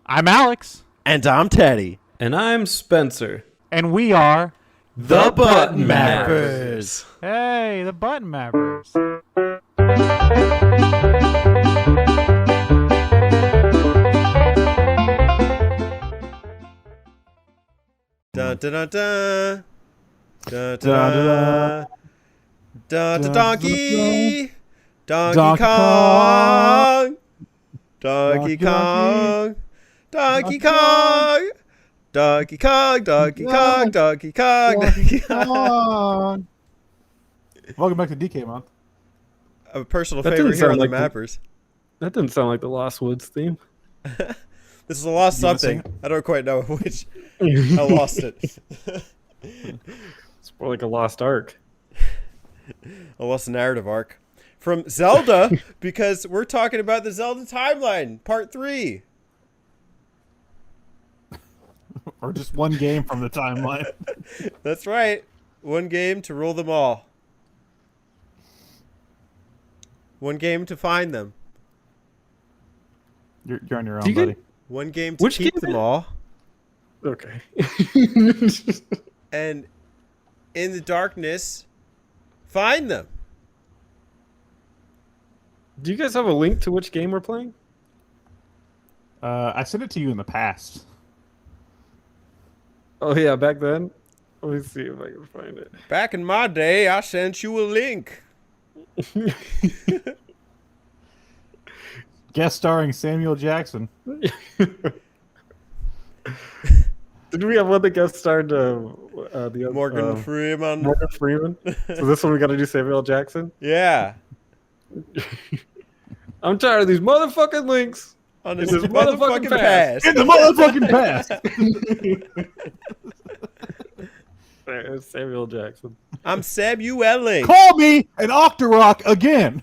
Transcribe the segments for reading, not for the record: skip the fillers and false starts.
I'm Alex. And I'm Teddy. And I'm Spencer. And we are The Button Mappers. Hey, the Button Mappers. Dun dun dun dun. Dun dun dun. Dun dun donkey. Donkey Kong. Donkey Kong. Donkey Kong. Donkey Kong. Donkey Kong. Donkey Kong. Donkey Kong. Welcome back to DK Month. A personal favorite here on the Mappers. That didn't sound like the Lost Woods theme. This is a lost something. I don't quite know which. I lost it. It's more like a lost arc. A lost narrative arc. From Zelda, because we're talking about the Zelda timeline, part 3. Or just one game from the timeline. That's right. One game to rule them all. One game to find them. You're on your own, buddy. One game to keep them all. Okay. And in the darkness, find them. Do you guys have a link to which game we're playing? I sent it to you in the past. Oh, yeah, back then? Let me see if I can find it. Back in my day, I sent you a link. Guest starring Samuel Jackson. Did we have one that guest starred the Morgan Freeman? Morgan Freeman? So this one we got to do Samuel Jackson? Yeah. I'm tired of these motherfucking links. On this motherfucking past. In the motherfucking past. There's Samuel Jackson. I'm Samuel Link. Call me an Octorok again.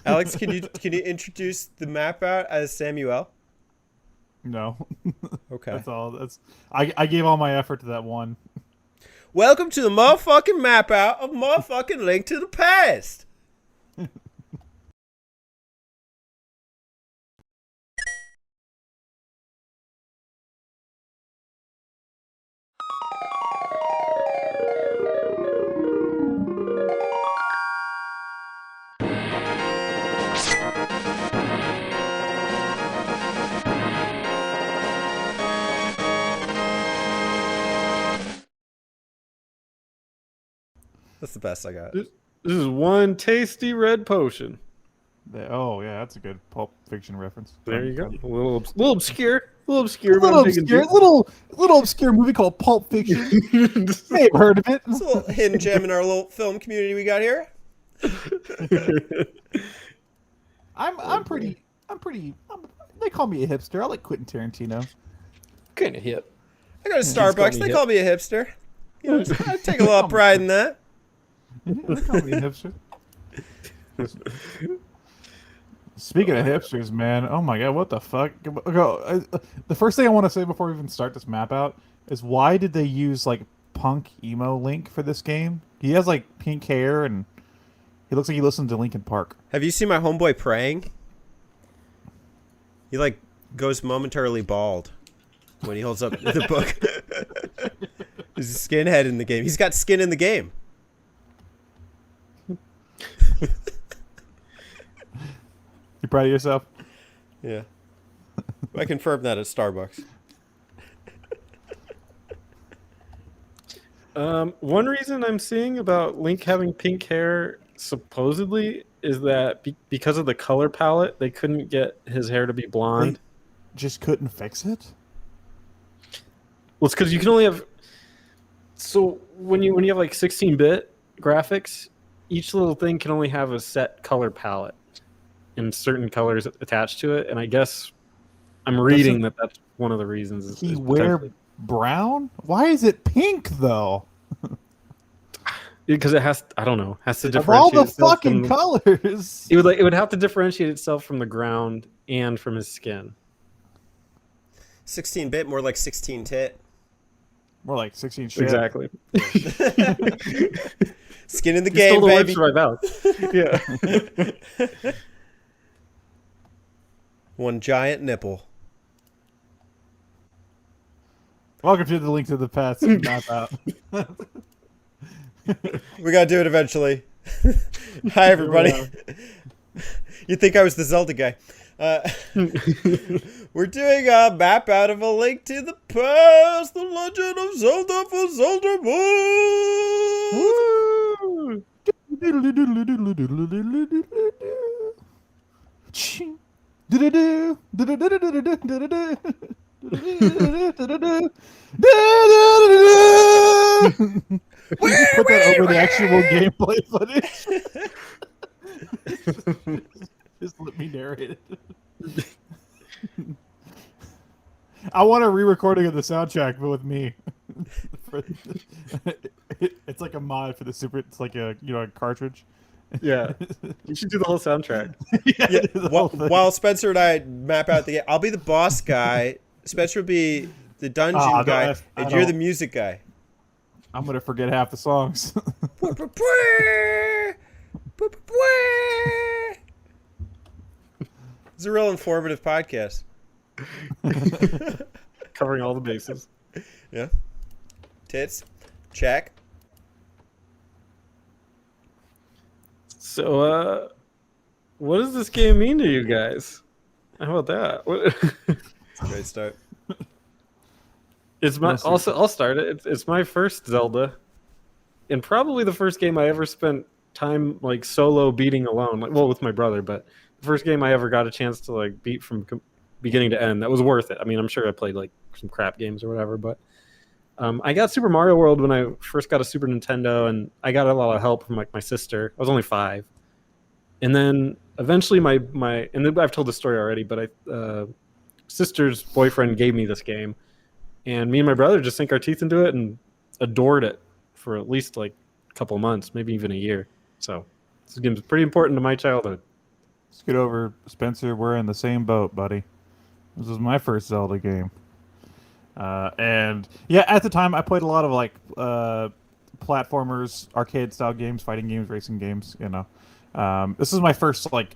Alex, can you introduce the map out as Samuel? No. Okay. That's all. I gave all my effort to that one. Welcome to the motherfucking map out of motherfucking Link to the Past. That's the best I got. This is one tasty red potion. Oh yeah, that's a good Pulp Fiction reference. There you go. A little obscure. A little obscure. Little obscure movie called Pulp Fiction. May have heard of it. It's a little hidden gem in our little film community we got here. They call me a hipster. I like Quentin Tarantino. Kind of hip. I go to Starbucks. They call me a hipster. You know, I take a lot of pride in that. They call me a hipster. Speaking of hipsters, man, oh my god, what the fuck? The first thing I want to say before we even start this map out is why did they use like punk emo Link for this game? He has like pink hair and he looks like he listens to Linkin Park. Have you seen my homeboy praying? He like goes momentarily bald when he holds up the book. He's a skinhead in the game. He's got skin in the game. You proud of yourself? Yeah. I confirmed that at Starbucks. One reason I'm seeing about Link having pink hair supposedly is that because of the color palette, they couldn't get his hair to be blonde. They just couldn't fix it? Well, it's because you can only have... So when you have like 16-bit graphics, each little thing can only have a set color palette and certain colors attached to it. And I guess I'm reading that's one of the reasons. He wear brown? Why is it pink though? Because it has, I don't know, has to Of differentiate all the itself fucking colors. It would have to differentiate itself from the ground and from his skin. 16-bit, more like 16-tit. More like 16 shit. Exactly. Skin in the You game, stole the baby. words from my mouth. Yeah. One giant nipple. Welcome to the Link to the Past map out. We gotta do it eventually. Hi, everybody. You'd think I was the Zelda guy. We're doing a map out of A Link to the Past, The Legend of Zelda for Zelda Did you put that over the actual gameplay footage? Just let me narrate it. I want a re-recording of the soundtrack, but with me. It's like a mod for the Super. It's like a a cartridge. Yeah. You should do the whole soundtrack. Yeah, the whole thing. while Spencer and I map out the game, I'll be the boss guy. Spencer will be the dungeon guy, and you're the music guy. I'm gonna forget half the songs. It's a real informative podcast. Covering all the bases. Yeah. Tits. Check. So, what does this game mean to you guys? How about that? Great start. It's my also. I'll start it. It's my first Zelda, and probably the first game I ever spent time like solo beating alone. Like, well, with my brother, but the first game I ever got a chance to like beat from beginning to end. That was worth it. I mean, I'm sure I played like some crap games or whatever, but I got Super Mario World when I first got a Super Nintendo, and I got a lot of help from like my sister. I was only 5, and then eventually my and I've told the story already, but sister's boyfriend gave me this game. And me and my brother just sink our teeth into it and adored it for at least like a couple months, maybe even a year. So this game is pretty important to my childhood. Let's get over, Spencer. We're in the same boat, buddy. This was my first Zelda game. And yeah, at the time I played a lot of like platformers, arcade style games, fighting games, racing games. This is my first like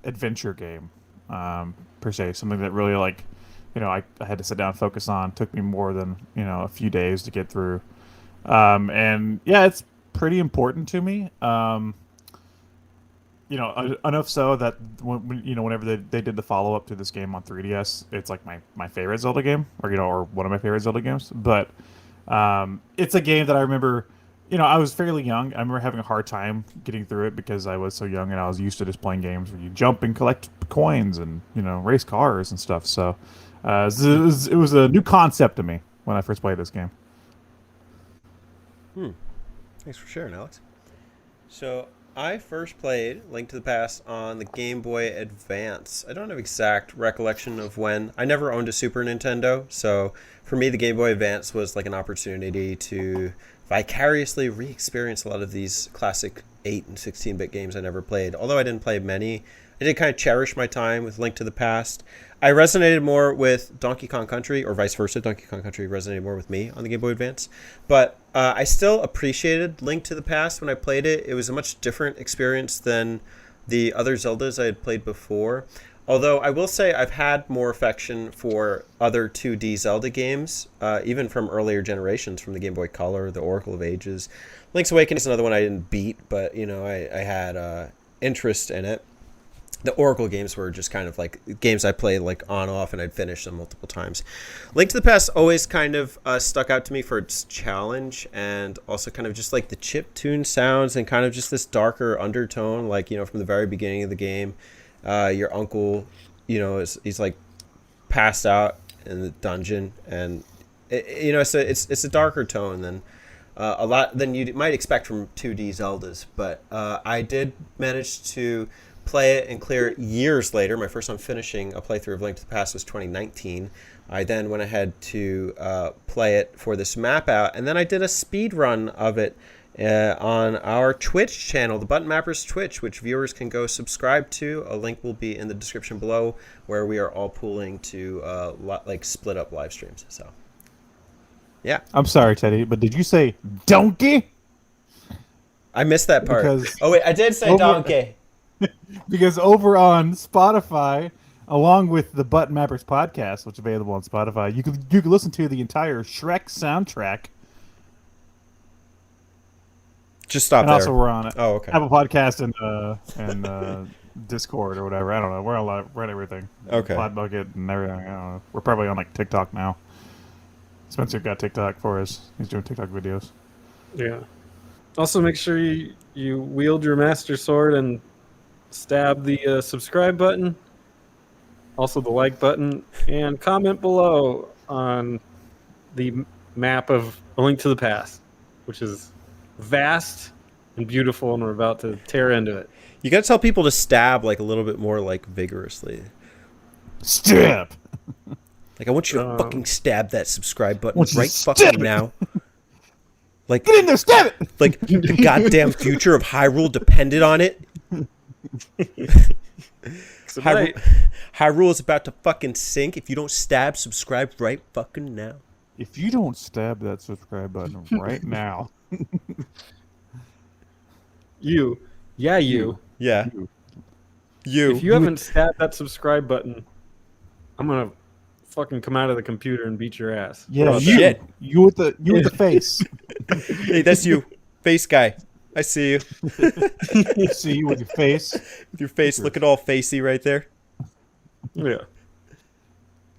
adventure game, per se. Something that really like. I had to sit down and focus on. Took me more than, a few days to get through. And yeah, it's pretty important to me. Enough so that whenever they did the follow up to this game on 3DS, it's like my favorite Zelda game, or one of my favorite Zelda games. But it's a game that I remember. I was fairly young. I remember having a hard time getting through it because I was so young and I was used to just playing games where you jump and collect coins and race cars and stuff. So. It was a new concept to me when I first played this game. Thanks for sharing, Alex. So I first played Link to the Past on the Game Boy Advance. I don't have exact recollection of when. I never owned a Super Nintendo, so for me the Game Boy Advance was like an opportunity to vicariously re-experience a lot of these classic 8 and 16-bit games I never played. Although I didn't play many, I did kind of cherish my time with Link to the Past. I resonated more with Donkey Kong Country, or vice versa. Donkey Kong Country resonated more with me on the Game Boy Advance. But I still appreciated Link to the Past when I played it. It was a much different experience than the other Zeldas I had played before. Although I will say I've had more affection for other 2D Zelda games, even from earlier generations, from the Game Boy Color, the Oracle of Ages. Link's Awakening is another one I didn't beat, but I had interest in it. The Oracle games were just kind of like games I played like on off, and I'd finish them multiple times. Link to the Past always kind of stuck out to me for its challenge, and also kind of just like the chip tune sounds and kind of just this darker undertone, like from the very beginning of the game. Your uncle, he's like passed out in the dungeon, and it's a darker tone than a lot than you might expect from 2D Zeldas. But I did manage to play it and clear it years later. My first time finishing a playthrough of Link to the Past was 2019. I then went ahead to play it for this map out, and then I did a speed run of it on our Twitch channel, the Button Mappers Twitch, which viewers can go subscribe to. A link will be in the description below, where we are all pooling to split up live streams. So, yeah. I'm sorry, Teddy, but did you say donkey? I missed that part. Because Oh wait, I did say over- donkey. because over on Spotify, along with the Button Mappers podcast, which is available on Spotify, you could listen to the entire Shrek soundtrack. Just stop And there. also we're on Oh, okay. Apple Podcast and Discord or whatever. I don't know. We're on everything. Okay. Podbucket and everything. I don't know. We're probably on like TikTok now. Spencer got TikTok for us. He's doing TikTok videos. Yeah. Also, make sure you wield your master sword and stab the subscribe button. Also, the like button, and comment below on the map of A Link to the Past, which is vast and beautiful, and we're about to tear into it. You gotta tell people to stab like a little bit more like vigorously. Stab! Like I want you to fucking stab that subscribe button want you to right stab fucking it. now. Like Get in there, stab it! like the goddamn future of Hyrule depended on it. Hyrule is about to fucking sink if you don't stab subscribe right fucking now. If you don't stab that subscribe button right now, You. Yeah. You. If you haven't stabbed that subscribe button, I'm gonna fucking come out of the computer and beat your ass. yeah, Oh, you, shit. you with the face. Hey, that's you, face guy. I see you. See you with your face. With your face looking all facey right there. Yeah.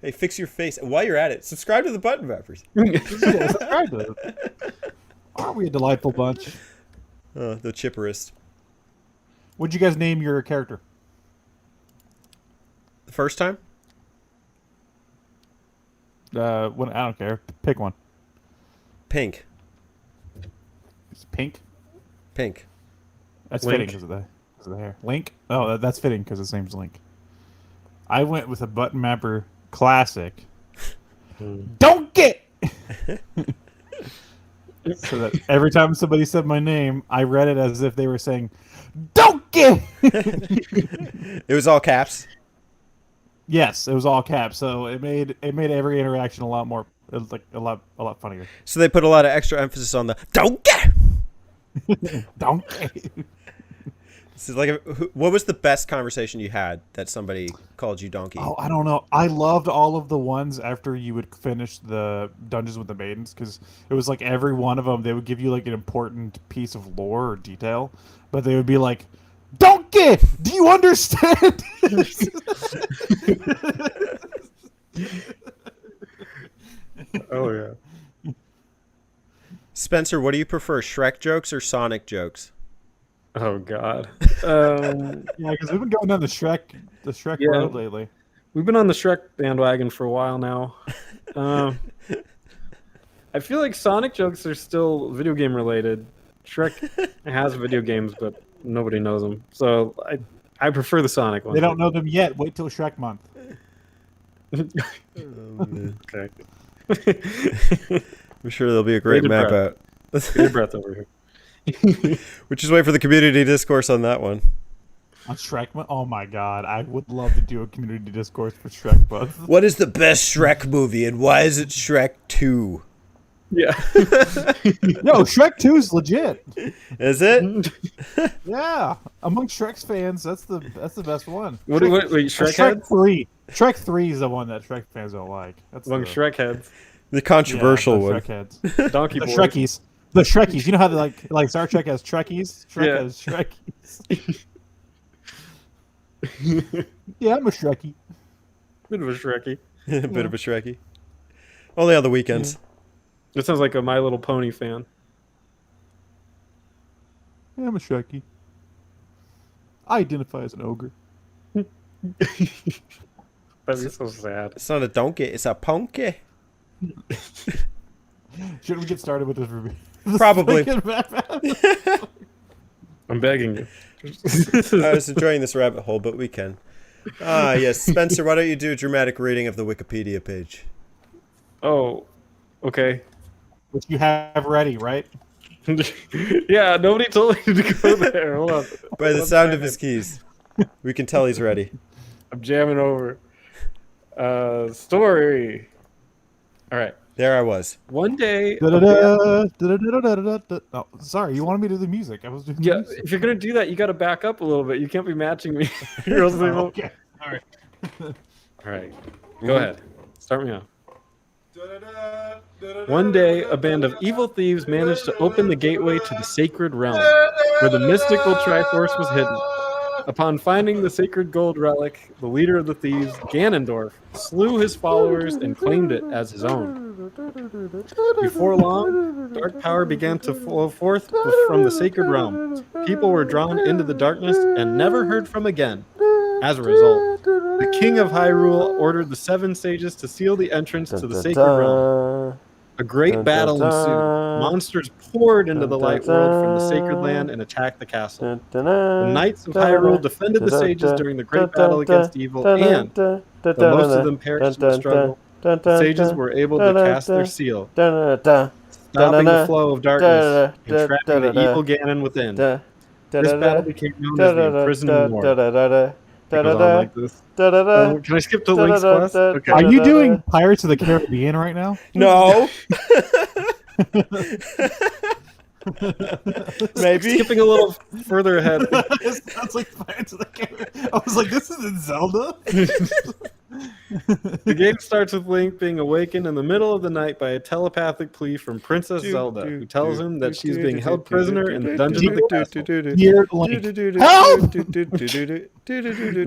Hey, fix your face. And while you're at it, subscribe to the Button Mappers. Yeah, subscribe to it. Aren't we a delightful bunch? The chipperest. What'd you guys name your character? The first time? When I don't care. Pick one. Pink. It's pink. Pink. That's Link. fitting because of the hair. Link. Oh, that's fitting because his name's Link. I went with a Button Mapper classic. Donkey. So that every time somebody said my name, I read it as if they were saying Donkey. It was all caps. Yes, it was all caps, so it made every interaction a lot more a lot funnier. So they put a lot of extra emphasis on the donkey. Donkey. So like, what was the best conversation you had that somebody called you donkey? Oh, I don't know. I loved all of the ones after you would finish the Dungeons with the Maidens because it was like every one of them they would give you like an important piece of lore or detail, but they would be like, "Donkey, do you understand?" Oh yeah. Spencer, what do you prefer, Shrek jokes or Sonic jokes? Oh god. Yeah, because we've been going down the Shrek Yeah. road lately. We've been on the Shrek bandwagon for a while now. I feel like Sonic jokes are still video game related. Shrek has video games, but nobody knows them. So I prefer the Sonic one. They don't know them yet. Wait till Shrek month. Okay. I'm sure there'll be a great Bated map breath. out. Take a breath over here. Which is wait for the community discourse on that one. On Shrek month? Oh my god, I would love to do a community discourse for Shrek month. What is the best Shrek movie and why is it Shrek 2? Yeah. No, Shrek 2 is legit. Is it? Yeah, among Shrek's fans, that's the best one. Wait, Shrek Shrek heads? 3. Shrek 3 is the one that Shrek fans don't like. That's Among the, Shrek heads. The controversial the one. Shrek heads. Donkey The boys. Shrekies. The Shrekies. You know how they like Star Trek has Trekkies? Shrek Yeah. has Shrekies. Yeah, I'm a Shrekkie. Bit of a Shrekkie. A bit of a Shrekkie. Only on the weekends. That sounds like a My Little Pony fan. Yeah, I'm a Shrekkie. I identify as an ogre. That'd be so sad. It's not a donkey, it's a ponky. Should we get started with this review? Probably. I'm begging you. I was enjoying this rabbit hole, but we can. Ah, yes. Spencer, why don't you do a dramatic reading of the Wikipedia page? Oh, okay. Which you have ready, right? Yeah, nobody told me to go there. Hold on. By the One sound of second. his keys, we can tell he's ready. I'm jamming over. Story. All right. There I was. One day, Oh, sorry, you wanted me to do the music. I was doing the yeah, music. if you're gonna do that, you got to back up a little bit. You can't be matching me. Or else they Oh, won't- okay. All right. All right, go ahead. Start me off. One day, a band of evil thieves managed to open the gateway to the sacred realm, where the mystical Triforce was hidden. Upon finding the sacred gold relic, the leader of the thieves, Ganondorf, slew his followers and claimed it as his own. Before long, dark power began to flow forth from the sacred realm. People were drawn into the darkness and never heard from again. As a result, the king of Hyrule ordered the 7 sages to seal the entrance to the sacred realm. A great battle ensued. Monsters poured into the light world from the sacred land and attacked the castle. The knights of Hyrule defended the sages during the great battle against evil, and though most of them perished in the struggle, the sages were able to cast their seal, stopping the flow of darkness and trapping the evil Ganon within. This battle became known as the Imprisoned War. It goes on like this. Can I skip to Link's quest? Okay. Are you doing Pirates of the Caribbean right now? No. Maybe. Skipping a little further ahead. It sounds like Pirates of the Caribbean. I was like, this isn't Zelda. The game starts with Link being awakened in the middle of the night by a telepathic plea from Princess Zelda, who tells him that she's being held prisoner in the dungeon of the castle. Dear Link,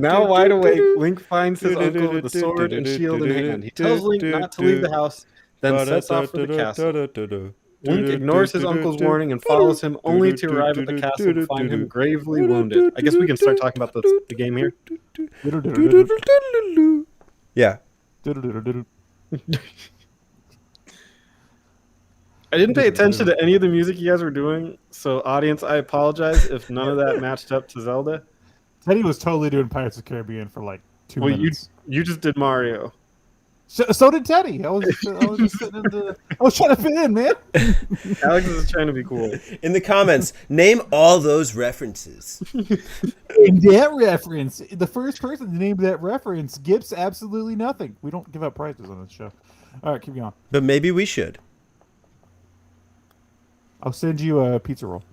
Now wide awake, Link finds his uncle with the sword and shield in hand. He tells Link not to leave the house, then sets off for the castle. Link ignores his uncle's warning and follows him only to arrive at the castle to find him gravely wounded. I guess we can start talking about the game here. Yeah. I didn't pay attention to any of the music you guys were doing, so audience, I apologize if none of that matched up to Zelda. Teddy was totally doing Pirates of the Caribbean for like 2 Well, minutes. you just did Mario. So did Teddy. I was just sitting in the. I was trying to fit in, man. Alex is trying to be cool. In the comments, name all those references. In that reference, the first person to name that reference gets absolutely nothing. We don't give out prizes on this show. All right, keep going. But maybe we should. I'll send you a pizza roll.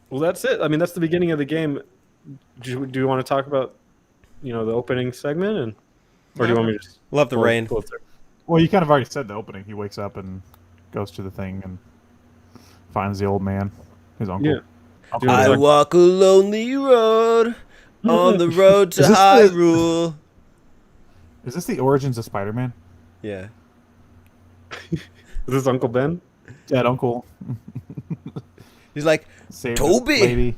Well, that's it. I mean, that's the beginning of the game. Do you want to talk about, the opening segment, or do you want me to just Love the rain. pull it through? Well, you kind of already said the opening. He wakes up and goes to the thing and finds the old man, his uncle. Yeah. I walk a lonely road on the road to Is this the- Hyrule. Is this the origins of Spider-Man? Yeah. Is this Uncle Ben? Dead uncle. He's like, Saved Toby! lady.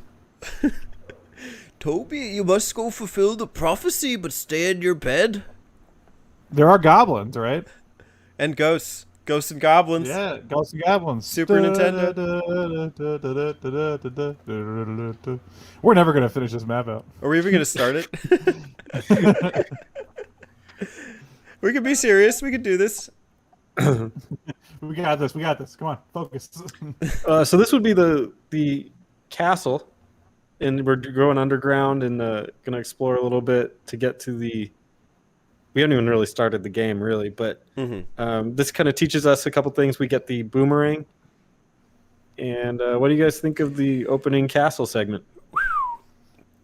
Toby, you must go fulfill the prophecy, but stay in your bed. There are goblins, right? And ghosts. Ghosts and goblins. Yeah, Ghosts and Goblins. Super Nintendo. We're never gonna finish this map out. Are we even going to start it? We could be serious. We could do this. We got this. We got this. Come on, focus. So this would be the castle, and we're going underground and going to explore a little bit to get to the. We haven't even really started the game, really, but this kind of teaches us a couple things. We get the boomerang, and what do you guys think of the opening castle segment?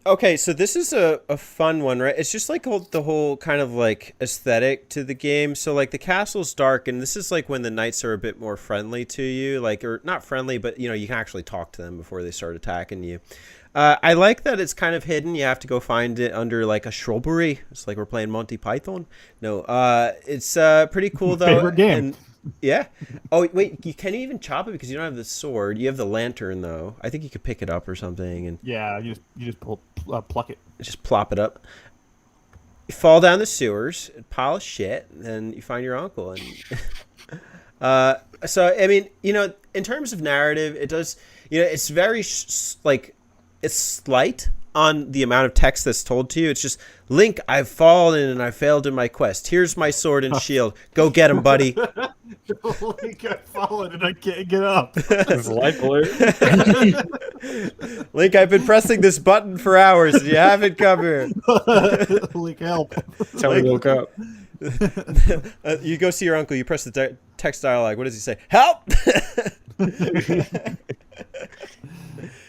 Okay, so this is a fun one, right? It's just like the whole kind of like aesthetic to the game. So like the castle's dark, and this is like when the knights are a bit more friendly to you, like, or not friendly, but you can actually talk to them before they start attacking you. I like that it's kind of hidden. You have to go find it under like a shrubbery. It's like we're playing Monty Python. No, it's pretty cool though. Favorite game. And, yeah. Oh wait, you can't even chop it because you don't have the sword. You have the lantern though. I think you could pick it up or something and Yeah, you just pluck it. just plop it up. You fall down the sewers, pile of shit, and then you find your uncle. And so I mean, in terms of narrative, it does. It's very it's slight on the amount of text that's told to you. It's just, Link, I've fallen and I failed in my quest. Here's my sword and shield. Go get him, buddy. Link, I've fallen and I can't get up. This life alert. Link, I've been pressing this button for hours and you haven't come here. Link, help. That's how we woke up. You go see your uncle. You press the text dialogue. What does he say? Help!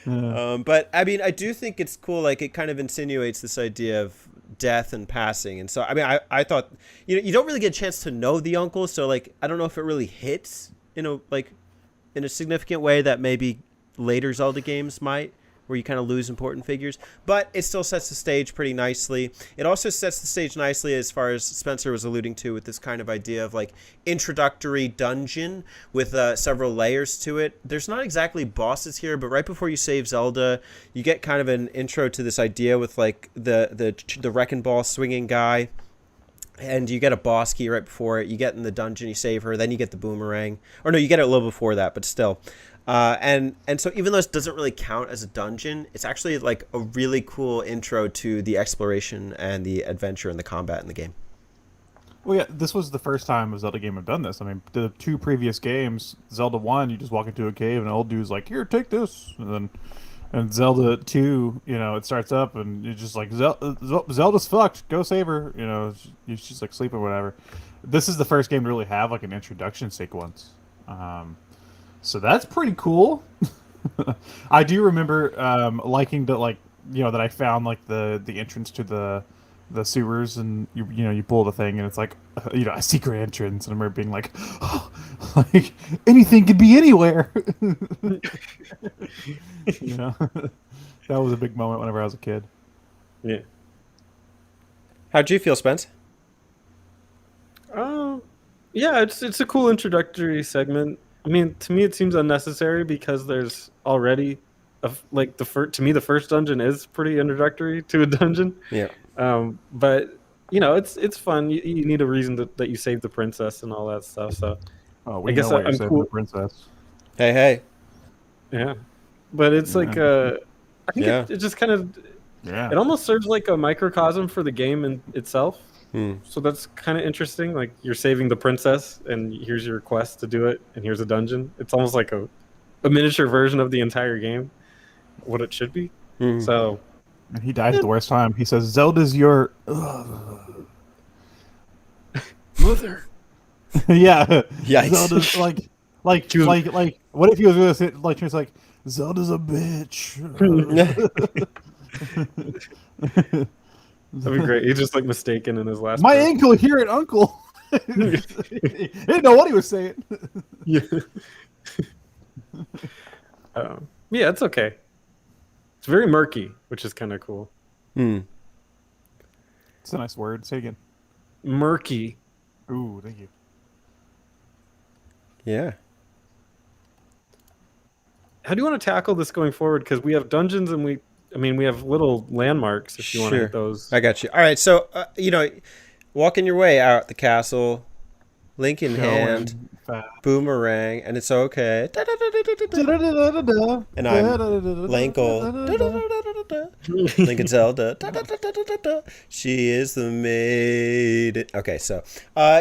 But I mean, I do think it's cool. Like, it kind of insinuates this idea of death and passing. And so, I mean, I thought, you don't really get a chance to know the uncle. So, like, I don't know if it really hits in a significant way that maybe later Zelda games might, where you kind of lose important figures, but it still sets the stage pretty nicely. It also sets the stage nicely as far as Spencer was alluding to, with this kind of idea of like introductory dungeon with several layers to it. There's not exactly bosses here, but right before you save Zelda, you get kind of an intro to this idea with like the wrecking ball swinging guy. And you get a boss key right before it. You get in the dungeon, you save her, then you get the boomerang. Or no, you get it a little before that, but still. And so even though this doesn't really count as a dungeon, it's actually like a really cool intro to the exploration and the adventure and the combat in the game. Well, yeah, this was the first time a Zelda game had done this. I mean, the 2 previous games, Zelda 1, you just walk into a cave and an old dude's like, here, take this. And Zelda 2, it starts up and you're just like, Zelda's fucked. Go save her. She's like sleeping or whatever. This is the first game to really have like an introduction sequence. So that's pretty cool. I do remember liking that, that I found like the entrance to the sewers, and you pull the thing and it's like a secret entrance, and I remember being like, oh, like anything could be anywhere. That was a big moment whenever I was a kid. Yeah. How'd you feel, Spence? Yeah, it's a cool introductory segment. I mean, to me, it seems unnecessary because there's already the first dungeon is pretty introductory to a dungeon. Yeah. But it's fun. You need a reason that you saved the princess and all that stuff. So, I guess I'm saving the princess. Hey. Yeah, but it's like I think it just kind of it almost serves like a microcosm for the game in itself. So that's kind of interesting. Like, you're saving the princess, and here's your quest to do it, and here's a dungeon. It's almost like a miniature version of the entire game, what it should be. So, and he dies at the worst time. He says, "Zelda's your mother." Yeah, yikes. Zelda's like. What if he was gonna say, like, he was like, Zelda's a bitch. That'd be great. He's just like mistaken in his last. My ankle here at Uncle. He didn't know what he was saying. Yeah. Yeah, it's okay. It's very murky, which is kind of cool. It's a nice word. Say it again. Murky. Ooh, thank you. Yeah. How do you want to tackle this going forward? Because we have dungeons and we have little landmarks if you want to hit those. I got you. All right, so walking your way out the castle, Link in hand, boomerang, and it's okay. And I'm Linkle. Link and Zelda. She is the maid. Okay, so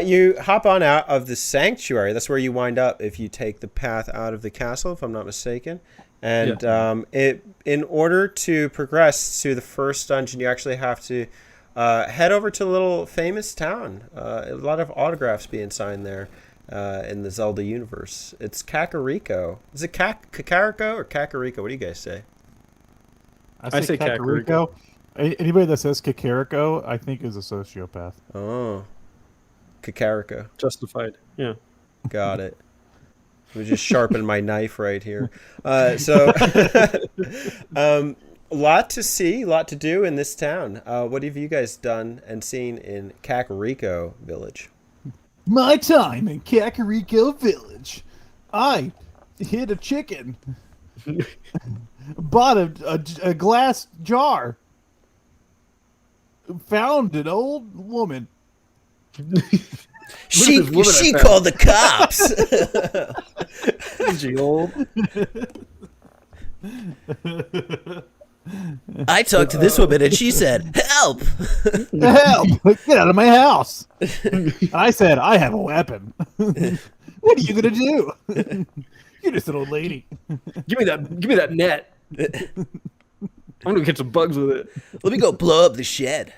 you hop on out of the sanctuary. That's where you wind up if you take the path out of the castle, if I'm not mistaken. And in order to progress to the first dungeon, you actually have to head over to a little famous town. A lot of autographs being signed there in the Zelda universe. It's Kakariko. Is it Kakariko or Kakariko? What do you guys say? I say Kakariko. Anybody that says Kakariko, I think, is a sociopath. Oh. Kakariko. Justified. Yeah. Got it. Let me just sharpen my knife right here. So, a lot to see, a lot to do in this town. What have you guys done and seen in Kakariko Village? My time in Kakariko Village. I hit a chicken. Bought a glass jar. Found an old woman. She called the cops. She old. I talked to this woman and she said, "Help! Help! Get out of my house!" I said, "I have a weapon." What are you gonna do? You're just an old lady. Give me that net. I'm gonna catch some bugs with it. Let me go blow up the shed.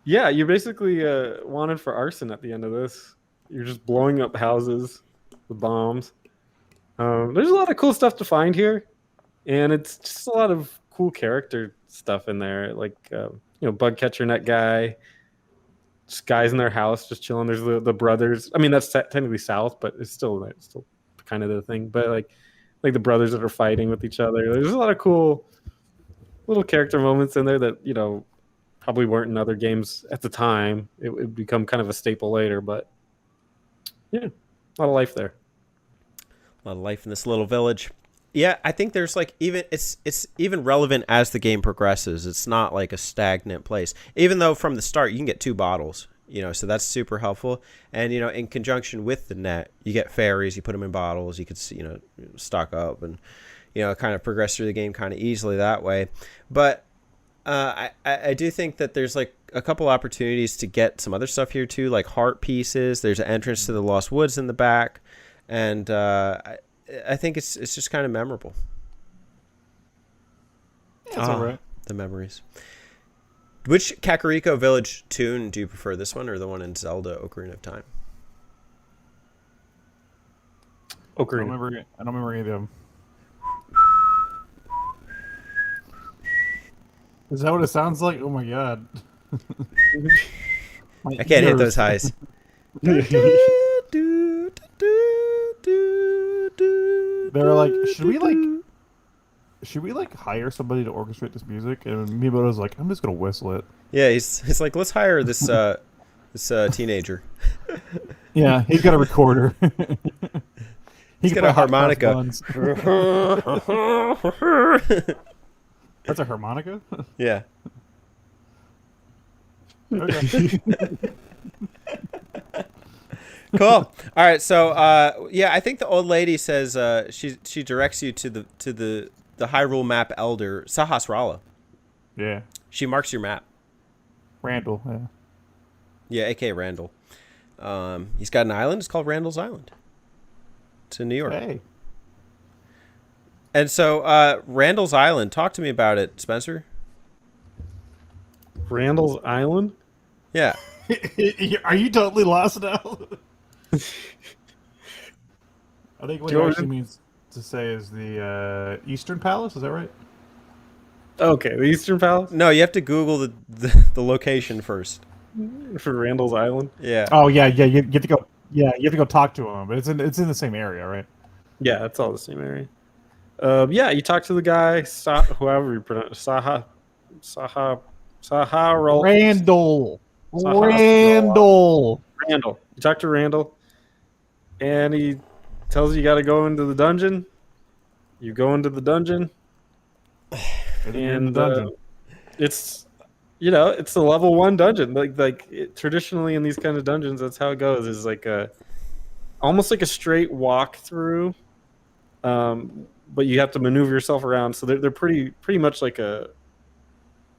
Yeah, you're basically wanted for arson at the end of this. You're just blowing up houses with bombs. There's a lot of cool stuff to find here, and it's just a lot of cool character stuff in there, like bug catcher net guy, just guys in their house just chilling. There's the brothers. I mean, that's technically south, but it's still kind of the thing. But like the brothers that are fighting with each other. There's a lot of cool little character moments in there that probably weren't in other games at the time. It would become kind of a staple later, but yeah, a lot of life there. A lot of life in this little village. Yeah, I think there's like it's even relevant as the game progresses. It's not like a stagnant place. Even though from the start you can get 2 bottles, so that's super helpful. And in conjunction with the net, you get fairies. You put them in bottles. You could stock up and kind of progress through the game kind of easily that way. But I do think that there's like a couple opportunities to get some other stuff here too, like heart pieces. There's an entrance to the Lost Woods in the back. And I think it's just kind of memorable. Yeah, it's all right. The memories. Which Kakariko Village tune do you prefer, this one or the one in Zelda Ocarina of Time? Ocarina. I don't remember any of them. Is that what it sounds like? Oh my god. I can't hit those highs. They're like, should we hire somebody to orchestrate this music? And Miyamoto's like, I'm just gonna whistle it. Yeah, he's like, let's hire this teenager. Yeah, he's got a recorder. He's got a harmonica. That's a harmonica? Yeah. Okay. Cool. All right. So, I think the old lady says she directs you to the Hyrule map elder Sahasrara. Yeah. She marks your map. Randall. Yeah. Yeah, aka Randall. He's got an island. It's called Randall's Island. It's in New York. Hey. And so, Randall's Island. Talk to me about it, Spencer. Randall's Island? Yeah. Are you totally lost now? I think what he actually means to say is the Eastern Palace. Is that right? Okay, the Eastern Palace? No, you have to Google the location first. For Randall's Island? Yeah. Oh yeah. You have to go. Yeah, you have to go talk to him, but it's in the same area, right? Yeah, it's all the same area. You talk to the guy, whoever you pronounce, Randall. Randall. You talk to Randall, and he tells you got to go into the dungeon. You go into the dungeon, and it's it's a level 1 dungeon. Traditionally in these kind of dungeons, that's how it goes. Is like almost like a straight walk through, but you have to maneuver yourself around. So they're pretty much like you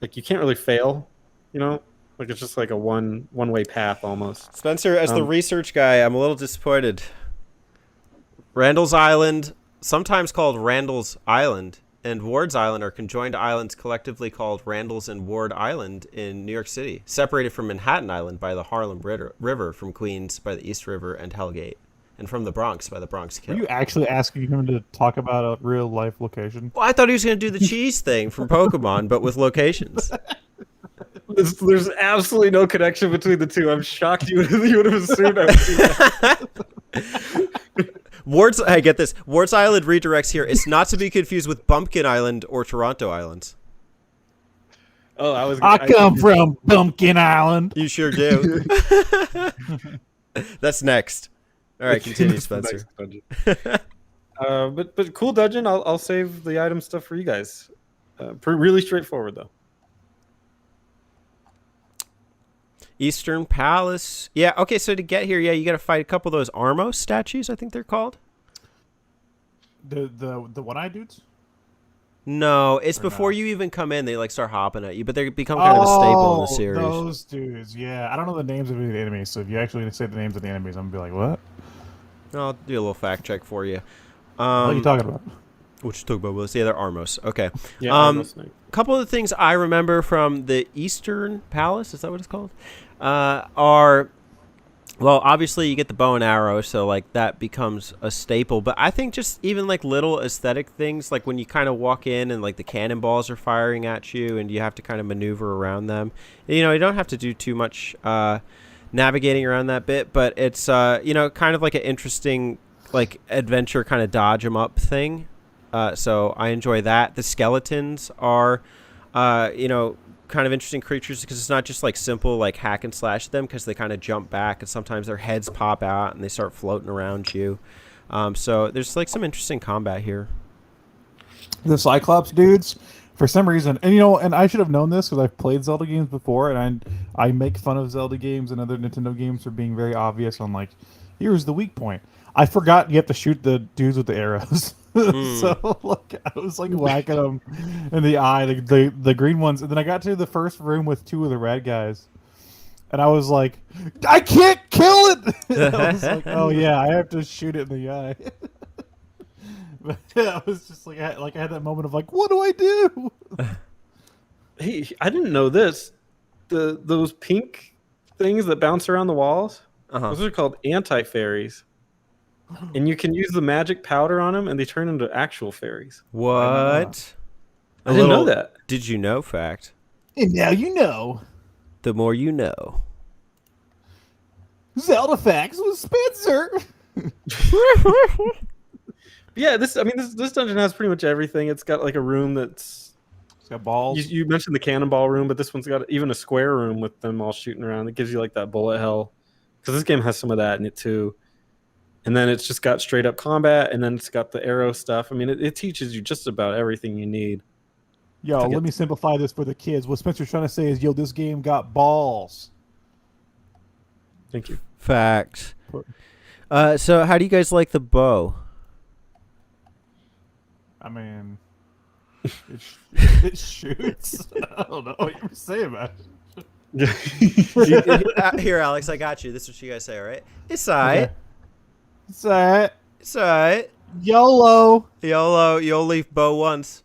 can't really fail, Like it's just like a one-way path almost. Spencer, as the research guy, I'm a little disappointed. Randall's Island, sometimes called Randall's Island, and Ward's Island are conjoined islands collectively called Randall's and Ward Island in New York City, separated from Manhattan Island by the Harlem River, from Queens by the East River and Hellgate, and from the Bronx by the Bronx Kill. Are you actually asking him to talk about a real-life location? Well, I thought he was going to do the cheese thing from Pokemon, but with locations. There's absolutely no connection between the two. I'm shocked you would have assumed I would do that. I get this. Ward's Island redirects here. It's not to be confused with Bumpkin Island or Toronto Island. Oh, I come from Bumpkin Island. You sure do. That's next. All right, continue, Spencer. But cool dungeon. I'll save the item stuff for you guys. Really straightforward though. Eastern Palace. Yeah, okay, so to get here, you got to fight a couple of those Armos statues, I think they're called. The one-eyed dudes? No, it's before you even come in. They start hopping at you, but they become kind of a staple in the series. Those dudes, yeah. I don't know the names of any of the enemies, so if you actually say the names of the enemies, I'm going to be like, what? I'll do a little fact check for you. What are you talking about? What you talk about was the other Armos. Okay. Yeah, almost like- Couple of the things I remember from the Eastern Palace, is that what it's called? Are, well, obviously you get the bow and arrow, so like that becomes a staple. But I think just even like little aesthetic things, like when you kind of walk in and like the cannonballs are firing at you, and you have to kind of maneuver around them. You know, you don't have to do too much navigating around that bit, but it's you know, kind of like an interesting like adventure kind of dodge 'em up thing. So I enjoy that. The skeletons are, you know, kind of interesting creatures because it's not just like simple like hack and slash them, because they kind of jump back and sometimes their heads pop out and they start floating around you. So there's like some interesting combat here. The Cyclops dudes, for some reason, and you know, and I should have known this because I've played Zelda games before, and I make fun of Zelda games and other Nintendo games for being very obvious on like, here's the weak point. I forgot you have to shoot the dudes with the arrows. So like I was like whacking them in the eye, the green ones, and then I got to the first room with two of the red guys, and I was like, I can't kill it. I was like, oh yeah, I have to shoot it in the eye. But I was just like, I had that moment of like, what do I do? Hey, I didn't know this. Those pink things that bounce around the walls, those are called anti-fairies. And you can use the magic powder on them, and they turn into actual fairies. What? I didn't know that. Did you know fact? And now you know. The more you know. Zelda Facts with Spencer. Yeah, this dungeon has pretty much everything. It's got like a room that's... It's got balls. You mentioned the cannonball room, but this one's got even a square room with them all shooting around. It gives you like that bullet hell. Because this game has some of that in it too. And then it's just got straight up combat, and then it's got the arrow stuff. I mean, it teaches you just about everything you need. Yo, let me simplify this for the kids. What Spencer's trying to say is, yo, this game got balls. Thank you. Facts. So how do you guys like the bow? I mean, it shoots. I don't know what you're saying about it. Here, Alex, I got you. This is what you guys say, all right? It's all right. Okay. It's alright. It's all right. YOLO. YOLO. You only bow once.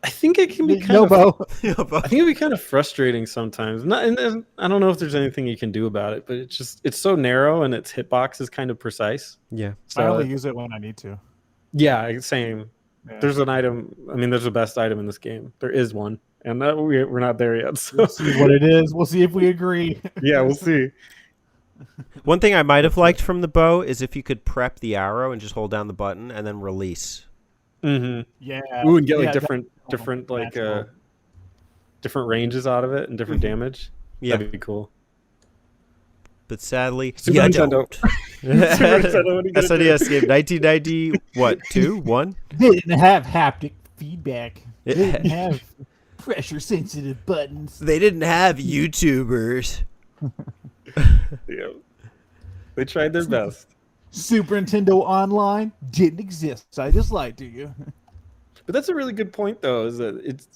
I think it can be kind No of... bow. Yo, bow. I think it'd be kind of frustrating sometimes. And I don't know if there's anything you can do about it, but it's so narrow and its hitbox is kind of precise. Yeah. So, I only use it when I need to. yeah, same. Yeah. There's an item. I mean, there's the best item in this game. There is one, and we're not there yet. So We'll see what it is. We'll see if we agree. yeah, we'll see. One thing I might have liked from the bow is if you could prep the arrow and just hold down the button and then release. Mm-hmm. Yeah. Ooh, and get like Yeah, different like natural. different ranges out of it and different damage. Yeah. That'd be cool. But sadly, Super you Nintendo. don't. Nintendo, what are you gonna do? SNES game, 1990, what, 2, 1? They didn't have haptic feedback. They It- didn't have pressure sensitive buttons. They didn't have YouTubers. Yeah. They tried their best. Super Nintendo Online didn't exist. I just lied to you. But that's a really good point, though, is that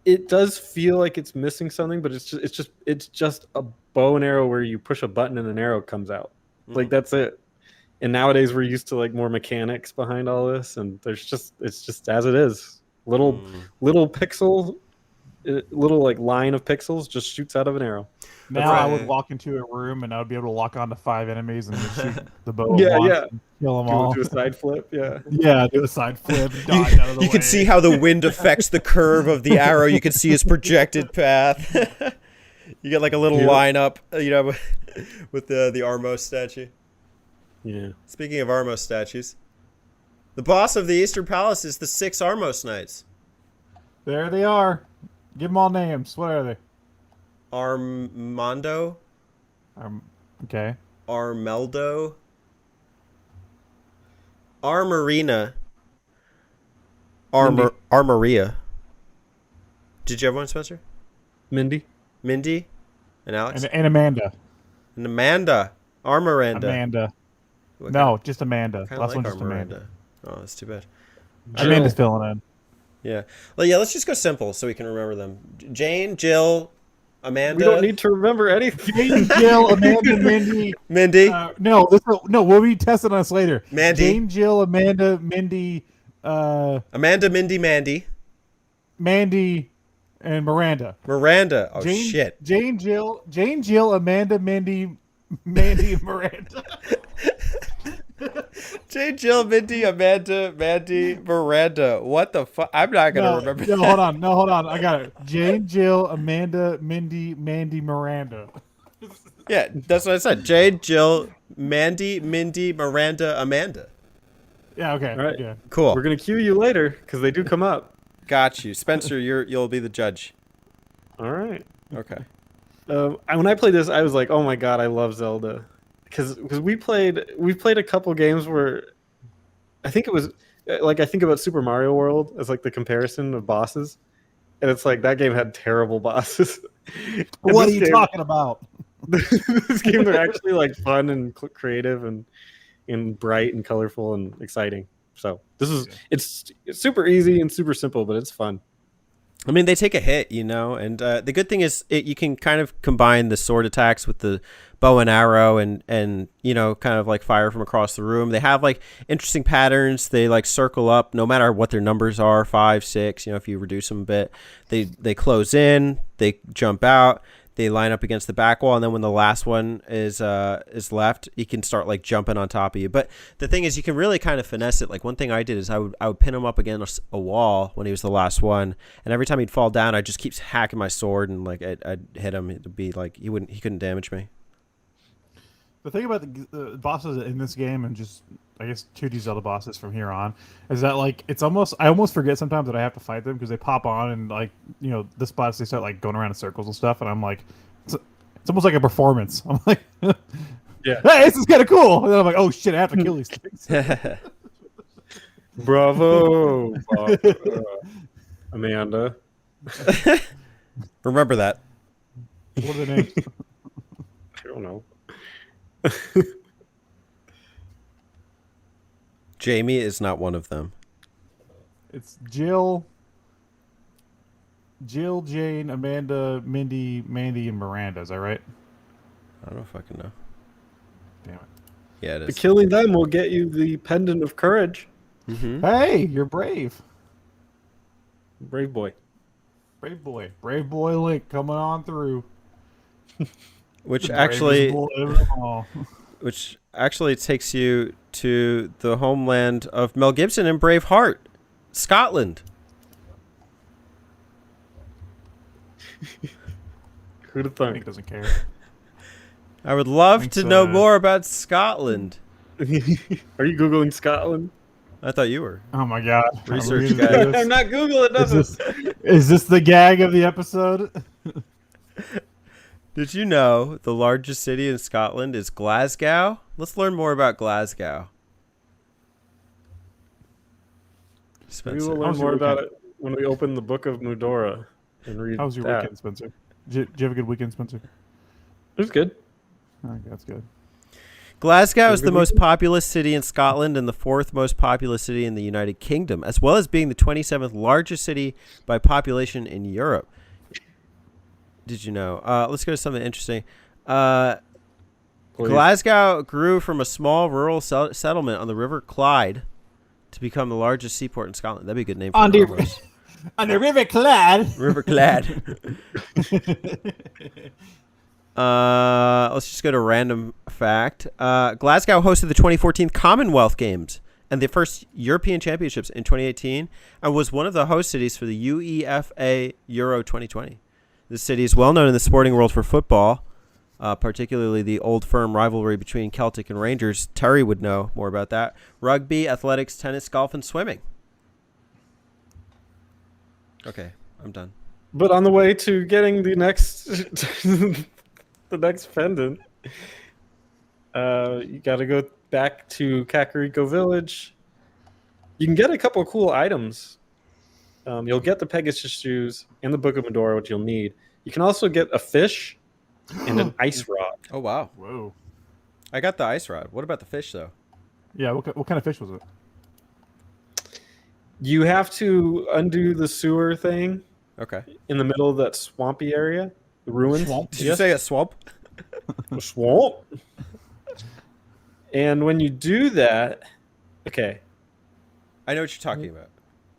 it does feel like it's missing something, but it's just a bow and arrow where you push a button and an arrow comes out. Like that's it. And nowadays we're used to like more mechanics behind all this, and it's just as it is. Little pixel, little like line of pixels just shoots out of an arrow. Now I right. would walk into a room and I would be able to lock onto 5 enemies and just shoot the bow. Yeah, once yeah. and kill them all. Do a side flip, yeah. Yeah, do a side flip. Dodge out of the You way. can see how the wind affects the curve of the arrow. You can see his projected path. You get like a little lineup, you know, with the Armos statue. Yeah. Speaking of Armos statues, the boss of the Eastern Palace is the 6 Armos Knights. There they are. Give them all names. What are they? Armando, Okay. Armeldo, Armorina, Armoria. Did you have one, Spencer? Mindy? Mindy and Alex? And Amanda. And Amanda. Armoranda. Amanda. What No, just Amanda. Kind of Last like one's just Amanda. Armoranda. Oh, that's too bad. Amanda's filling in. Yeah. Well, yeah, let's just go simple so we can remember them. Jane, Jill, Amanda. We don't need to remember anything. Jane, Jill, Amanda, Mindy. Mindy. No, we'll be testing on this later. Mandy. Jane, Jill, Amanda, Mindy, Amanda, Mindy, Mandy. Mandy, and Miranda. Miranda. Oh, Jane, shit. Jane, Jill, Amanda, Mindy, Mandy, and Miranda. Jane, Jill, Mindy, Amanda, Mandy, Miranda. What the fuck? I'm not going to No, remember no, that. hold on. No, hold on. I got it. Jane, Jill, Amanda, Mindy, Mandy, Miranda. Yeah, that's what I said. Jane, Jill, Mandy, Mindy, Miranda, Amanda. Yeah, okay. All right. Yeah. Cool. We're gonna cue you later because they do come up. Got you. Spencer, you'll be the judge. All right. Okay. When I played this, I was like, "Oh my god, I love Zelda," because we've played a couple games where I think it was like I think about Super Mario World as like the comparison of bosses, and it's like that game had terrible bosses. And What are this you game- talking about? This game they're actually like fun and creative and bright and colorful and exciting. So this is it's super easy and super simple, but it's fun. I mean, they take a hit, and the good thing is you can kind of combine the sword attacks with the bow and arrow and kind of like fire from across the room. They have like interesting patterns. They like circle up no matter what their numbers are, 5, 6, if you reduce them a bit. They close in, they jump out, they line up against the back wall, and then when the last one is left, you can start like jumping on top of you. But the thing is, you can really kind of finesse it. Like one thing I did is I would pin him up against a wall when he was the last one, and every time he'd fall down, I just keep hacking my sword, and like I'd hit him. It'd be like he couldn't damage me. The thing about the bosses in this game, and just I guess 2D Zelda bosses from here on, is that like I almost forget sometimes that I have to fight them because they pop on and like the spots they start like going around in circles and stuff, and I'm like, it's almost like a performance. I'm like, Yeah. hey, this is kind of cool, and then I'm like, oh shit, I have to kill these things. Bravo, Amanda. Remember that. What are the names? I don't know. Jamie is not one of them. It's Jill, Jane, Amanda, Mindy, Mandy, and Miranda. Is that right? I don't know if I can know. Damn it. Yeah, it The is. killing them will get you the pendant of courage. Mm-hmm. Hey, you're brave. Brave boy. Brave boy Link coming on through. Which The actually, bravest boy of them all. which actually takes you to the homeland of Mel Gibson in Braveheart, Scotland. Who'd have Link thunk? doesn't care. I would love Thanks, to know uh, more about Scotland. Are you Googling Scotland? I thought you were. Oh my god! Research Are we guy. gonna do I'm this? not Googling nothing. Is this the gag of the episode? Did you know the largest city in Scotland is Glasgow? Let's learn more about Glasgow. We Spencer. will learn How's more your about weekend? it when we open the Book of Mudora and read How was your that. weekend, Spencer? Did you have a good weekend, Spencer? It was good. Okay, that's good. Glasgow is Good the most weekend? populous city in Scotland and the 4th most populous city in the United Kingdom, as well as being the 27th largest city by population in Europe. Did you know? Let's go to something interesting. Please. Glasgow grew from a small rural settlement on the River Clyde to become the largest seaport in Scotland. That'd be a good name for On the- it. On the River Clyde. River Clyde. Let's just go to random fact. Glasgow hosted the 2014 Commonwealth Games and the first European Championships in 2018 and was one of the host cities for the UEFA Euro 2020. The city is well known in the sporting world for football, particularly the old firm rivalry between Celtic and Rangers. Terry would know more about that. Rugby, athletics, tennis, golf, and swimming. Okay, I'm done. But on the way to getting the next the next pendant, you got to go back to Kakariko Village. You can get a couple of cool items. You'll get the Pegasus shoes and the Book of Medora, which you'll need. You can also get a fish and an ice rod. Oh, wow. Whoa. I got the ice rod. What about the fish, though? Yeah. What kind of fish was it? You have to undo the sewer thing Okay. in the middle of that swampy area, the ruins. Swamp? Did you say a swamp? A swamp. And when you do that, okay, I know what you're talking about.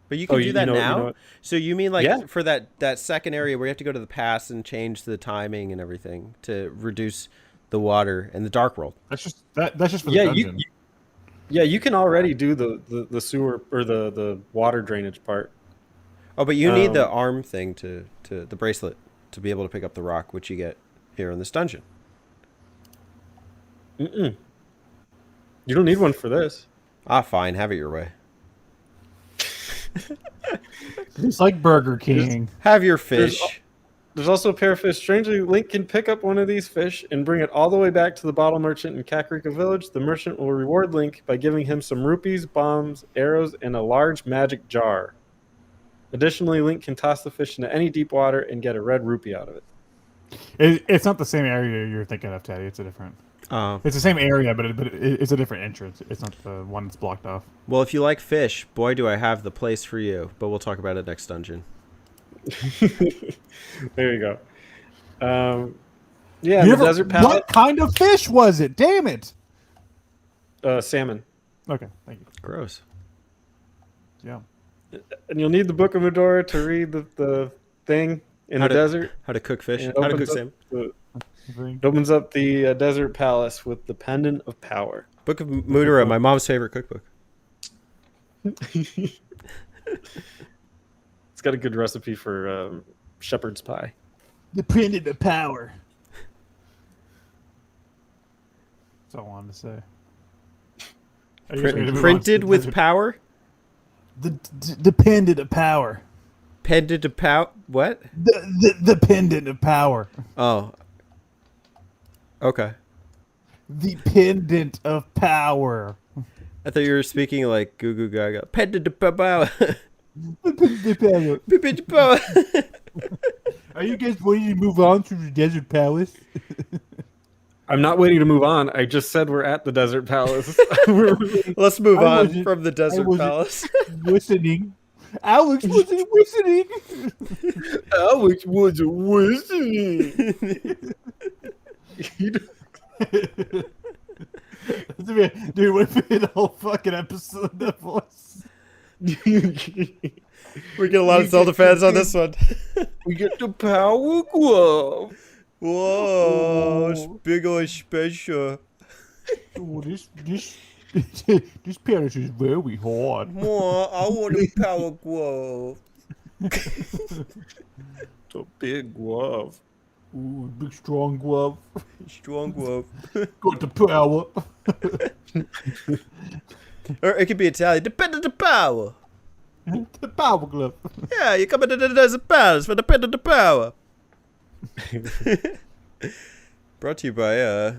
But you can do you that know- you now? know what- So you mean like Yeah. for that second area where you have to go to the past and change the timing and everything to reduce the water in the Dark World? That's just that's just for the Yeah, dungeon. you can already do the sewer or the water drainage part. Oh, but you need the Um, arm thing to the bracelet to be able to pick up the rock, which you get here in this dungeon. Mm-mm. You don't need one for this. Ah, fine. Have it your way. It's like Burger King. Have your fish. There's also a pair of fish. Strangely, Link can pick up one of these fish and bring it all the way back to the bottle merchant in Kakariko Village. The merchant will reward Link by giving him some rupees, bombs, arrows, and a large magic jar. Additionally, Link can toss the fish into any deep water and get a red rupee out of it. It's not the same area you're thinking of, Teddy. It's a different. Oh. It's the same area, but it's a different entrance. It's not the one that's blocked off. Well, if you like fish, boy, do I have the place for you. But we'll talk about it next dungeon. There you go. Yeah, You the never- desert palette, What kind of fish was it? Damn it! salmon. Okay, thank you. Gross. Yeah. And you'll need the Book of Medora to read the thing in How the to- desert. How to cook fish? And How to cook salmon? It opens up the desert palace with the Pendant of Power. Book of Mudra, my mom's favorite cookbook. It's got a good recipe for shepherd's pie. The Pendant of Power. That's all I wanted to say. Are you guys ready to move on to Printed the with desert- power? the Pendant of Power. Pendant to pow? What? The Pendant of Power. Oh. Okay. The Pendant of Power. I thought you were speaking like goo goo gaga. Pendant to pow. The Pendant of Power. Pendant to pow. Are you guys ready to move on to the Desert Palace? I'm not waiting to move on. I just said we're at the desert palace. Let's move I on wasn't- from the desert wasn't- palace. Listening. Alex wasn't listening. Alex was listening. Dude, what if we had a whole fucking episode of that voice? We get a lot of Zelda fans on this one. We get the power glove. Whoa, it's big ol' special. Oh, this palace is very hard. More, I want a power glove. The big glove. Ooh, big strong glove. Strong glove. Got the power. Or it could be Italian. Dependent to power. The power glove. Yeah, you come into the desert palace for dependent to power. Brought to you by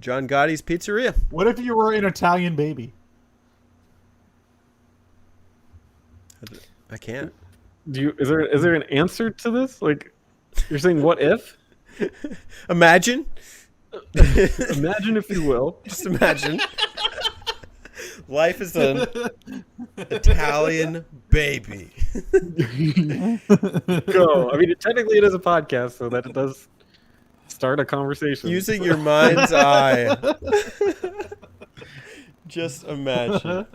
John Gotti's Pizzeria. What if you were an Italian baby? I can't. Is there an answer to this? Like, you're saying what if? Imagine. Imagine if you will. Just imagine. Life is an Italian baby. Go. I mean, technically it is a podcast, so that it does start a conversation. Using your mind's eye. Just imagine.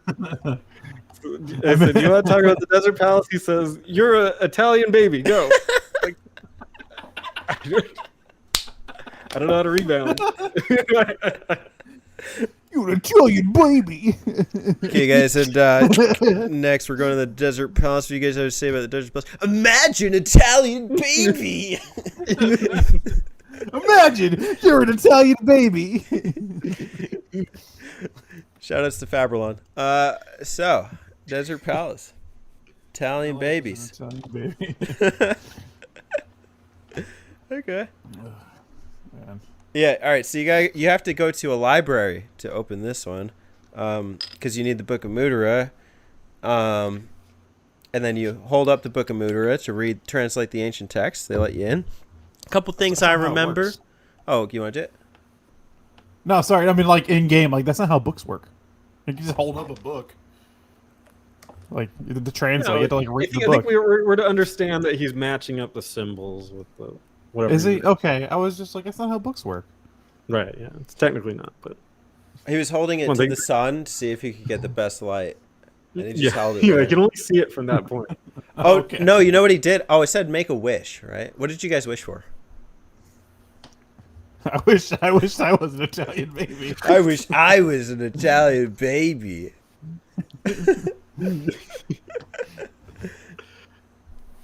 I said, you want to talk about the desert palace? He says, "You're an Italian baby. Go." Like, I don't know how to rebound. You're an Italian baby. Okay, guys, and next we're going to the desert palace. What do you guys have to say about the desert palace? Imagine Italian baby. Imagine you're an Italian baby. Shout outs to Faberlon. So, desert palace, Italian babies. Italian baby. Okay. Man. Yeah. All right. So you have to go to a library to open this one, because you need the Book of Mudra, and then you hold up the Book of Mudra to translate the ancient text. They let you in. A couple things I That's not how it remember. works. Oh, you want it? No, sorry. I mean, like in game, like that's not how books work. Like, you just hold up a book. Like the translate, you have to like read the I book. think we're to understand that he's matching up the symbols with the whatever. Is he he's- okay? I was just like, that's not how books work. Right. Yeah. It's technically not, but He was holding it Well, to the sun to see if he could get the best light. And he just held it yeah, I there. can only see it from that point. Oh, Okay. no, you know what he did? Oh, it said make a wish, right? What did you guys wish for? I wish I was an Italian baby. I wish I was an Italian baby.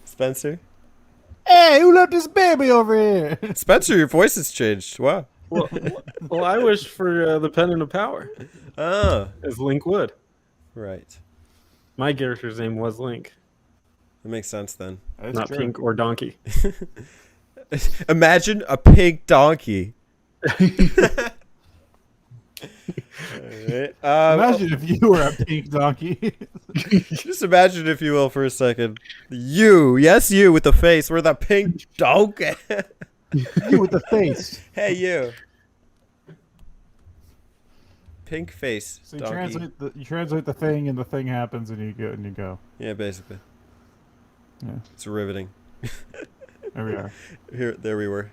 Spencer? Hey, who left this baby over here? Spencer, your voice has changed. Wow. Well, I wish for the pendant of power, Oh, as Link would. right. My character's name was Link, That makes sense then. That's not true. Pink or Donkey. Imagine a pink donkey. Alright, Imagine if you were a pink donkey. just imagine, if you will, for a second. You, yes, you with the face. We're the pink donkey. You with the face. Hey, you. Pink face. So you donkey. translate the thing, and the thing happens, and you go. Yeah, basically. Yeah, It's riveting. there we are. There we were.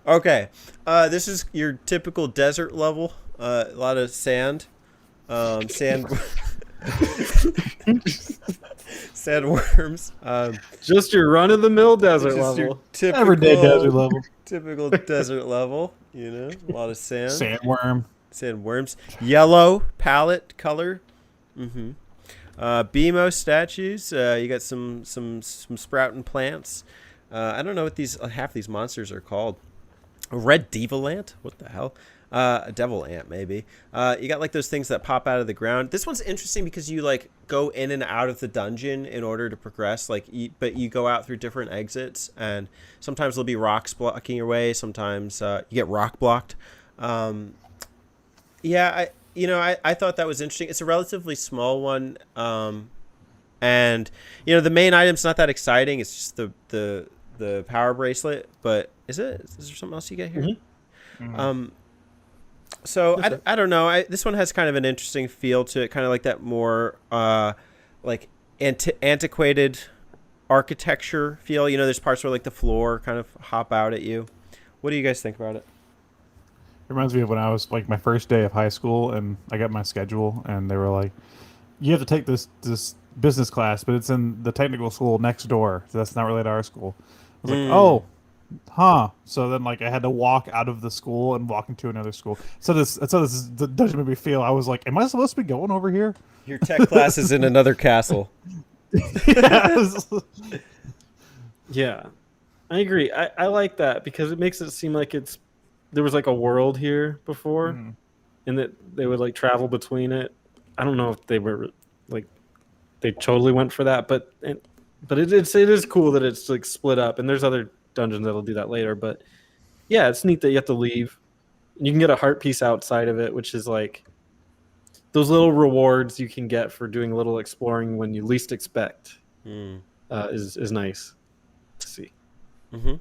Okay, this is your typical desert level. A lot of sand, sand, sandworms. Just your run-of-the-mill desert Just your level. typical Everyday desert level. typical desert level. You know, a lot of sand, Sandworm. sandworms. Yellow palette color. Mm-hmm. BMO statues. You got some sprouting plants. I don't know what half these monsters are called. A red devil ant? What the hell? A devil ant, maybe. You got like those things that pop out of the ground. This one's interesting because you like go in and out of the dungeon in order to progress. But you go out through different exits, and sometimes there'll be rocks blocking your way. Sometimes you get rock blocked. Yeah, I thought that was interesting. It's a relatively small one, and the main item's not that exciting. It's just the power bracelet. But is there something else you get here? Mm-hmm. So I don't know. This one has kind of an interesting feel to it, kind of like that more like antiquated architecture feel. There's parts where like the floor kind of hop out at you. What do you guys think about it? It reminds me of when I was like my first day of high school, and I got my schedule, and they were like, "You have to take this business class, but it's in the technical school next door, so that's not related to our school." I was like, "Oh, huh." So then, like, I had to walk out of the school and walk into another school. So this doesn't make me feel. I was like, "Am I supposed to be going over here?" Your tech class is in another castle. Yes. Yeah, I agree. I like that because it makes it seem like there was like a world here before, and that they would like travel between it. I don't know if they were like they totally went for that, but it is cool that it's like split up, and there's other dungeons that'll do that later. But yeah, it's neat that you have to leave. You can get a heart piece outside of it, which is like those little rewards you can get for doing a little exploring when you least expect. Is nice to see. Mm-hmm.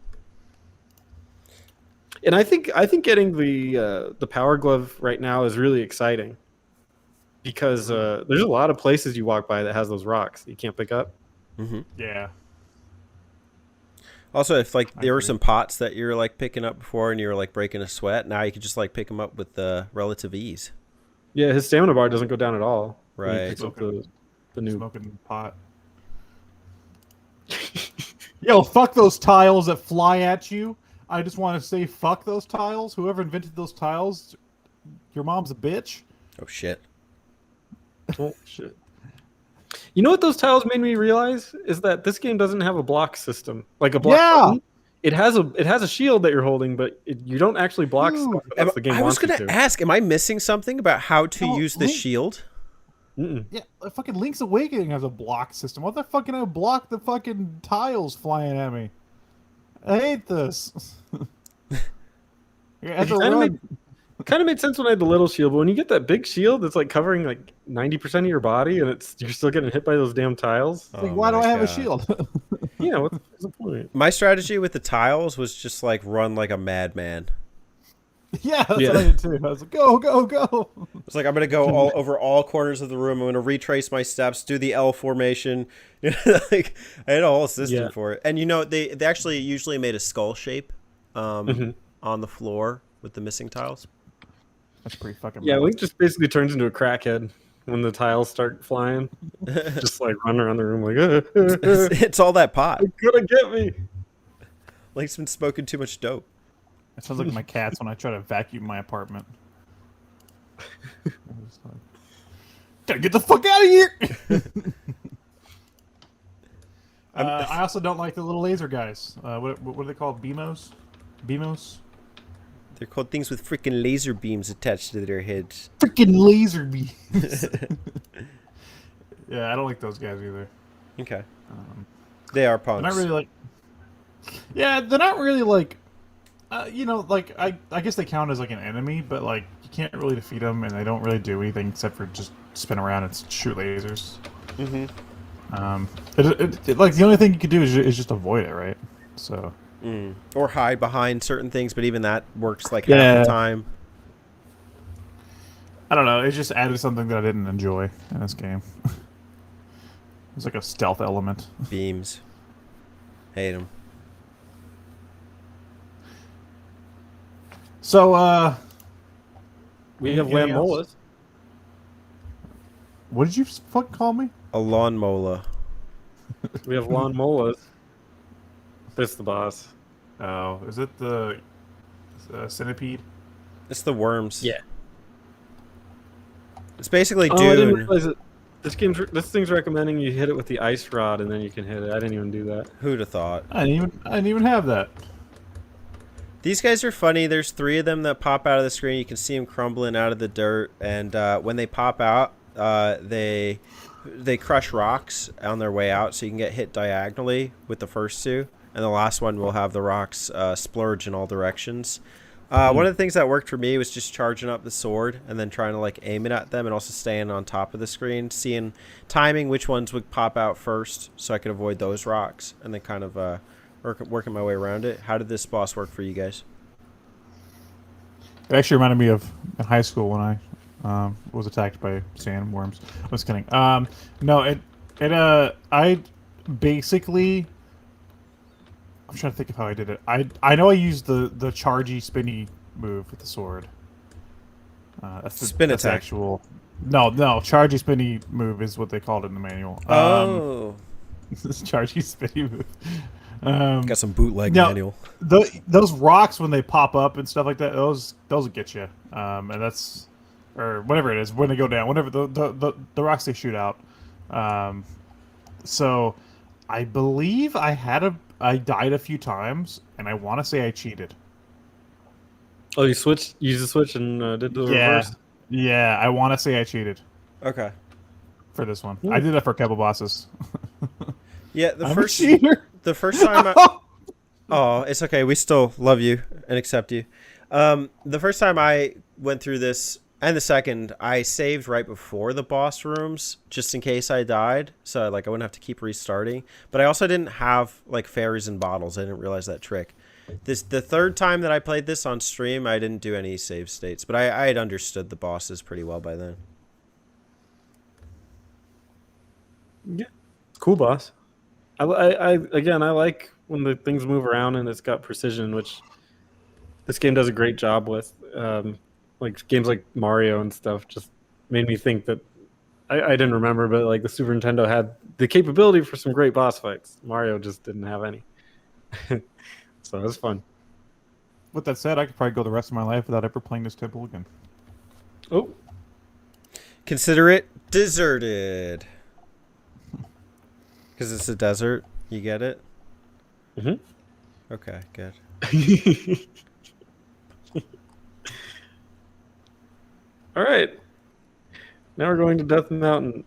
And I think getting the power glove right now is really exciting because there's a lot of places you walk by that has those rocks that you can't pick up. Mm-hmm. Yeah. Also, if like there were agree. some pots that you were like picking up before and you were like breaking a sweat, now you could just like pick them up with relative ease. Yeah, his stamina bar doesn't go down at all. when he Right. picks up the new. Smoking pot. Yo, fuck those tiles that fly at you. I just want to say fuck those tiles. Whoever invented those tiles, your mom's a bitch. Oh shit. Oh shit! You know what those tiles made me realize is that this game doesn't have a block system, like a block. Yeah. Button. It has a shield that you're holding, but you don't actually block Dude. stuff unless the game I was wants you gonna to. ask, am I missing something about how to No, use the Link- shield? Mm-mm. Yeah, fucking Link's Awakening has a block system. What the fuck can I block the fucking tiles flying at me? I hate this. I have to run. Kind of made sense when I had the little shield, but when you get that big shield, it's like covering like 90% of your body, and you're still getting hit by those damn tiles. It's like, Oh why do my I have a God. shield? Yeah, what's the point? My strategy with the tiles was just like run like a madman. Yeah, that's Yeah. what I did too. I was like, go, go, go. It's like I'm gonna go all over all corners of the room. I'm gonna retrace my steps, do the L formation. Like I had a whole system Yeah. for it. And they actually usually made a skull shape on the floor with the missing tiles. That's pretty fucking. Yeah, metal. Link just basically turns into a crackhead when the tiles start flying. Just like running around the room like, It's all that pot. you're gonna get me. Link's been smoking too much dope. It sounds like my cats when I try to vacuum my apartment. Gotta get the fuck out of here! I also don't like the little laser guys. What are they called? BMOs? BMOs? They're called things with freaking laser beams attached to their heads. Freaking laser beams! Yeah, I don't like those guys either. Okay. They are They're punks. not really like... Yeah, they're not really like... you know, like, I guess they count as like an enemy, but like, you can't really defeat them, and they don't really do anything except for just spin around and shoot lasers. Mm-hmm. Like, the only thing you could do is just avoid it, right? So... Or hide behind certain things, but even that works like Yeah. half the time. I don't know, it just added something that I didn't enjoy in this game. It was like a stealth element. Beams. Hate them. So, We have anything else? Lamolas. What did you fucking call me? A lawn mola. We have Lawn Molas. That's the boss. Oh, is it the centipede? It's the worms. Yeah. It's basically Oh, I didn't Dune. realize it. This thing's recommending you hit it with the ice rod and then you can hit it. I didn't even do that. Who'd have thought? I didn't even have that. These guys are funny. There's 3 of them that pop out of the screen. You can see them crumbling out of the dirt, and when they pop out, they crush rocks on their way out, so you can get hit diagonally with the first 2, and the last one will have the rocks splurge in all directions. One of the things that worked for me was just charging up the sword and then trying to like aim it at them, and also staying on top of the screen, seeing timing which ones would pop out first, so I could avoid those rocks, and then kind of working my way around it. How did this boss work for you guys? It actually reminded me of in high school when I was attacked by sandworms. I was kidding. No, I basically... I'm trying to think of how I did it. I know I used the chargy spinny move with the sword. That's the Spin that's attack. Actual. No, chargy spinny move is what they called it in the manual. Oh, This chargy spinny move. got some bootleg now, manual. Those rocks when they pop up and stuff like that, those will get you. And that's, or whatever it is, when they go down, whatever the rocks they shoot out. So I believe I died a few times, and I want to say I cheated. Oh, you used the switch and did the reverse? Yeah, I want to say I cheated Okay. for this one. I did that for a couple bosses. Yeah, I'm a cheater. the first time Oh, it's okay. We still love you and accept you. The first time I went through this, and the second, I saved right before the boss rooms, just in case I died, so like I wouldn't have to keep restarting. But I also didn't have like fairies and bottles. I didn't realize that trick. The third time that I played this on stream, I didn't do any save states, but I had understood the bosses pretty well by then. Yeah. Cool boss. I again, I like when the things move around and it's got precision, which this game does a great job with. Like games like Mario and stuff just made me think that I didn't remember, but like the Super Nintendo had the capability for some great boss fights. Mario just didn't have any. So it was fun. With that said, I could probably go the rest of my life without ever playing this temple again. Oh, Consider it deserted. Because it's a desert. You get it? Mhm. Okay, good. all right. Now we're going to Death Mountain.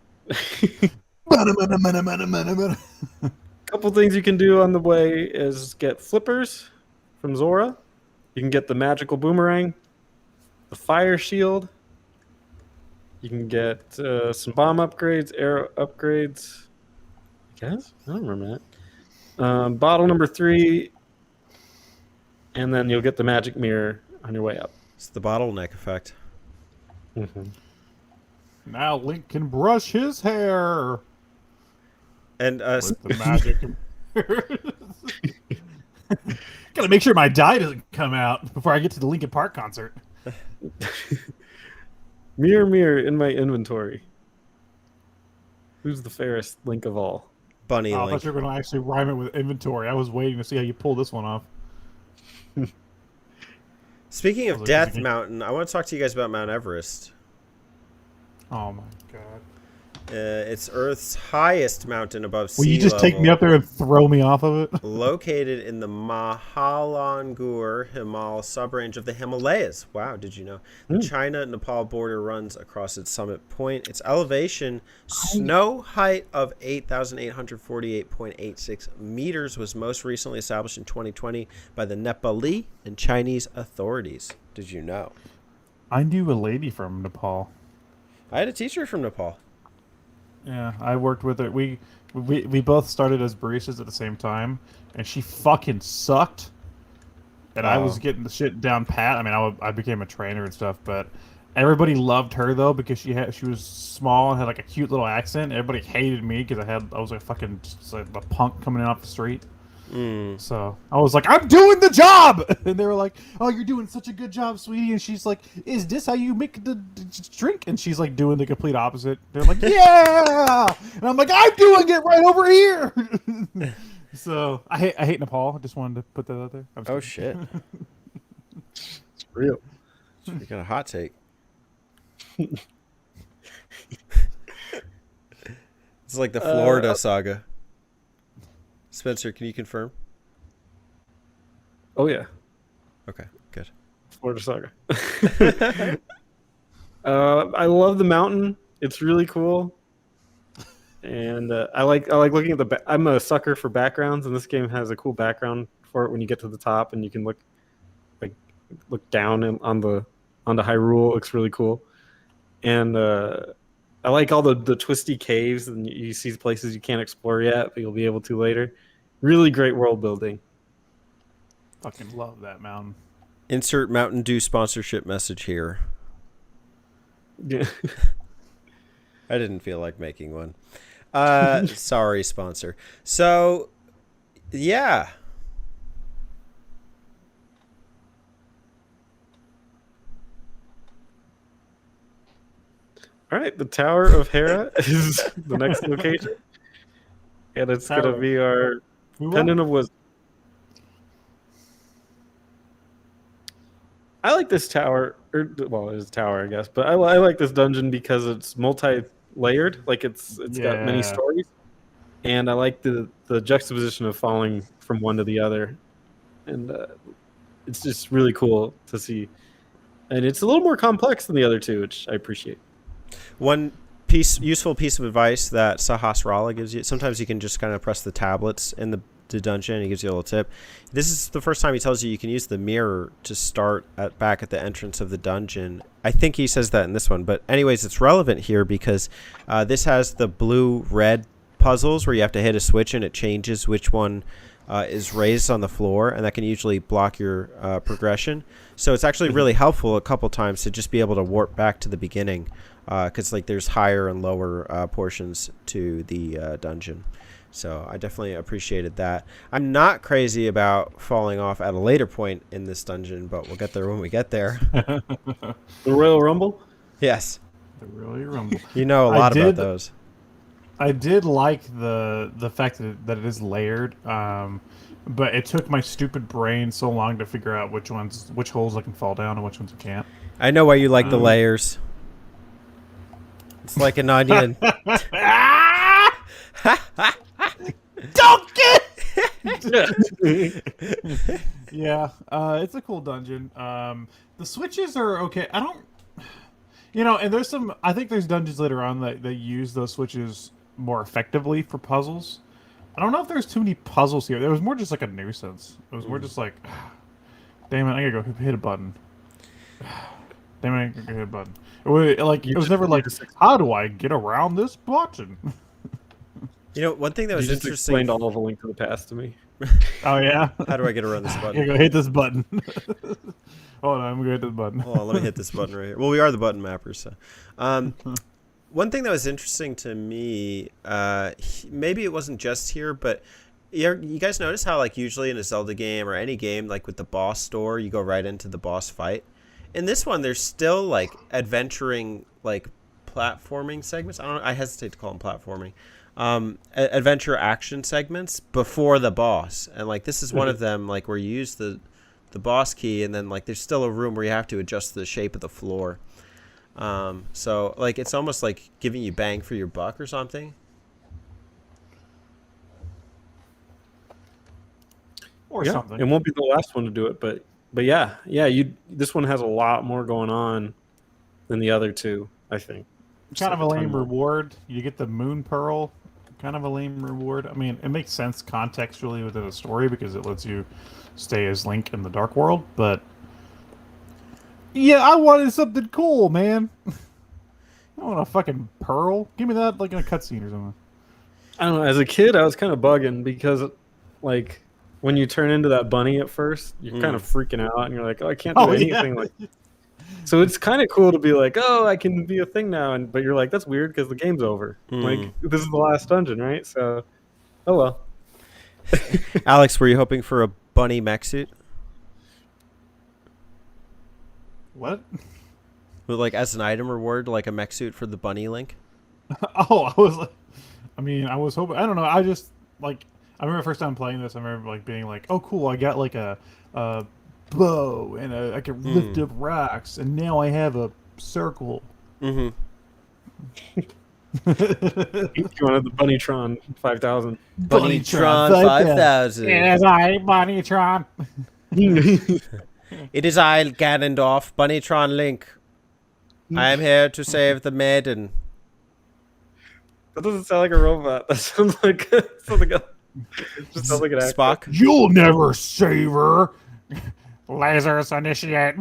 Couple things you can do on the way is get flippers from Zora. You can get the magical boomerang, the fire shield. You can get some bomb upgrades, arrow upgrades. I guess I don't remember that. Bottle number 3, and then you'll get the magic mirror on your way up. It's the bottleneck effect. Mm-hmm. Now Link can brush his hair And with the magic. Gotta make sure my dye doesn't come out before I get to the Linkin Park concert. Mirror, mirror in my inventory. Who's the fairest Link of all? Bunny Oh, I Link. thought you were going to actually rhyme it with inventory. I was waiting to see how you pull this one off. Speaking I of was like, is it Death me? Mountain, I want to talk to you guys about Mount Everest. Oh my god. It's Earth's highest mountain above Will sea you just level. take me up there and throw me off of it? Located in the Mahalangur Himal subrange of the Himalayas. Wow, did you know? The China-Nepal border runs across its summit point. Its elevation, snow height of 8,848.86 meters, was most recently established in 2020 by the Nepali and Chinese authorities. Did you know? I knew a lady from Nepal. I had a teacher from Nepal. Yeah, I worked with her. We both started as baristas at the same time, and she fucking sucked. And I was getting the shit down pat. I mean, I became a trainer and stuff, but everybody loved her though because she was small and had like a cute little accent. Everybody hated me because I was like fucking just like a punk coming in off the street. So I was like, I'm doing the job, and they were like, "Oh, you're doing such a good job, sweetie." And she's like, "Is this how you make the drink?" And she's like doing the complete opposite. They're like, "Yeah," and I'm like, "I'm doing it right over here." So I hate Nepal. I just wanted to put that out there. I'm Oh just shit! It's real. You got a hot take. It's like the Florida saga. Spencer, can you confirm? Oh yeah, Okay, good. Florida Saga. I love the mountain. It's really cool, and I like looking at the. I'm a sucker for backgrounds, and this game has a cool background for it when you get to the top, and you can look down onto Hyrule. It looks really cool, and I like all the twisty caves, and you see places you can't explore yet, but you'll be able to later. Really great world building. fucking love that mountain. Insert Mountain Dew sponsorship message here. Yeah. I didn't feel like making one. Sorry, sponsor. So, yeah. All right, the Tower of Hera is the next location, and it's Tower. gonna be our We Pendant of Wisdom. I like this tower, well, it's a tower, I guess, but I like this dungeon because it's multi-layered, like it's got many Yeah. stories, and I like the juxtaposition of falling from one to the other, and it's just really cool to see, and it's a little more complex than the other two, which I appreciate. One useful piece of advice that Sahasrara gives you. Sometimes you can just kind of press the tablets in the dungeon, and he gives you a little tip. This is the first time he tells you can use the mirror to start back at the entrance of the dungeon. I think he says that in this one, but anyways, it's relevant here because this has the blue-red puzzles where you have to hit a switch and it changes which one is raised on the floor, and that can usually block your progression. So it's actually really helpful a couple times to just be able to warp back to the beginning, because like there's higher and lower portions to the dungeon. So I definitely appreciated that. I'm not crazy about falling off at a later point in this dungeon, but we'll get there when we get there. The Royal Rumble. Yes, The really rumble. you know a lot about those. I did like the fact that it is layered, but it took my stupid brain so long to figure out which holes I can fall down and which ones I can't. I know why you like the layers. It's like an onion. Don't get. Yeah, it's a cool dungeon. The switches are okay. I don't, and there's some. I think there's dungeons later on that use those switches more effectively for puzzles. I don't know if there's too many puzzles here. There was more just like a nuisance. It was more just like, damn it, I gotta go hit a button. Damn it, I gotta go hit a button. It was never like, how do I get around this button? One thing that You was just interesting. explained all of A Link to the Past to me. Oh yeah. How do I get around this I button? gotta go hit this button. Hold on, I'm gonna hit this button. Hold on, let me hit this button right here. Well, we are the button mappers, so. One thing that was interesting to me, maybe it wasn't just here, but you guys notice how, like, usually in a Zelda game or any game, like with the boss door, you go right into the boss fight. In this one, there's still like adventuring, like platforming segments. I hesitate to call them platforming. Adventure action segments before the boss, and like this is one of them, like where you use the boss key, and then like there's still a room where you have to adjust the shape of the floor. So like it's almost like giving you bang for your buck or something. Or Yeah, something. it won't be the last one to do it, but yeah, this one has a lot more going on than the other two, I think. Kind of a like ton lame more. reward. You get the moon pearl. Kind of a lame reward. I mean, it makes sense contextually within a story because it lets you stay as Link in the Dark World, but yeah, I wanted something cool, man. I want a fucking pearl. Give me that like in a cutscene or something. I don't know. As a kid, I was kind of bugging because, like, when you turn into that bunny at first, you're kind of freaking out, and you're like, "Oh, I can't do Oh, anything." yeah. Like, so it's kind of cool to be like, "Oh, I can be a thing now," but you're like, "That's weird because the game's over. Like, this is the last dungeon, right?" So, oh well. Alex, were you hoping for a bunny mech suit? What? With like as an item reward, like a mech suit for the bunny Link? Oh, I was like, I mean, I was hoping. I don't know. I just like. I remember the first time playing this. I remember like being like, "Oh, cool! I got like a bow and I can lift up rocks, and now I have a circle." Mm-hmm. You wanted the Bunnytron 5000. Bunnytron 5000. It is I, Bunnytron. It is I, Ganondorf, Bunnytron Link. I am here to save the maiden. That doesn't sound like a robot. That sounds like something else. It just sounds like an actor. Spock. You'll never save her. Lasers initiate.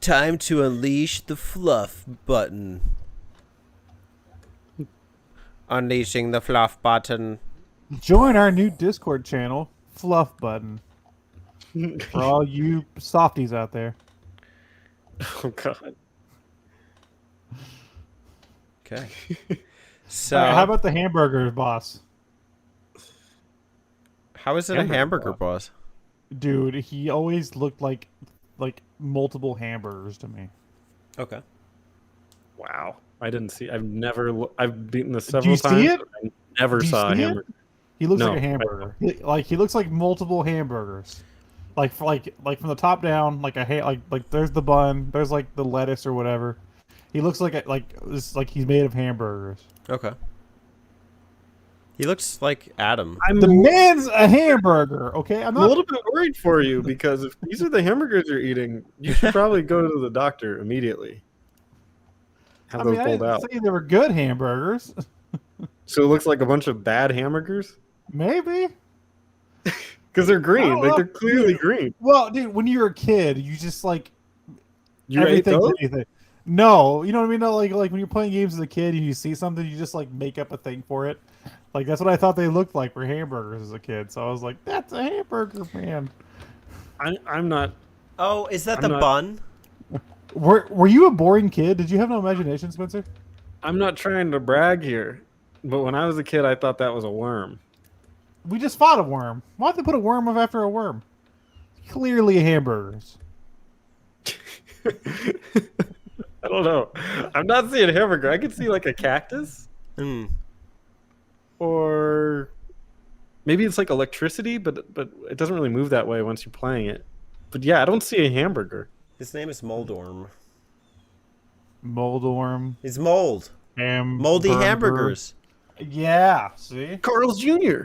Time to unleash the fluff button. Unleashing the fluff button. Join our new Discord channel, Fluff Button, for all you softies out there. Oh god. Okay. So, All right, how about the hamburger boss? how is it a hamburger boss? Dude, he always looked like multiple hamburgers to me. Okay. Wow. I didn't see. I've beaten this Do you several see times. it? I never Do you saw a see it? hamburger. He looks No, like a hamburger. He looks like multiple hamburgers. Like from the top down, like like there's the bun, there's like the lettuce or whatever. He looks like it's like he's made of hamburgers. Okay. He looks like Adam. The man's a hamburger, okay? I'm a little bit worried for you because if these are the hamburgers you're eating, you should probably go to the doctor immediately. Have I those mean, I pulled didn't out. say they were good hamburgers. So it looks like a bunch of bad hamburgers? Maybe. Because they're green. don't Like know. they're clearly green. Well, dude, when you're a kid, you just like You ate everything's those? anything. No, you know what I mean? No, like when you're playing games as a kid and you see something, you just like make up a thing for it. Like that's what I thought they looked like for hamburgers as a kid. So I was like, that's a hamburger, man. I'm not. Oh, is that I'm the not- bun? Were you a boring kid? Did you have no imagination, Spencer? I'm not trying to brag here, but when I was a kid, I thought that was a worm. We just fought a worm. Why'd they put a worm up after a worm? Clearly hamburgers. I don't know. I'm not seeing hamburger. I could see like a cactus, Hmm. or maybe it's like electricity, but it doesn't really move that way once you're playing it. But yeah, I don't see a hamburger. His name is Moldorm. Mold worm. He's mold. Hamburger. Moldy hamburgers. Yeah. See? Carl's Jr.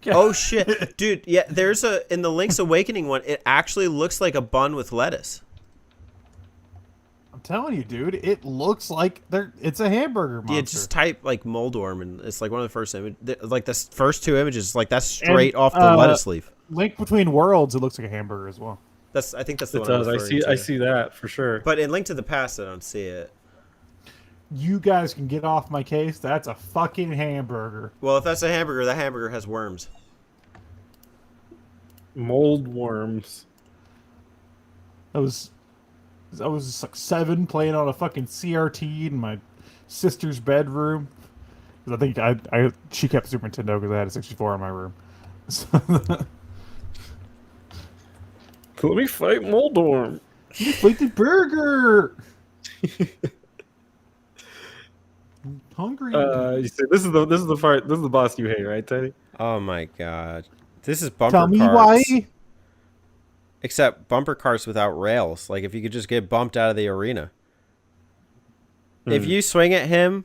Oh shit, dude! Yeah, there's in the Link's Awakening one. It actually looks like a bun with lettuce. I'm telling you, dude. It looks like it's a hamburger monster. Yeah, just type like Moldorm, and it's like one of the first like the first two images. Like that's straight off the lettuce leaf. Link Between Worlds, it looks like a hamburger as well. I think that's the It one. does. I'm I referring see. I to. see that for sure. But in Link to the Past, I don't see it. You guys can get off my case. That's a fucking hamburger. Well, if that's a hamburger, that hamburger has worms. Mold worms. I was like 7 playing on a fucking CRT in my sister's bedroom. 'Cause I think she kept Super Nintendo because I had a 64 in my room. So, Let me fight Moldorm. You fight the burger. I'm hungry. You say this is the part. This is the boss you hate, right, Teddy? Oh my god. This is bumper Tell me carts. why. Except bumper carts without rails. Like if you could just get bumped out of the arena. If you swing at him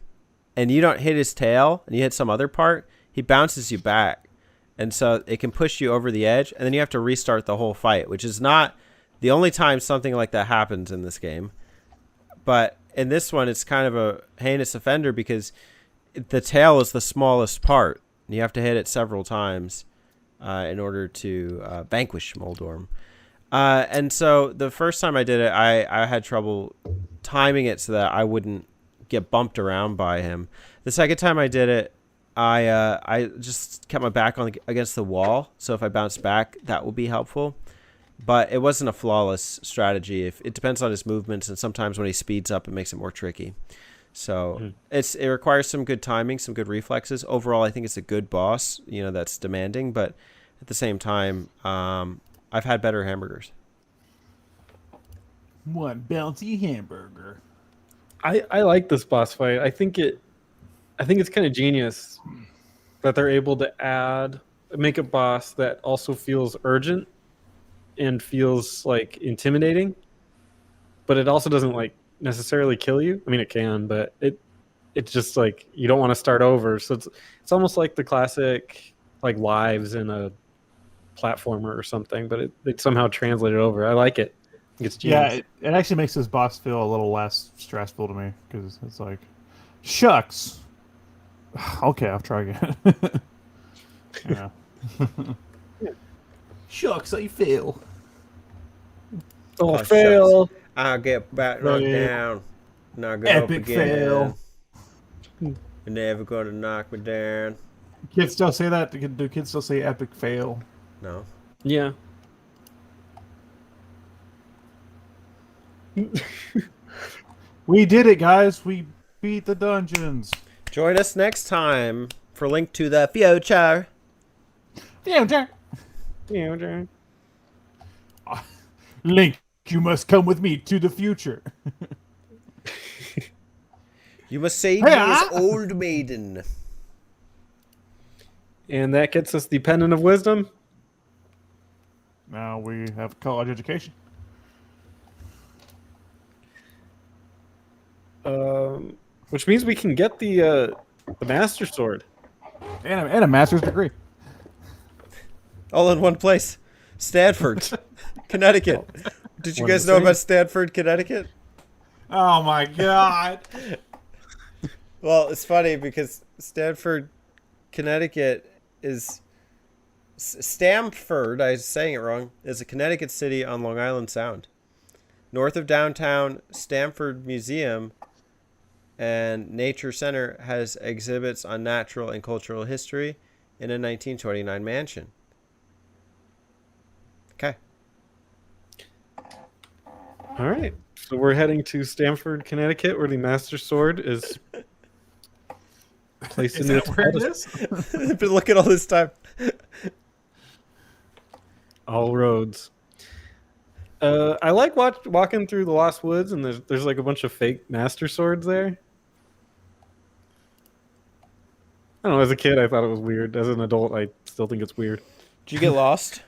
and you don't hit his tail and you hit some other part, he bounces you back. And so it can push you over the edge, and then you have to restart the whole fight, which is not the only time something like that happens in this game. But in this one, it's kind of a heinous offender because the tail is the smallest part. You have to hit it several times in order to vanquish Moldorm. And so the first time I did it, I had trouble timing it so that I wouldn't get bumped around by him. The second time I did it, I just kept my back against the wall, so if I bounce back, that will be helpful. But it wasn't a flawless strategy. It depends on his movements, and sometimes when he speeds up, it makes it more tricky. So it requires some good timing, some good reflexes. Overall, I think it's a good boss, that's demanding, but at the same time, I've had better hamburgers. One bouncy hamburger. I like this boss fight. I think it's kind of genius that they're able to make a boss that also feels urgent and feels like intimidating, but it also doesn't like necessarily kill you. I mean, it can, but it's just like you don't want to start over. So it's almost like the classic like lives in a platformer or something, but it somehow translated over. I like it. It's genius. Yeah, it actually makes this boss feel a little less stressful to me because it's like, shucks. Okay, I'll try again. Yeah. Shucks, I fail. Oh, shucks. fail. I'll get back knocked down. Knock it Epic up again. fail. You're never gonna knock me down. Kids still say that? Do kids still say epic fail? No. Yeah. We did it, guys. We beat the dungeons. Join us next time for Link to the Future. Yeah, Link, you must come with me to the future. You must save me as old maiden. And that gets us the Pendant of Wisdom. Now we have college education. Which means we can get the Master Sword. And a master's degree. All in one place. Stanford, Connecticut. Did you guys know about Stanford, Connecticut? Oh my god. Well, it's funny because Stanford, Connecticut is... Stamford, I was saying it wrong, is a Connecticut city on Long Island Sound. North of downtown, Stamford Museum and Nature Center has exhibits on natural and cultural history in a 1929 mansion. Okay. All right. So we're heading to Stamford, Connecticut, where the Master Sword is placed in its where it is? I've been looking all this time. all roads. I like walking through the Lost Woods, and there's like a bunch of fake Master Swords there. I don't know. As a kid, I thought it was weird. As an adult, I still think it's weird. Did you get lost?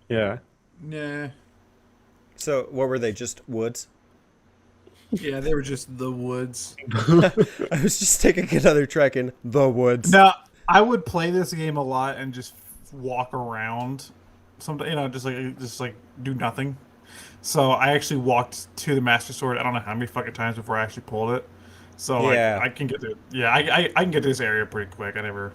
Yeah. Nah. So, what were they? Just woods? Yeah, they were just the woods. I was just taking another trek in the woods. Now, I would play this game a lot and just walk around. Sometimes, just like do nothing. So I actually walked to the Master Sword. I don't know how many fucking times before I actually pulled it. So Yeah. I can get to I can get to this area pretty quick. I never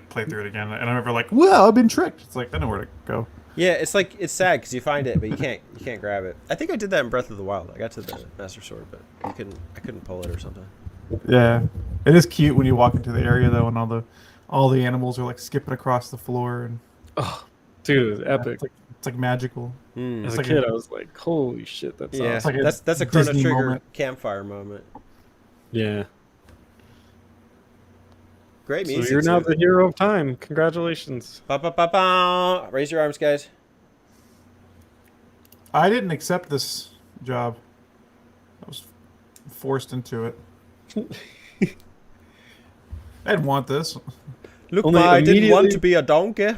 played through it again, and I'm never like, well, I've been tricked. It's like I know where to go. Yeah, it's sad because you find it, but you can't grab it. I think I did that in Breath of the Wild. I got to the Master Sword, but I couldn't pull it or something. Yeah, it is cute when you walk into the area though, and all the animals are like skipping across the floor, and Oh, dude, it was epic. it's like magical. As It's a like kid, I was like, "Holy shit, that's Yeah, awesome!" like a that's a Chrono Disney Trigger moment. campfire moment. Yeah. Great So music. you're now too. the hero of time. Congratulations. Ba, ba, ba, ba. Raise your arms, guys. I didn't accept this job. I was forced into it. I didn't want this. Look, Only Ma, I didn't want immediately- to be a donkey.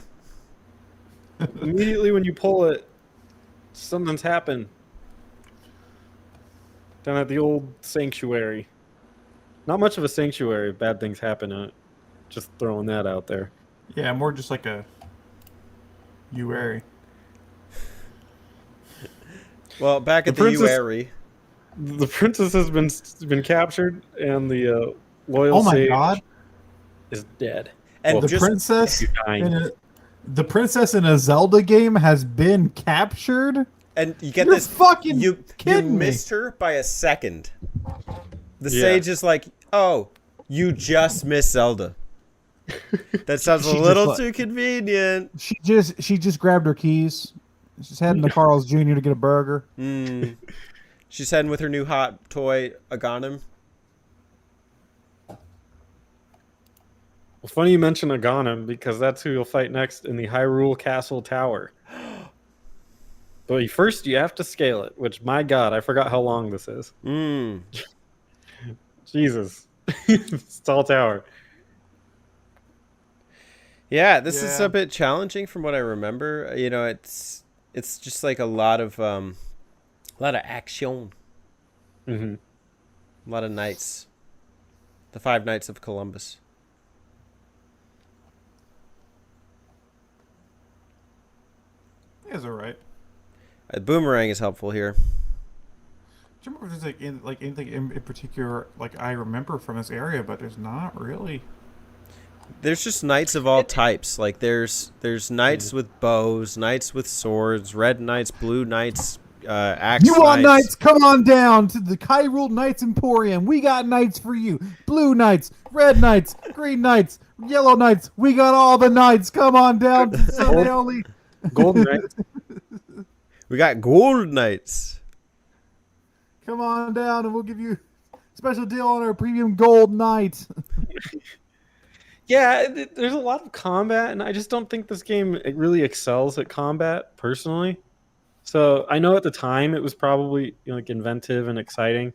Immediately when you pull it, something's happened. Down at the old sanctuary. Not much of a sanctuary if bad things happen in it. Just throwing that out there. Yeah, more just like a UAry. Well, back The at the princess- UAry. The princess has been captured, and the loyal Oh my sage god! is dead. And Well, The just princess You're dying. the princess in a Zelda game has been captured. and you get You're this fucking you kidding me. missed her by a second. The Yeah. sage is like, "Oh, you just missed Zelda." That sounds a She little just too convenient. She just grabbed her keys. She's heading to Carl's Jr. to get a burger. She's heading with her new hot toy, Aghanim. Well, funny you mention Aghanim, because that's who you'll fight next in the Hyrule Castle Tower. But first, you have to scale it, which, my god, I forgot how long this is. Jesus. It's a tall tower. Yeah, this is Yeah. a bit challenging from what I remember. You know, it's just like a lot of action, Mm-hmm. a lot of knights. The 5 Knights of Columbus. It's alright. Boomerang is helpful here. Do you remember if there's anything in particular like I remember from this area, but there's not really. There's just knights of all types. Like there's knights with bows, knights with swords, red knights, blue knights, axe You want knights. knights? Come on down to the Hyrule Knights Emporium. We got knights for you. Blue knights, red knights, green knights, yellow knights. We got all the knights. Come on down to Sunday only. Golden Knight. We got gold knights. Come on down and we'll give you a special deal on our premium gold knight. Yeah, there's a lot of combat, and I just don't think this game it really excels at combat, personally. So I know at the time it was probably like inventive and exciting,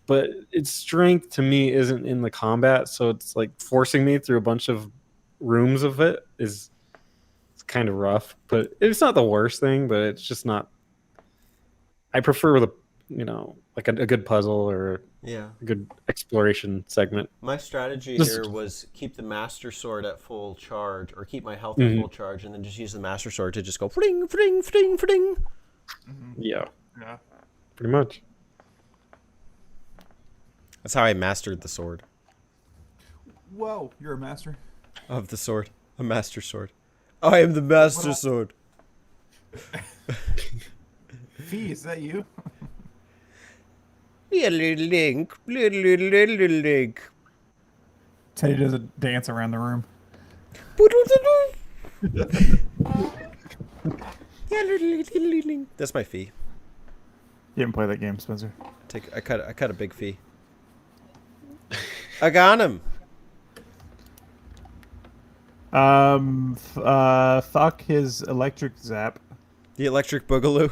but its strength to me isn't in the combat. So it's like forcing me through a bunch of rooms of it is it's kind of rough. But it's not the worst thing, but it's just not. I prefer the like a good puzzle or Yeah. a good exploration segment. My strategy Just- here was keep the Master Sword at full charge, or keep my health at full charge, and then just use the Master Sword to just go fling, fling, fling, fling. Yeah, Yeah. pretty much. That's how I mastered the sword. Whoa, you're a master. Of the sword. A Master Sword. I am the Master Sword. Fee, is that you? Little Link, little Link. Teddy does a dance around the room. That's my fee. You haven't played that game, Spencer. I cut a big fee. I got him. Fuck his electric zap. The electric boogaloo.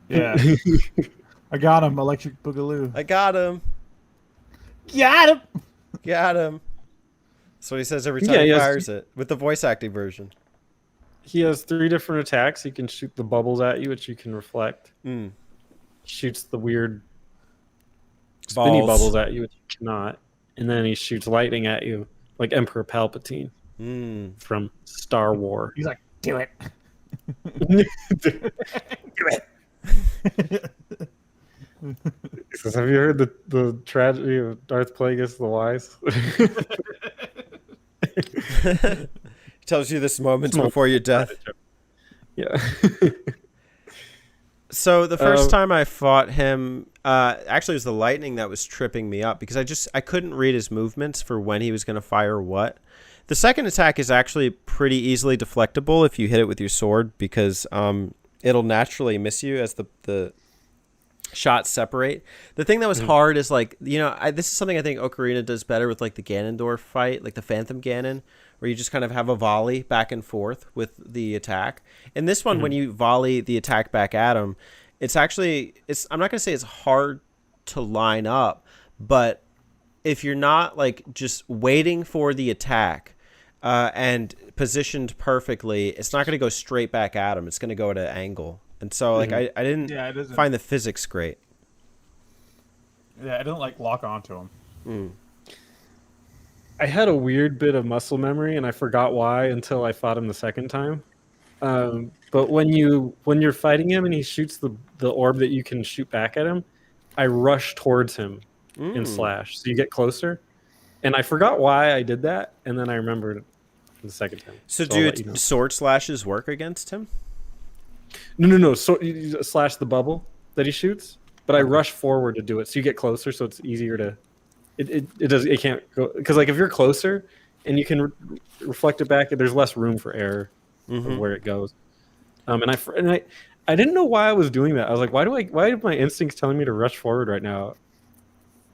Yeah. I got him, electric boogaloo. I got him. Got him! Got him. That's what he says every time Yeah, he he has- fires it. With the voice acting version. He has 3 different attacks. He can shoot the bubbles at you, which you can reflect. Shoots the weird spinny Balls. bubbles at you, which you cannot. And then he shoots lightning at you, like Emperor Palpatine from Star Wars. He's like, do it. He says, have you heard the tragedy of Darth Plagueis the Wise? He tells you this moments before your death. Yeah. So the first time I fought him, actually it was the lightning that was tripping me up because I couldn't read his movements for when he was going to fire what. The second attack is actually pretty easily deflectable if you hit it with your sword because it'll naturally miss you as the shots separate. The thing that was hard is like, this is something I think Ocarina does better with like the Ganondorf fight, like the Phantom Ganon, where you just kind of have a volley back and forth with the attack. In this one, when you volley the attack back at him, it's actually I'm not gonna say it's hard to line up, but if you're not like just waiting for the attack and positioned perfectly, it's not going to go straight back at him. It's going to go at an angle. And so like I didn't find the physics great. Yeah, I didn't like lock onto him. I had a weird bit of muscle memory, and I forgot why until I fought him the second time. But when you're fighting him and he shoots the orb that you can shoot back at him, I rush towards him in slash, so you get closer. And I forgot why I did that, and then I remembered the second time. So do sword slashes work against him? No. So you slash the bubble that he shoots, but I rush forward to do it, so you get closer, so it's easier to. It can't go because like if you're closer and you can reflect it back, there's less room for error of where it goes. And I didn't know why I was doing that. I was like, why are my instincts telling me to rush forward right now?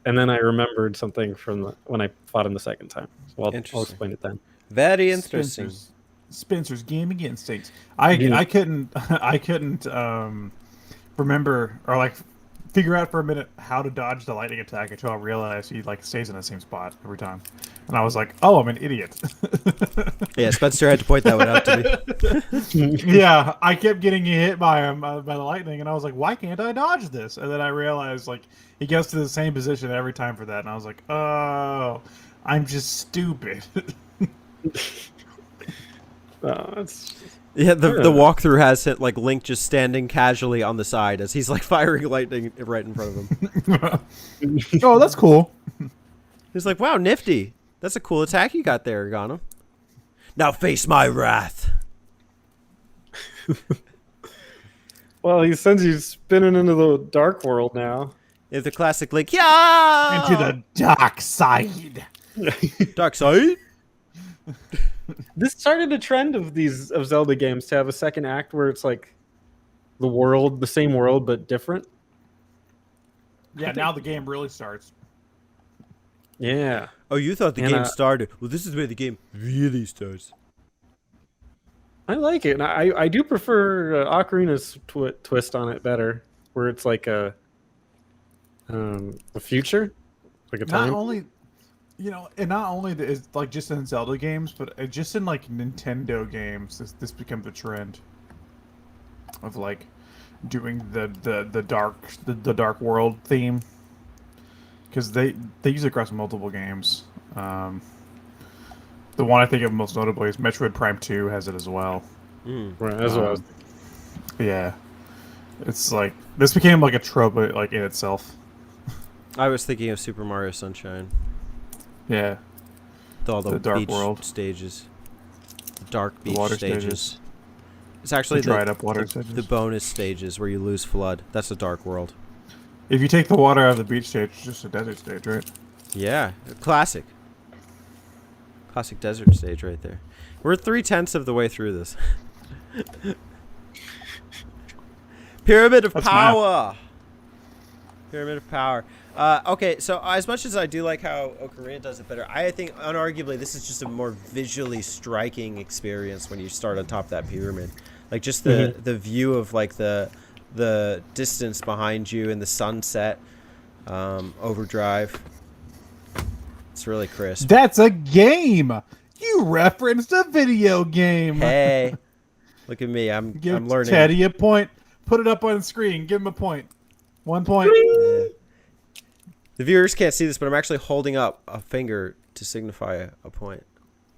And then I remembered something from when I fought him the second time. So I'll explain it then. Very interesting. Spencer's gaming instincts. I couldn't remember or like figure out for a minute how to dodge the lightning attack until I realized he like stays in the same spot every time, and I was like, "Oh, I'm an idiot." Yeah, Spencer had to point that one out to me. Yeah, I kept getting hit by him by the lightning, and I was like, "Why can't I dodge this?" And then I realized like he gets to the same position every time for that, and I was like, "Oh, I'm just stupid." Yeah, the walkthrough has it like Link just standing casually on the side as he's like firing lightning right in front of him. Oh, that's cool. He's like, "Wow, nifty. That's a cool attack you got there, Gano. Now face my wrath." Well, he sends you spinning into the dark world now. It's the classic Link, yeah, into the dark side. Dark side. This started a trend of Zelda games to have a second act where it's like the same world but different. Yeah, now the game really starts. Yeah. Oh, you thought the game started. Well, this is where the game really starts. I like it. And I do prefer Ocarina's twist on it better, where it's like a future, like a time. Not only, and not only is like just in Zelda games, but just in like Nintendo games, this becomes a trend of like doing the dark world theme, because they use it across multiple games. The one I think of most notably is Metroid Prime 2 has it as well. Right, as well. Yeah, it's like this became like a trope like in itself. I was thinking of Super Mario Sunshine. Yeah, With all the dark beach world stages, the dark beach water stages. It's actually dried up water stages. The bonus stages where you lose flood. That's a dark world. If you take the water out of the beach stage, it's just a desert stage, right? Yeah, classic desert stage right there. We're 3/10 of the way through this. Pyramid of Power. Pyramid of Power. Okay, so as much as I do like how Ocarina does it better, I think unarguably this is just a more visually striking experience when you start on top of that pyramid. Like just the view of like the distance behind you and the sunset, overdrive. It's really crisp. That's a game. You referenced a video game. Hey, look at me. I'm learning. Teddy a point. Put it up on the screen. Give him a point. 1 point. Yeah. The viewers can't see this, but I'm actually holding up a finger to signify a point.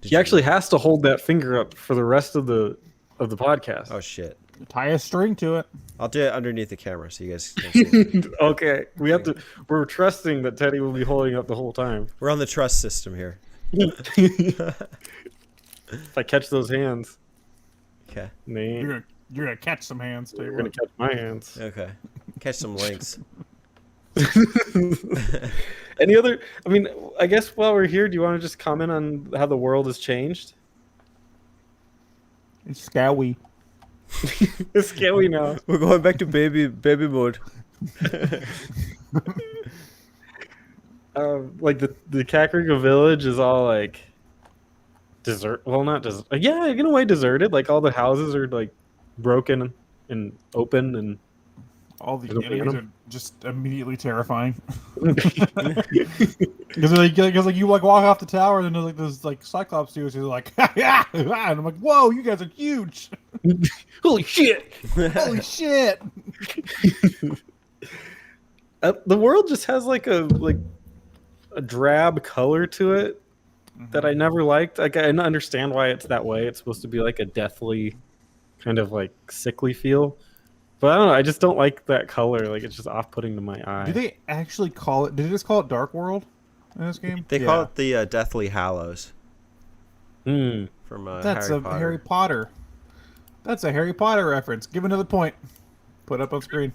He actually has to hold that finger up for the rest of the podcast. Oh shit! Tie a string to it. I'll do it underneath the camera so you guys can see it. Okay, we're trusting that Teddy will be holding up the whole time. We're on the trust system here. If I catch those hands, okay. You're gonna catch some hands. You're gonna catch my hands. Okay, catch some links. Any other? I mean, I guess while we're here, do you want to just comment on how the world has changed? It's scary. It's scary now. We're going back to baby mode. Like the Kakariko village is all like desert. Well, not desert. Yeah, in a way, deserted. Like all the houses are like broken and open, and All the It'll be enemies in are just immediately terrifying. Because like you like walk off the tower and then there's like this like Cyclops dudes who's like yeah, and I'm like, whoa, you guys are huge. holy shit! Holy shit. The world just has like a drab color to it that I never liked. Like I understand why it's that way. It's supposed to be like a deathly, kind of like sickly feel. But I don't know. I just don't like that color. Like it's just off-putting to my eye. Do they actually call it? Did they just call it Dark World in this game? They call it the Deathly Hallows Hmm. from That's Harry a Potter. Harry Potter. That's a Harry Potter reference. Give another point. Put up on screen.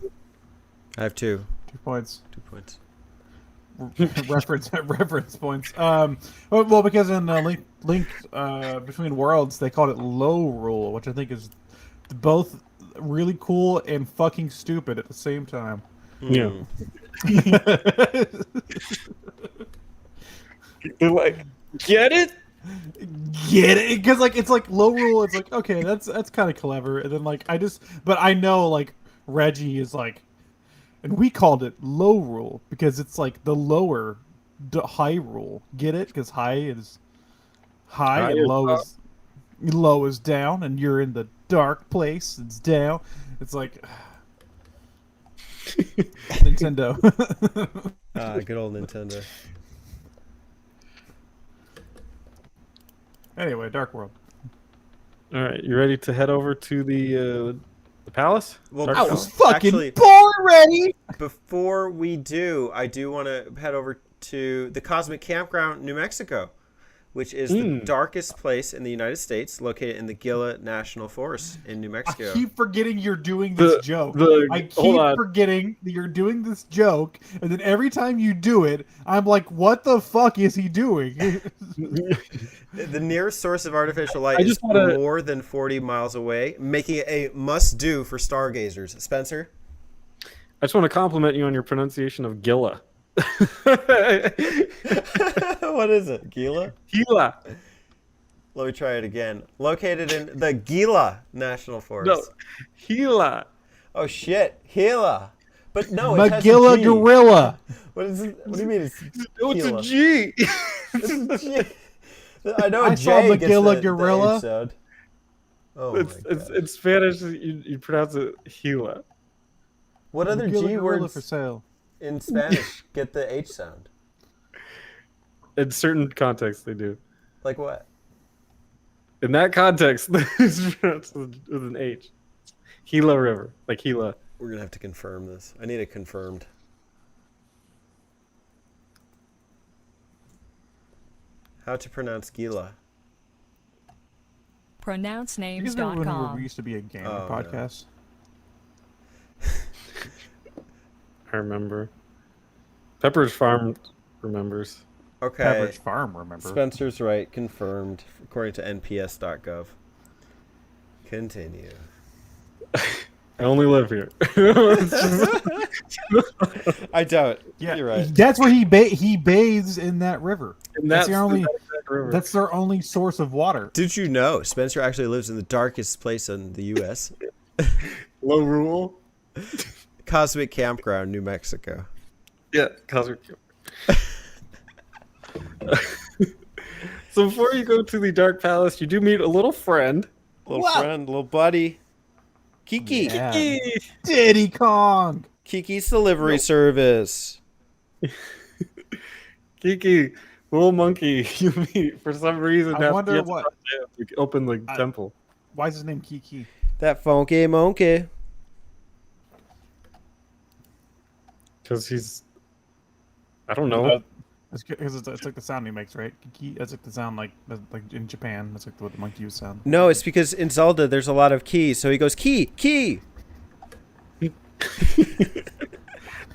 I have 2 2 points. 2 points. reference points. Well, because in Link Between Worlds, they called it Low Rule, which I think is both really cool and fucking stupid at the same time. Yeah. Mm. They're like, get it? Get it? Because like it's like Low Rule. It's like, okay, that's kind of clever. And then like but I know like Reggie is like, and we called it Low Rule because it's like the lower high rule. Get it? Because high is high, High and is low up. is low is down, and you're in the dark place. It's down. It's like Nintendo. Good old Nintendo. Anyway, Dark World. All right, you ready to head over to the palace? Well, Dark I Palace? was fucking Actually- born ready. Before we do, I do want to head over to the Cosmic Campground, New Mexico, which is the darkest place in the United States, located in the Gila National Forest in New Mexico. I keep forgetting you're doing this joke. I hold keep on. forgetting that you're doing this joke, and then every time you do it, I'm like, what the fuck is he doing? The nearest source of artificial light I is just wanna- more than 40 miles away, making it a must-do for stargazers. Spencer? I just want to compliment you on your pronunciation of Gila. What is it? Gila? Gila. Let me try it again. Located in the Gila National Forest. No, Gila. Oh shit, Gila. But no, it has a Magilla G. Gorilla. What is it? What do you mean it's Oh, it's Gila? a G. It's a G. I know a I saw J gets Magilla the Gorilla. H sound. Oh it's, my it's god. in Spanish. You pronounce it Gila. What other Magilla G Gorilla words for sale. in Spanish get the H sound? In certain contexts, they do. Like what? In that context, it's pronounced with an H. Gila River, like Gila. We're gonna have to confirm this. I need it confirmed. How to pronounce Gila? You guys remember when we pronouncenames.com. used to be a gaming Oh, no. podcast? I remember. Pepper's Farm remembers. Okay. Pepperidge Farm, remember? Spencer's right. Confirmed according to nps.gov. Continue. I only live here. I doubt. Yeah, You're right. that's where he bathes in that river. And That's the only. river. That's their only source of water. Did you know Spencer actually lives in the darkest place in the U.S.? Low rule. Cosmic Campground, New Mexico. Yeah, Cosmic. So before you go to the Dark Palace, you do meet a little friend. Little Wow. friend, little buddy. Kiki. Yeah. Kiki. Diddy Kong. Kiki's delivery service. Kiki, little monkey you meet for some reason. I wonder what. To open the temple. Why is his name Kiki? That funky monkey. Because he's. I don't know. It's because it's like the sound he makes, right? Kiki. That's like the sound like in Japan. That's like what the monkey sound. No, it's because in Zelda there's a lot of keys, so he goes key, key.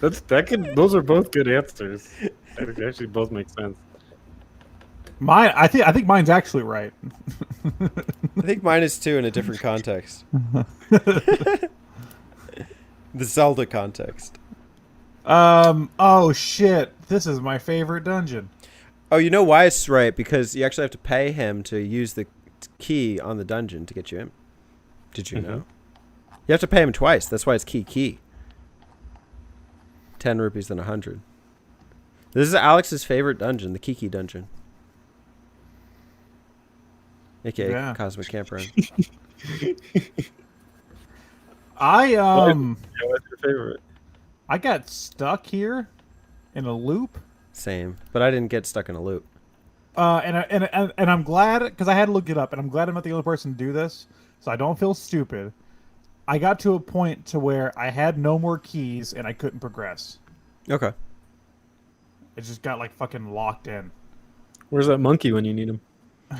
Those are both good answers. They actually both make sense. Mine, I think mine's actually right. I think mine is too in a different context. The Zelda context. Oh shit! This is my favorite dungeon. Oh, you know why it's right? Because you actually have to pay him to use the key on the dungeon to get you in. Did you know? You have to pay him twice. That's why it's key. 10 rupees than 100. This is Alex's favorite dungeon, the Kiki dungeon. AKA Cosmic Camper. What's your favorite? I got stuck here in a loop. Same, but I didn't get stuck in a loop. And I'm glad, because I had to look it up, and I'm glad I'm not the only person to do this, so I don't feel stupid. I got to a point to where I had no more keys and I couldn't progress. Okay. It just got like fucking locked in. Where's that monkey when you need him?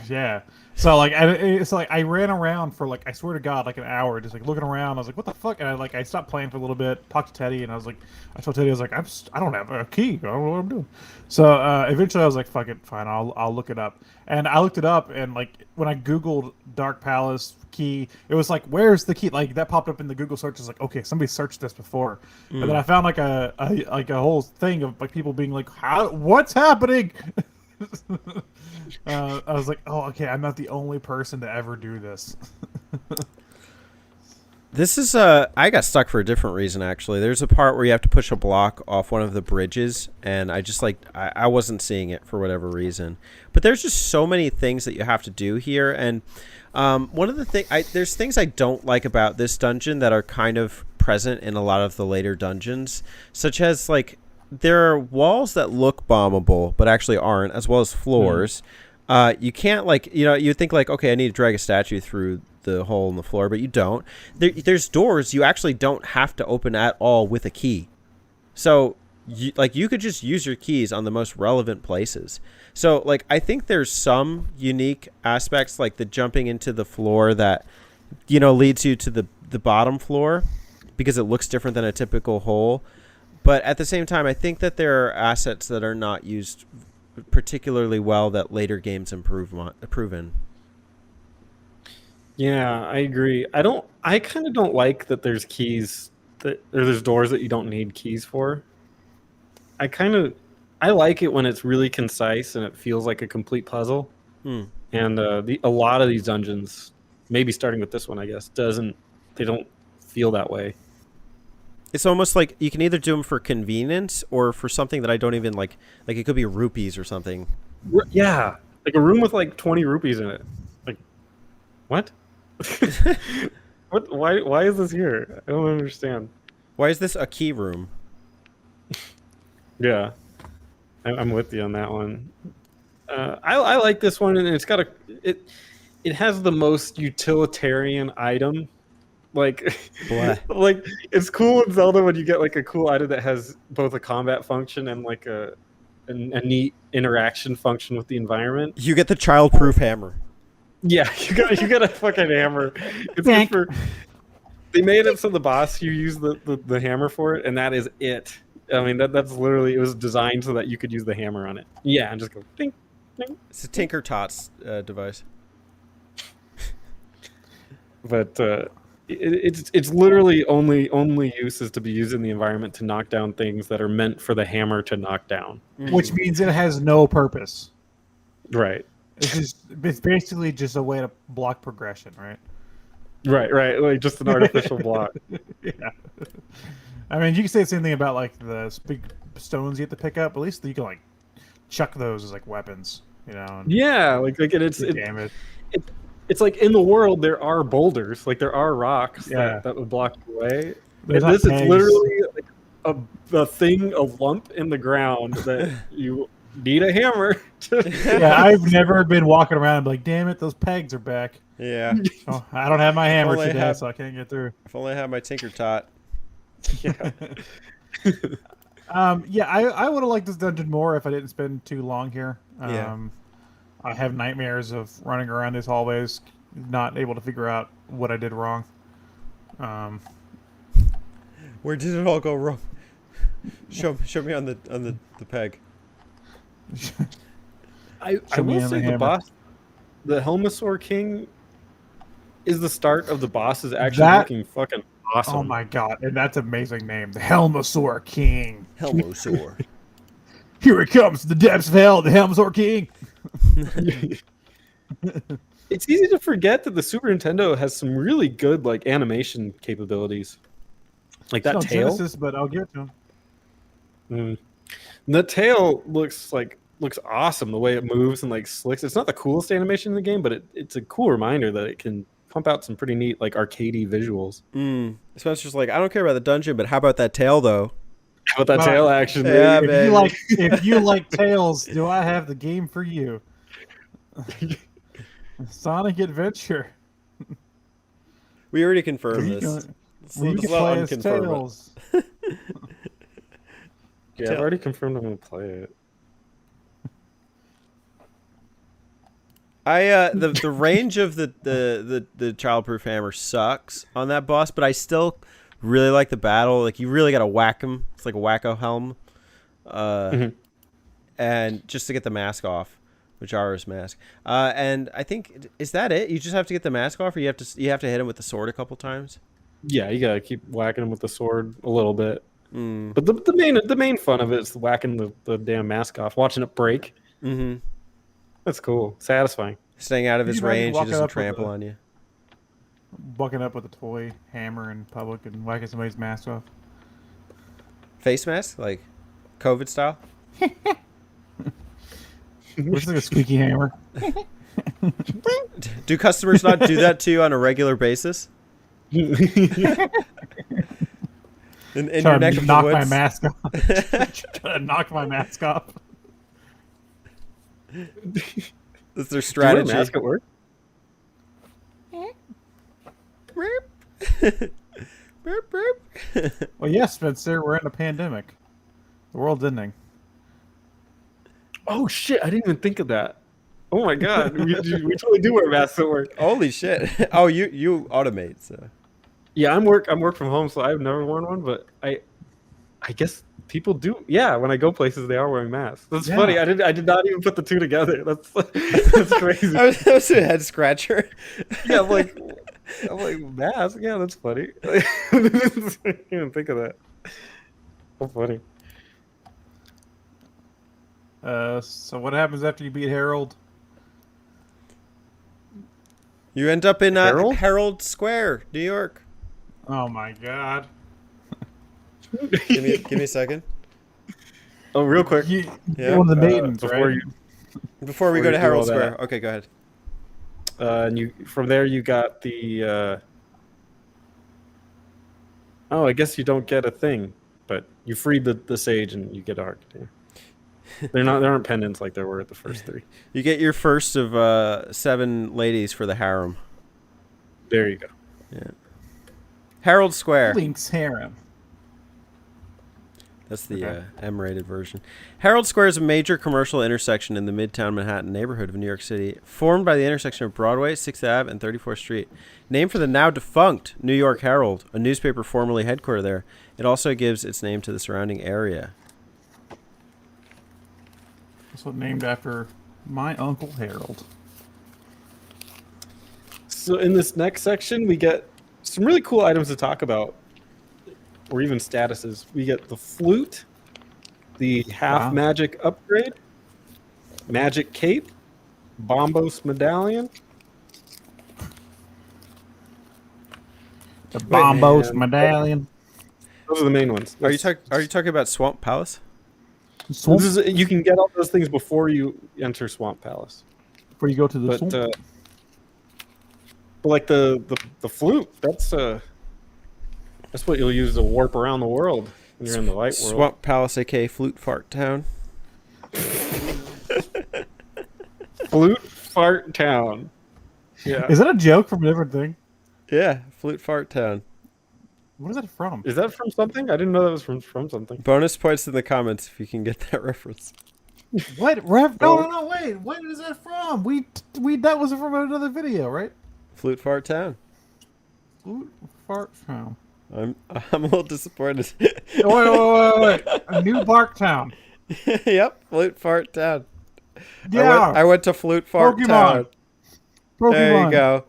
Yeah. So like, I ran around for like, I swear to God, like an hour, just like looking around. I was like, what the fuck? And I stopped playing for a little bit, talked to Teddy, and I told Teddy, I was like, I don't have a key. I don't know what I'm doing. So eventually I was like, fuck it, fine, I'll look it up. And I looked it up, and like when I Googled Dark Palace key, it was like, where's the key? Like that popped up in the Google search. It's like, okay, somebody searched this before. And then I found like a whole thing of like people being like, what's happening? I was like, oh, okay, I'm not the only person to ever do this. This is I got stuck for a different reason, actually. There's a part where you have to push a block off one of the bridges, and I just I wasn't seeing it for whatever reason. But there's just so many things that you have to do here, and one of the there's things I don't like about this dungeon that are kind of present in a lot of the later dungeons, such as like there are walls that look bombable but actually aren't, as well as floors. You can't you think like, okay, I need to drag a statue through the hole in the floor, but you don't. There's doors you actually don't have to open at all with a key. So you could just use your keys on the most relevant places. So like I think there's some unique aspects, like the jumping into the floor that leads you to the bottom floor because it looks different than a typical hole. But at the same time, I think that there are assets that are not used particularly well that later games improve in. Yeah, I agree. I kind of don't like that there's keys or there's doors that you don't need keys for. I like it when it's really concise and it feels like a complete puzzle. And a lot of these dungeons, maybe starting with this one, I guess, they don't feel that way. It's almost like you can either do them for convenience or for something that I don't even like. Like it could be rupees or something. Yeah, like a room with like 20 rupees in it. Like, what? What? Why is this here? I don't understand. Why is this a key room? Yeah, I'm with you on that one. I like this one, and it's got it has the most utilitarian item. Like, like it's cool in Zelda when you get like a cool item that has both a combat function and like a neat interaction function with the environment. You get the child-proof hammer. Yeah, you got a fucking hammer. It's good for. They made it so the boss you use the hammer for it, and that is it. I mean that's literally, it was designed so that you could use the hammer on it. Yeah, and just go ding, ding. It's a Tinker Tots device. But it's literally only use is to be used in the environment to knock down things that are meant for the hammer to knock down. Which means it has no purpose. Right. It's basically just a way to block progression, right? Right. Like just an artificial block. Yeah. I mean, you can say the same thing about like the big stones you have to pick up. At least you can like chuck those as like weapons, Yeah, like it's damage. It's like in the world there are boulders, like there are rocks that would block the way. And this is literally like a thing, a lump in the ground that you need a hammer. Yeah, I've never been walking around and be like, damn it, those pegs are back. Yeah. Oh, I don't have my hammer today, so I can't get through. If only I had my Tinker Tot. Yeah. I would have liked this dungeon more if I didn't spend too long here. Yeah. I have nightmares of running around these hallways, not able to figure out what I did wrong. Where did it all go wrong? Show me on the peg. I will say the boss, the Helmasaur King, is the start of the bosses actually looking fucking awesome. Oh my god, and that's an amazing name, the Helmasaur King. Helmasaur. Here it comes, the depths of hell, the Helmsor King. It's easy to forget that the Super Nintendo has some really good like animation capabilities, like that No tail. Genesis, but I'll get to him. Mm. And that tail looks awesome the way it moves and like slicks. It's not the coolest animation in the game, but it's a cool reminder that it can pump out some pretty neat like arcadey visuals. Spencer's like, I don't care about the dungeon, but how about that tail though? How about that tail action? Yeah, baby? If you like Tails, do I have the game for you? Sonic Adventure. We already confirmed this. You can play as Tails. Yeah, I've already confirmed I'm gonna play it. The range of the childproof hammer sucks on that boss, but I still really like the battle. Like, you really gotta whack him. It's like a wacko helm, and just to get the mask off, Majara's mask. And I think, is that it? You just have to get the mask off, or you have to hit him with the sword a couple times. Yeah, you gotta keep whacking him with the sword a little bit. But the main fun of it is whacking the damn mask off, watching it break. Mm-hmm. That's cool, satisfying. Staying out of his range, he doesn't trample on you. Bucking up with a toy hammer in public and whacking somebody's mask off. Face mask, like COVID style. Looks like a squeaky hammer. Do customers not do that to you on a regular basis? In your neck of the knock woods? my mask off. Try to knock my mask off. That's their strategy. Do you wear a mask at work? Well, yes, Spencer, we're in a pandemic. The world's ending. Oh shit! I didn't even think of that. Oh my god, we totally do wear masks at work. Holy shit! Oh, you automate, so. Yeah, I'm work from home, so I've never worn one, but I guess people do. Yeah, when I go places, they are wearing masks. That's funny. I did not even put the two together. That's crazy. that was a head scratcher. Yeah, I'm like mask. Yeah, that's funny. I didn't even think of that. So funny. So what happens after you beat Harold? You end up in Herald? Herald Square, New York. Oh my god. Give me a second. Oh, real quick. Yeah. One of the maidens, before right? Before we Before go to you do Herald all Square. that. Okay, go ahead. And from there you got the. Oh, I guess you don't get a thing, but you freed the sage and you get a heart. Yeah. There aren't pendants like there were at the first three. You get your first of 7 ladies for the harem. There you go. Yeah. Herald Square. Link's harem. That's the M-rated version. Herald Square is a major commercial intersection in the Midtown Manhattan neighborhood of New York City, formed by the intersection of Broadway, 6th Ave, and 34th Street. Named for the now defunct New York Herald, a newspaper formerly headquartered there, it also gives its name to the surrounding area. Also named after my Uncle Harold. So in this next section, we get some really cool items to talk about, or even statuses. We get the flute, the half magic upgrade, magic cape, bombos medallion, The Bombos and- medallion. Those are the main ones. Are you talking about Swamp Palace? Swamp, You can get all those things before you enter Swamp Palace. before you go to the But swamp. but like the flute, that's what you'll use to warp around the world when you're in the light world. Swamp Palace, aka Flute Fart Town. Flute Fart Town. Yeah. Is that a joke from a different thing? Yeah, Flute Fart Town. What is that from? Is that from something? I didn't know that was from something. Bonus points in the comments if you can get that reference. What? No, wait. What is that from? We that was from another video, right? Flute Fart Town. Flute fart town. I'm a little disappointed. Wait. A New Bark Town. Yep, Flute Fart Town. Yeah. I went to Flute Fart Pokemon. Town. Pokemon. There you go.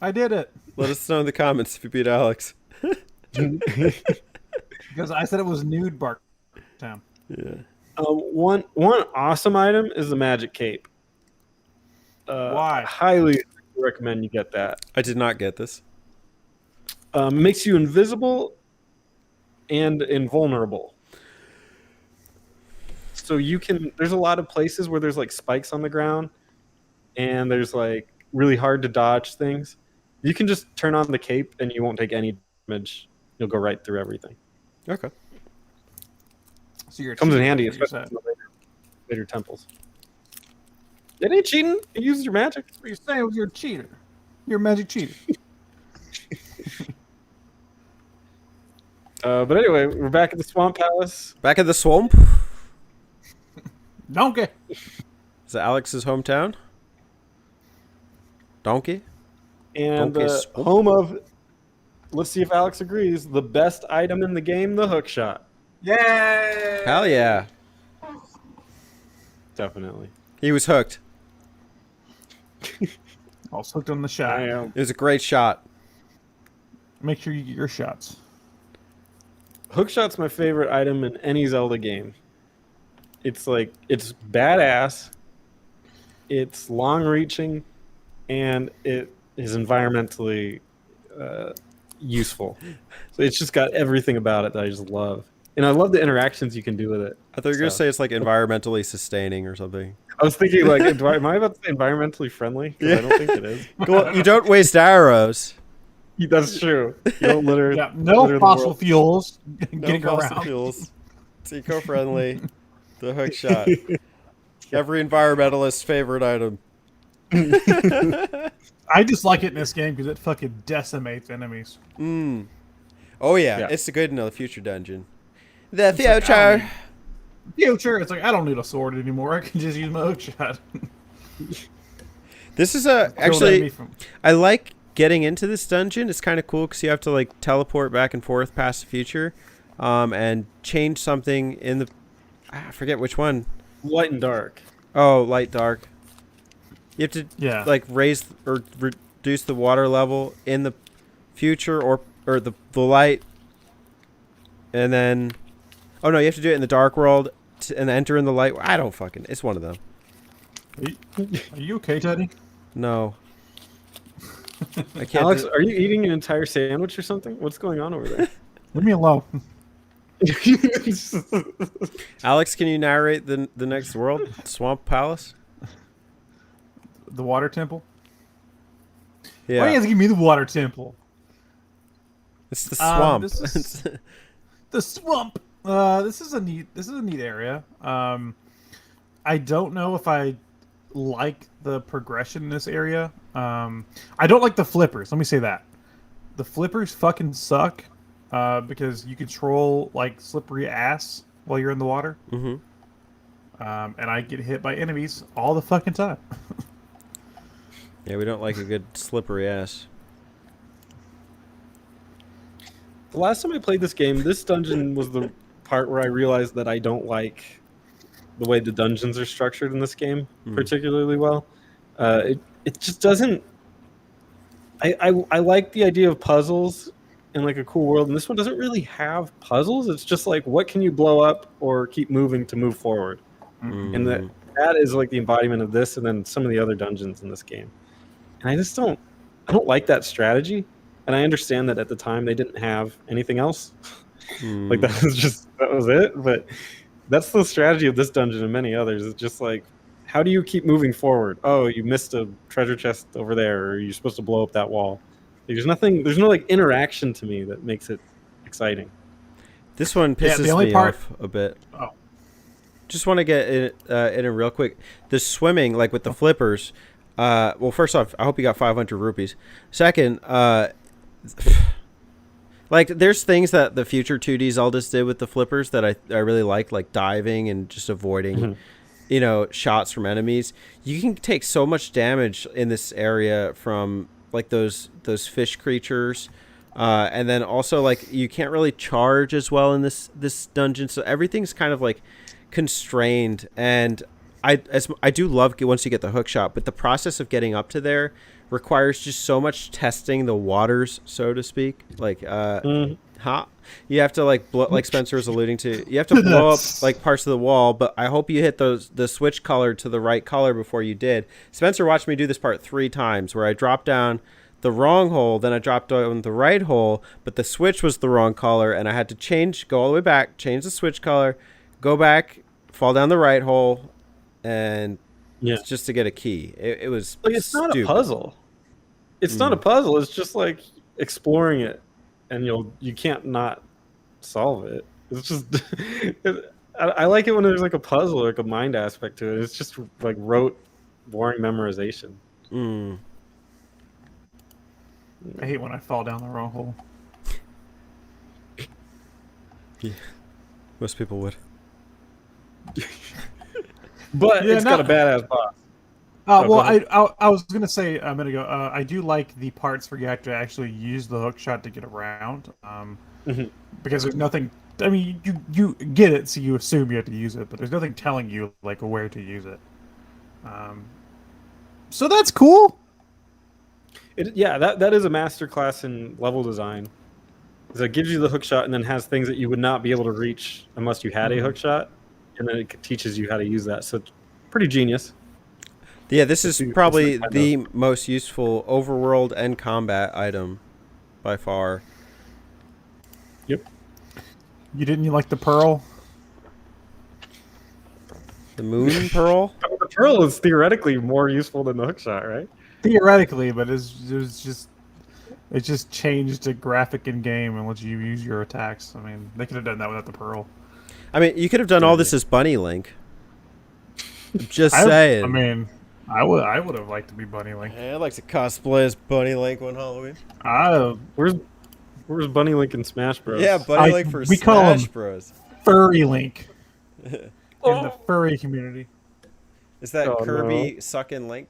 I did it. Let us know in the comments if you beat Alex. Because I said it was Nude Bark. Town. Yeah. One awesome item is the magic cape. Why? Highly recommend you get that. I did not get this. Makes you invisible and invulnerable. So you can. There's a lot of places where there's like spikes on the ground, and there's like really hard to dodge things. You can just turn on the cape, and you won't take any damage. You'll go right through everything. Okay. So you're Comes in cheating, handy, is what especially you're in the later temples. It ain't cheating. You use your magic. saying. What you're saying was you're a cheater. You're a magic cheater. But anyway, we're back at the Swamp Palace. Back at the swamp. Donkey. Is it Alex's hometown? Donkey? And Donkey Swamp. home of, let's see if Alex agrees, the best item in the game, the hook shot. Yay! Hell yeah. Definitely. He was hooked. I was hooked on the shot. I am. It was a great shot. Make sure you get your shots. Hook shot's my favorite item in any Zelda game. It's like, it's badass, it's long-reaching, and it is environmentally useful. So it's just got everything about it that I just love. And I love the interactions you can do with it. I thought you were going to say it's like environmentally sustaining or something. I was thinking, like, am I about to say environmentally friendly? 'Cause I don't think it is. Well, you don't waste arrows. That's true. You don't litter. Yeah, no litter the fossil world. fuels No getting fossil around. fuels. It's eco-friendly. The hook shot. Every environmentalist's favorite item. I just like it in this game because it fucking decimates enemies. Oh, yeah. Yeah. It's the good in the future dungeon. The It's like, I future. don't Future, it's like I don't need a sword anymore. I can just use my hook shot. This is Kill an enemy actually, from- I like getting into this dungeon. It's kind of cool because you have to like teleport back and forth past the future, and change something in the, I forget which one. Light and dark. Oh, light dark. You have to like raise or reduce the water level in the future or the light, and then, oh no, you have to do it in the dark world and enter in the light. I don't fucking. It's one of them. Are you okay, Teddy? No. I can't. Alex, are you eating an entire sandwich or something? What's going on over there? Leave me alone. Alex, can you narrate the next world? Swamp Palace? The water temple. Yeah. Why do you have to give me the water temple? It's the swamp. The swamp. This is a neat area. I don't know if I like the progression in this area. I don't like the flippers. Let me say that. The flippers fucking suck because you control like slippery ass while you're in the water. Mm-hmm. And I get hit by enemies all the fucking time. Yeah, we don't like a good slippery ass. The last time I played this game, this dungeon was the part where I realized that I don't like the way the dungeons are structured in this game particularly well. It just doesn't. I like the idea of puzzles and like a cool world, and this one doesn't really have puzzles. It's just like what can you blow up or keep moving to move forward, and that is like the embodiment of this, and then some of the other dungeons in this game. And I just don't like that strategy. And I understand that at the time they didn't have anything else. Like that was it. But that's the strategy of this dungeon and many others. It's just like, how do you keep moving forward? Oh, you missed a treasure chest over there, or you're supposed to blow up that wall. There's no like interaction to me that makes it exciting. This one pisses me off a bit. Oh. Just want to get in real quick. The swimming, like with the flippers. Well, first off, I hope you got 500 rupees. Second, like there's things that the future 2D Zeldas did with the flippers that I really like diving and just avoiding, shots from enemies. You can take so much damage in this area from like those fish creatures, and then also like you can't really charge as well in this dungeon. So everything's kind of like constrained, and I do love once you get the hook shot, but the process of getting up to there requires just so much testing the waters, so to speak. Like Huh? You have to like blow, like Spencer was alluding to. You have to blow up That's- like parts of the wall, but I hope you hit the switch color to the right color before you did. Spencer watched me do this part 3 times, where I dropped down the wrong hole, then I dropped down the right hole, but the switch was the wrong color, and I had to go all the way back, change the switch color, go back, fall down the right hole, and Yeah. just to get a key. It was Like it's not a stupid. puzzle. It's not a puzzle. It's just like exploring it, and you can't not solve it. It's just I like it when there's like a puzzle, like a mind aspect to it. It's just like rote, boring memorization. Mm. I hate when I fall down the wrong hole. Most people would. But Yeah, it's got a badass boss. Well, go ahead. I was gonna say a minute ago. I do like the parts where you have to actually use the hook shot to get around. Mhm. Because there's nothing. I mean, you get it, so you assume you have to use it, but there's nothing telling you like where to use it. So that's cool. That is a master class in level design. So it gives you the hook shot and then has things that you would not be able to reach unless you had a hook shot, and then it teaches you how to use that. So it's pretty genius. Yeah, this is It's probably kind the most useful overworld and combat item by far. Yep. You like the pearl? The moon pearl? The pearl is theoretically more useful than the hook shot, right? Theoretically, but it just changed the graphic in game and lets you use your attacks. I mean, they could have done that without the pearl. I mean, you could have done all this as Bunny Link. Just saying. I mean, I would have liked to be Bunny Link. Hey, I'd like to cosplay as Bunny Link one Halloween. Where's Bunny Link in Smash Bros? Yeah, Bunny Link for we call Smash him- Bros. Furry Link in the furry community. Is that Oh, Kirby sucking Link?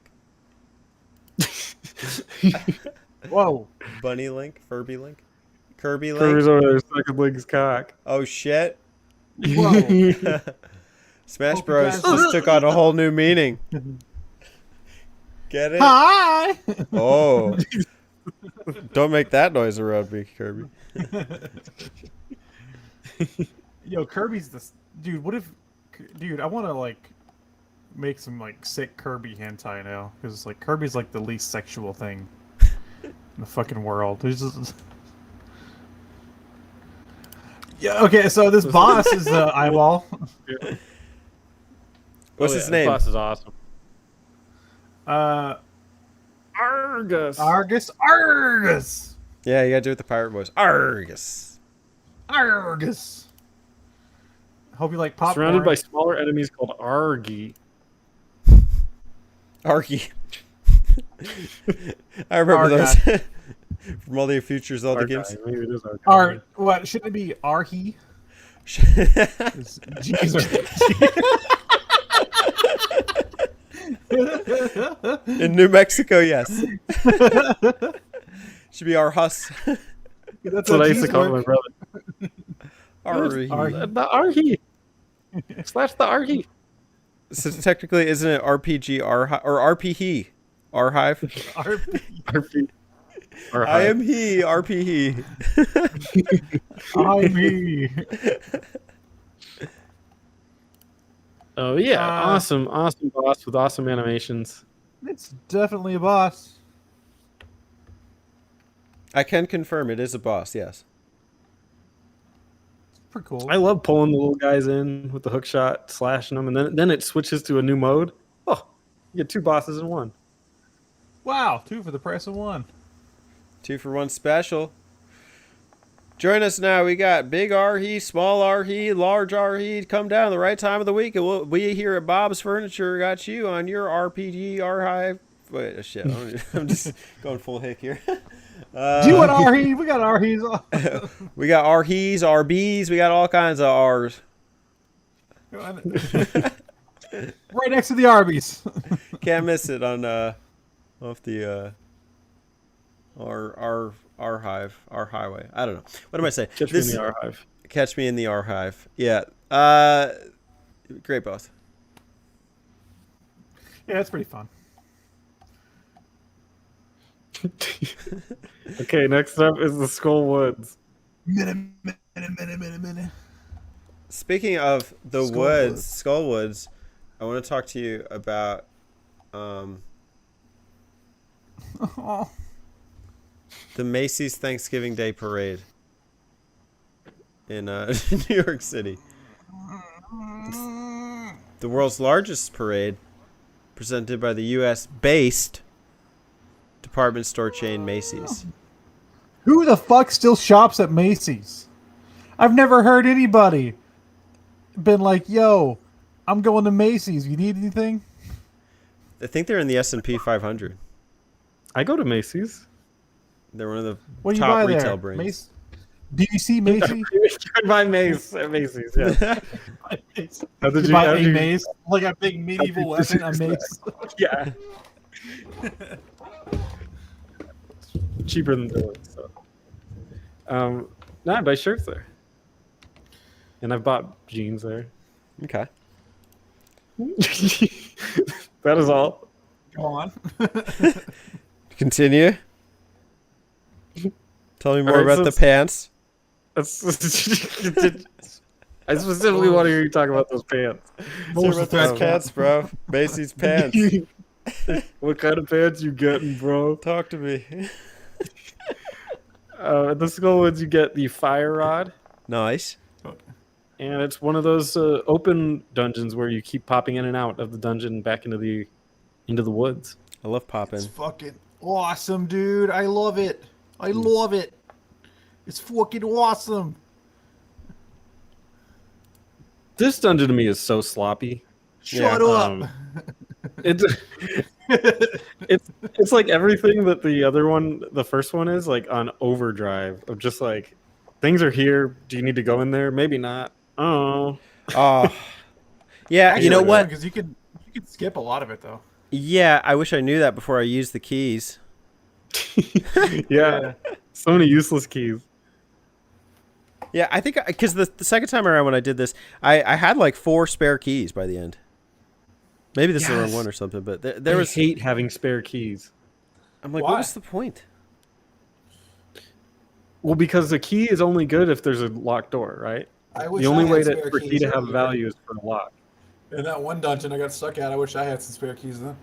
Whoa. Bunny Link? Furby Link? Kirby Link? Kirby's over there sucking Link's cock. Oh shit. Whoa. Smash Hope you Bros. guys- just took on a whole new meaning. Get it? Hi. Oh. Don't make that noise around me, Kirby. Yo, Kirby's the dude. What if, dude? I want to like make some like sick Kirby hentai now because like Kirby's like the least sexual thing in the fucking world. There's just... Yeah. Okay. So this boss is eyeball. What's his This name? boss is awesome. Argus. Argus. Argus. Yeah, you gotta do it with the pirate voice. Argus. Argus. Hope you like popcorn. Surrounded by smaller enemies called Argy. Argy. I remember those from all the Future Zelda games. Maybe it is Argy. What shouldn't it be? Arhy. In New Mexico, yes. Should be our Hus. That's what I used to call my brother. Argy. The Argy. Slash the Argy. So technically, isn't it RPG or RP Arhive? RP. I am he, RP he. I'm me. Oh yeah, awesome boss with awesome animations. It's definitely a boss. I can confirm it is a boss, yes. It's pretty cool. I love pulling the little guys in with the hook shot, slashing them, and then it switches to a new mode. Oh, you get 2 bosses in one. Wow, 2 for the price of 1. 2-for-1 special. Join us now. We got big R-he, small R-he, large R-he. Come down the right time of the week, and we here at Bob's Furniture got you on your RPG Arhive. Wait, oh shit! I'm just going full hick here. Do you want Arhy? We got Arhy's. We got R-he's, R-b's. We got all kinds of R's. Right next to the Arby's. Can't miss it on off the our hive, our highway. I don't know. What am I saying? Catch me in the Archive. Catch me in the Arhive. Yeah. Great boss. Yeah, it's pretty fun. Okay, next up is the Skull Woods. Minute. Speaking of the Skullwoods. Skullwoods, I want to talk to you about Oh. the Macy's Thanksgiving Day Parade in New York City. It's the world's largest parade, presented by the U.S.-based department store chain Macy's. Who the fuck still shops at Macy's? I've never heard anybody been like, "Yo, I'm going to Macy's. You need anything?" I think they're in the S&P 500. I go to Macy's. They're one of the What do you top buy retail there? brands. Do you see Macy? You can buy Mace at Macy's. Yeah. How did You buy how a did you- mace, like a big medieval how'd you weapon, a choose mace. Yeah. Cheaper than doing so. No, I buy shirts there, and I've bought jeans there. Okay. That is all. Go on. Continue. Tell me more Alright, about so the it's- pants. That's, I specifically want to hear you talk about those pants. Most of Those that pants, bro. Macy's pants. What kind of pants you getting, bro? Talk to me. At the Skullwoods, you get the fire rod, Nice. and it's one of those open dungeons where you keep popping in and out of the dungeon back into the woods. I love popping. It's fucking awesome, dude. I love it. I love it. It's fucking awesome. This dungeon to me is so sloppy. Shut up. It's it's like everything that the first one is like on overdrive of just like things are here. Do you need to go in there? Maybe not. Oh, Oh. Yeah, you know what? Because you could skip a lot of it though. Yeah, I wish I knew that before I used the keys. yeah. So many useless keys. Yeah, I think because the second time around when I did this, I had like 4 spare keys by the end. Maybe this is the wrong Yes. one or something, but there I was. hate having spare keys. I'm like, Why? what was the point? Well, because the key is only good if there's a locked door, right? I wish The only I way had spare for a key keys to have earlier. value is for a lock. In that one dungeon I got stuck at, I wish I had some spare keys then.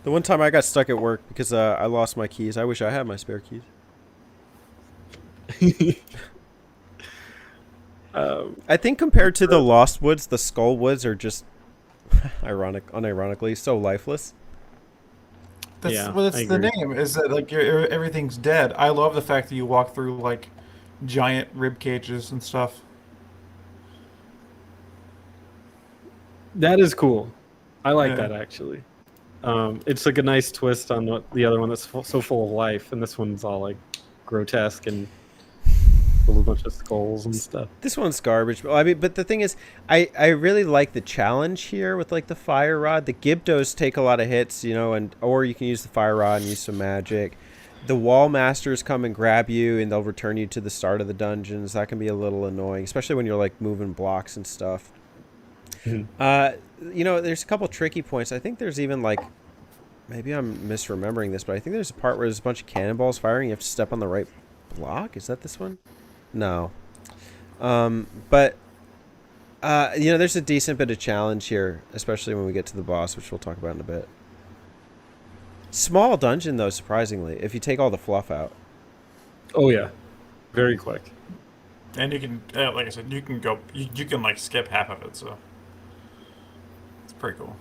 The one time I got stuck at work because I lost my keys. I wish I had my spare keys. I think compared to the Lost Woods, the Skull Woods are just unironically so lifeless. That's, Yeah, well, that's I the agree. name. Is that like everything's dead? I love the fact that you walk through like giant rib cages and stuff. That is cool. I like Yeah. that actually. It's like a nice twist on what the other one that's so full of life, and this one's all like grotesque and full of a bunch of skulls and stuff. This one's garbage. I mean, but the thing is, I really like the challenge here with like the fire rod. The Gibdos take a lot of hits, you know, or you can use the fire rod and use some magic. The wall masters come and grab you, and they'll return you to the start of the dungeons. That can be a little annoying, especially when you're like moving blocks and stuff. You know, there's a couple tricky points. I think there's even like, maybe I'm misremembering this, but I think there's a part where there's a bunch of cannonballs firing. You have to step on the right block. Is that this one? No. But you know, there's a decent bit of challenge here, especially when we get to the boss, which we'll talk about in a bit. Small dungeon though, surprisingly, if you take all the fluff out. Oh yeah, very quick. And you can, like I said, you can go, you can like skip half of it, so it's pretty cool.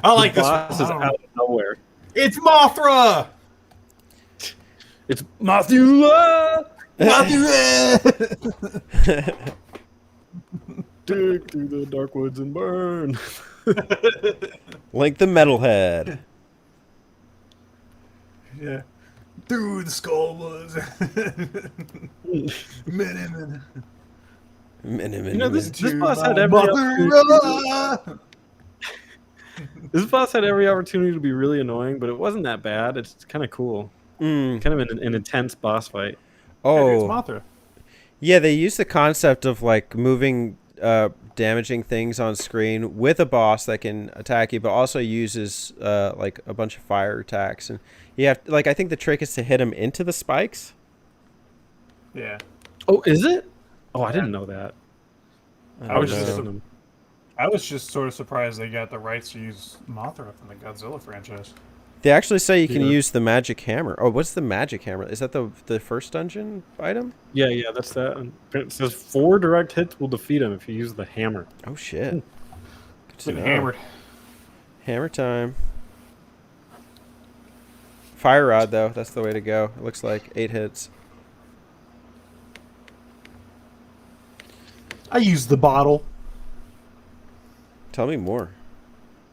I like The this one. boss is I don't know. out of nowhere. It's Mothra. It's Mathula! Mothra. Dig through the dark woods and burn. Link the metalhead. Yeah. Through the skull was. Minute. You know, this boss had every Mothra. This boss had every opportunity to be really annoying, but it wasn't that bad. It's kind of cool. Kind of an intense boss fight. It's Oh, Mothra. yeah, they use the concept of like moving damaging things on screen with a boss that can attack you, but also uses like a bunch of fire attacks. And you have like I think the trick is to hit him into the spikes. Yeah. Oh, is it? Oh, I didn't know that. I was don't just know. I was just sort of surprised they got the rights to use Mothra from the Godzilla franchise. They actually say you can Yeah. use the magic hammer. Oh, what's the magic hammer? Is that the first dungeon item? Yeah, that's that. And it says 4 direct hits will defeat him if you use the hammer. Oh shit! Good to Been know. hammered. Hammer time. Fire rod though, that's the way to go. It looks like 8 hits. I used the bottle. Tell me more.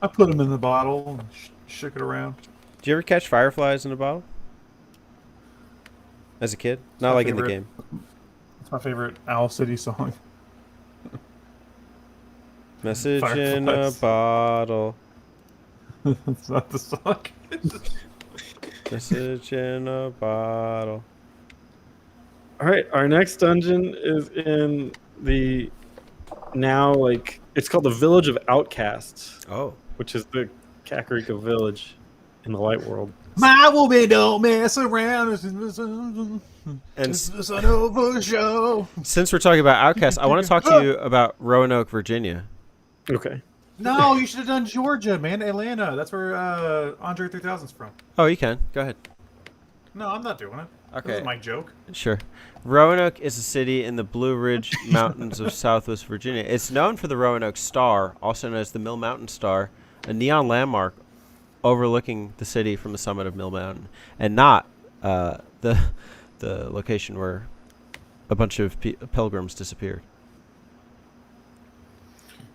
I put them in the bottle and shook it around. Did you ever catch fireflies in a bottle? As a kid? Not my like in the favorite. game. It's my favorite Owl City song. Message in a Fireflies. bottle. It's not the song. Message in a bottle. All right, our next dungeon is in the now like it's called the Village of Outcasts, Oh. which is the Kakariko village in the light world. My woman don't mess around. And It's an over show. since we're talking about Outcasts, I want to talk to you about Roanoke, Virginia. Okay. No, you should have done Georgia, man. Atlanta. That's where Andre 3000's from. Oh, you can. Go ahead. No, I'm not doing it. This Okay. is my joke. Sure. Roanoke is a city in the Blue Ridge Mountains of Southwest Virginia. It's known for the Roanoke Star, also known as the Mill Mountain Star, a neon landmark overlooking the city from the summit of Mill Mountain, and not the location where a bunch of pilgrims disappeared.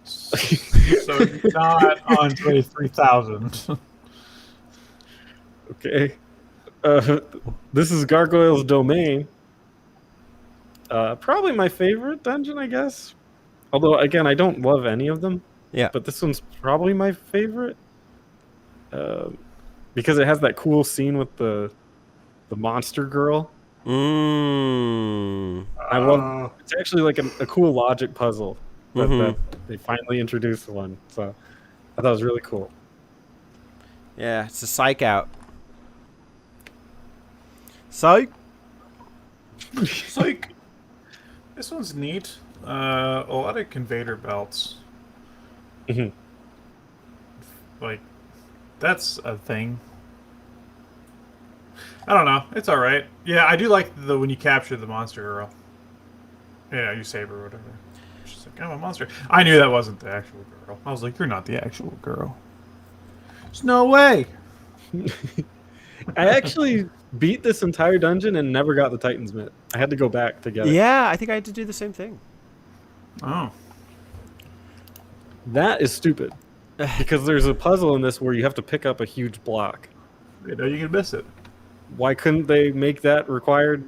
So not Andre 3000. Okay. This is Gargoyle's Domain. Probably my favorite dungeon, I guess. Although, again, I don't love any of them. Yeah. But this one's probably my favorite. Because it has that cool scene with the monster girl. Mmm. I love. It's actually like a cool logic puzzle that Mhm. they finally introduced one. So I thought it was really cool. Yeah, it's a psych out. Psych. Psych. This one's neat. A lot of conveyor belts. Mhm. Like, that's a thing. I don't know. It's all right. Yeah, I do like the when you capture the monster girl. Yeah, you save her or whatever. She's like, I'm a monster. I knew that wasn't the actual girl. I was like, you're not the actual girl. There's no way. I actually beat this entire dungeon and never got the Titan's Mitt. I had to go back to get it. Yeah, I think I had to do the same thing. Oh. That is stupid. Because there's a puzzle in this where you have to pick up a huge block. You know you can miss it. Why couldn't they make that required?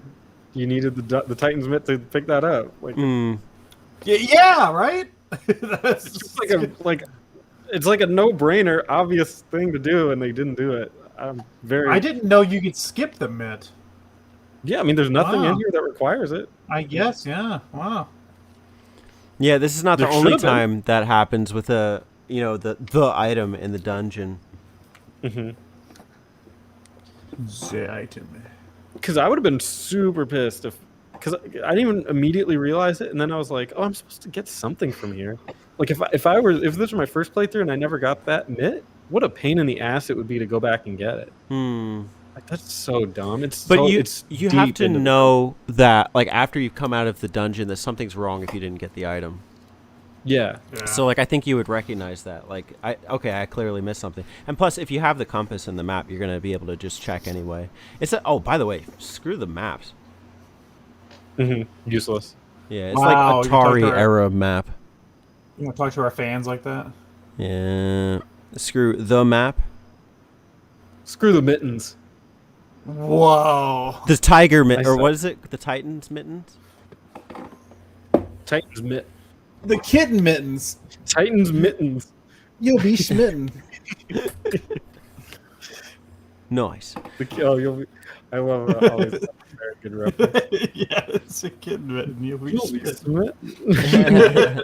You needed the Titan's Mitt to pick that up. Like Mm. Yeah, right? That's it's just it's like a no-brainer, obvious thing to do, and they didn't do it. I'm very. I didn't know you could skip the mitt. Yeah, I mean, there's nothing in Wow. here that requires it. I guess, yeah. Wow. Yeah, this is not the There only should've been. time that happens with the item in the dungeon. Mm-hmm. The item. Because I would have been super pissed because I didn't even immediately realize it, and then I was like, "Oh, I'm supposed to get something from here." Like if this was my first playthrough and I never got that mitt, what a pain in the ass it would be to go back and get it. Hmm. Like that's so dumb. But It's you have deep to into the- know that like after you've come out of the dungeon that something's wrong if you didn't get the item. Yeah. Yeah. So like I think you would recognize that. Like I clearly missed something. And plus if you have the compass and the map, you're going to be able to just check anyway. Oh, by the way, screw the maps. Useless. Yeah, it's Wow, like you talked Atari to- era map. You want to talk to our fans like that? Yeah. Screw the map. Screw the mittens. Whoa. The tiger mitt I or saw- what is it? The Titan's mittens? Titan's mitt. The kitten mittens. Titan's mittens. You'll be smitten. Nice. I love always American reference. Yeah, it's a kitten mitten. You'll be You'll be smitten. smitten.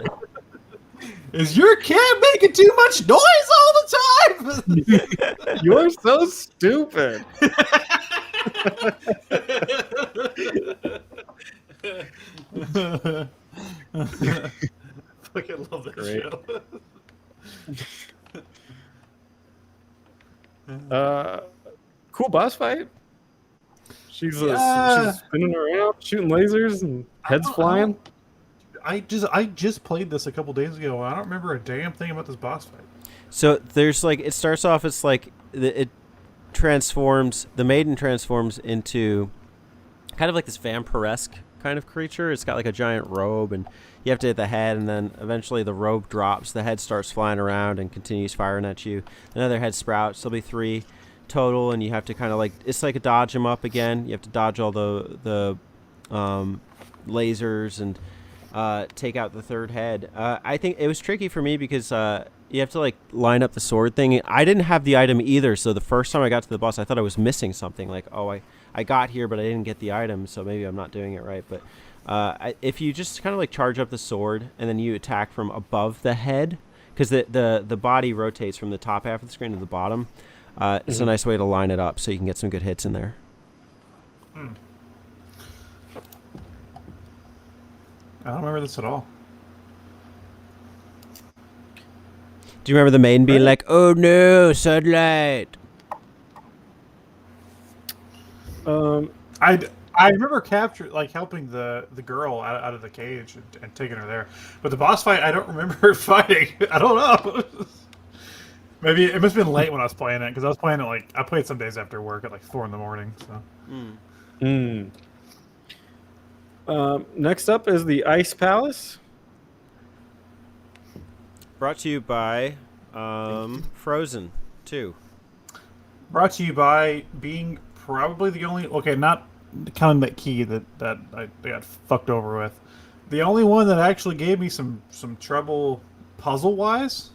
Is your cat making too much noise all the time? You're so stupid. Fucking love that Great. show. Cool boss fight. She's Yeah. she's spinning around, shooting lasers, and heads flying. I just played this a couple days ago. I don't remember a damn thing about this boss fight. So there's like, it starts off, it's like it transforms, the maiden transforms into kind of like this vampiresque kind of creature. It's got like a giant robe, and you have to hit the head, and then eventually the robe drops, the head starts flying around and continues firing at you. Another head sprouts. There'll be 3 total, and you have to kind of like, it's like a dodge them up again. You have to dodge all the lasers and take out the 3rd head. I think it was tricky for me because you have to like line up the sword thing. I didn't have the item either, so the first time I got to the boss, I thought I was missing something. Like, oh, I got here, but I didn't get the item, so maybe I'm not doing it right. But if you just kind of like charge up the sword and then you attack from above the head, because the body rotates from the top half of the screen to the bottom, it's a nice way to line it up so you can get some good hits in there. I don't remember this at all. Do you remember the maiden being like, "Oh no, sunlight"? I remember helping the girl out of the cage and taking her there, but the boss fight I don't remember her fighting. I don't know. Maybe it must have been late when I was playing it because I was playing it I played some days after work at like 4 a.m. So. Next up is the Ice Palace. Brought to you by Frozen 2. Brought to you by being probably the only, not counting that key that I got fucked over with, the only one that actually gave me some trouble puzzle wise.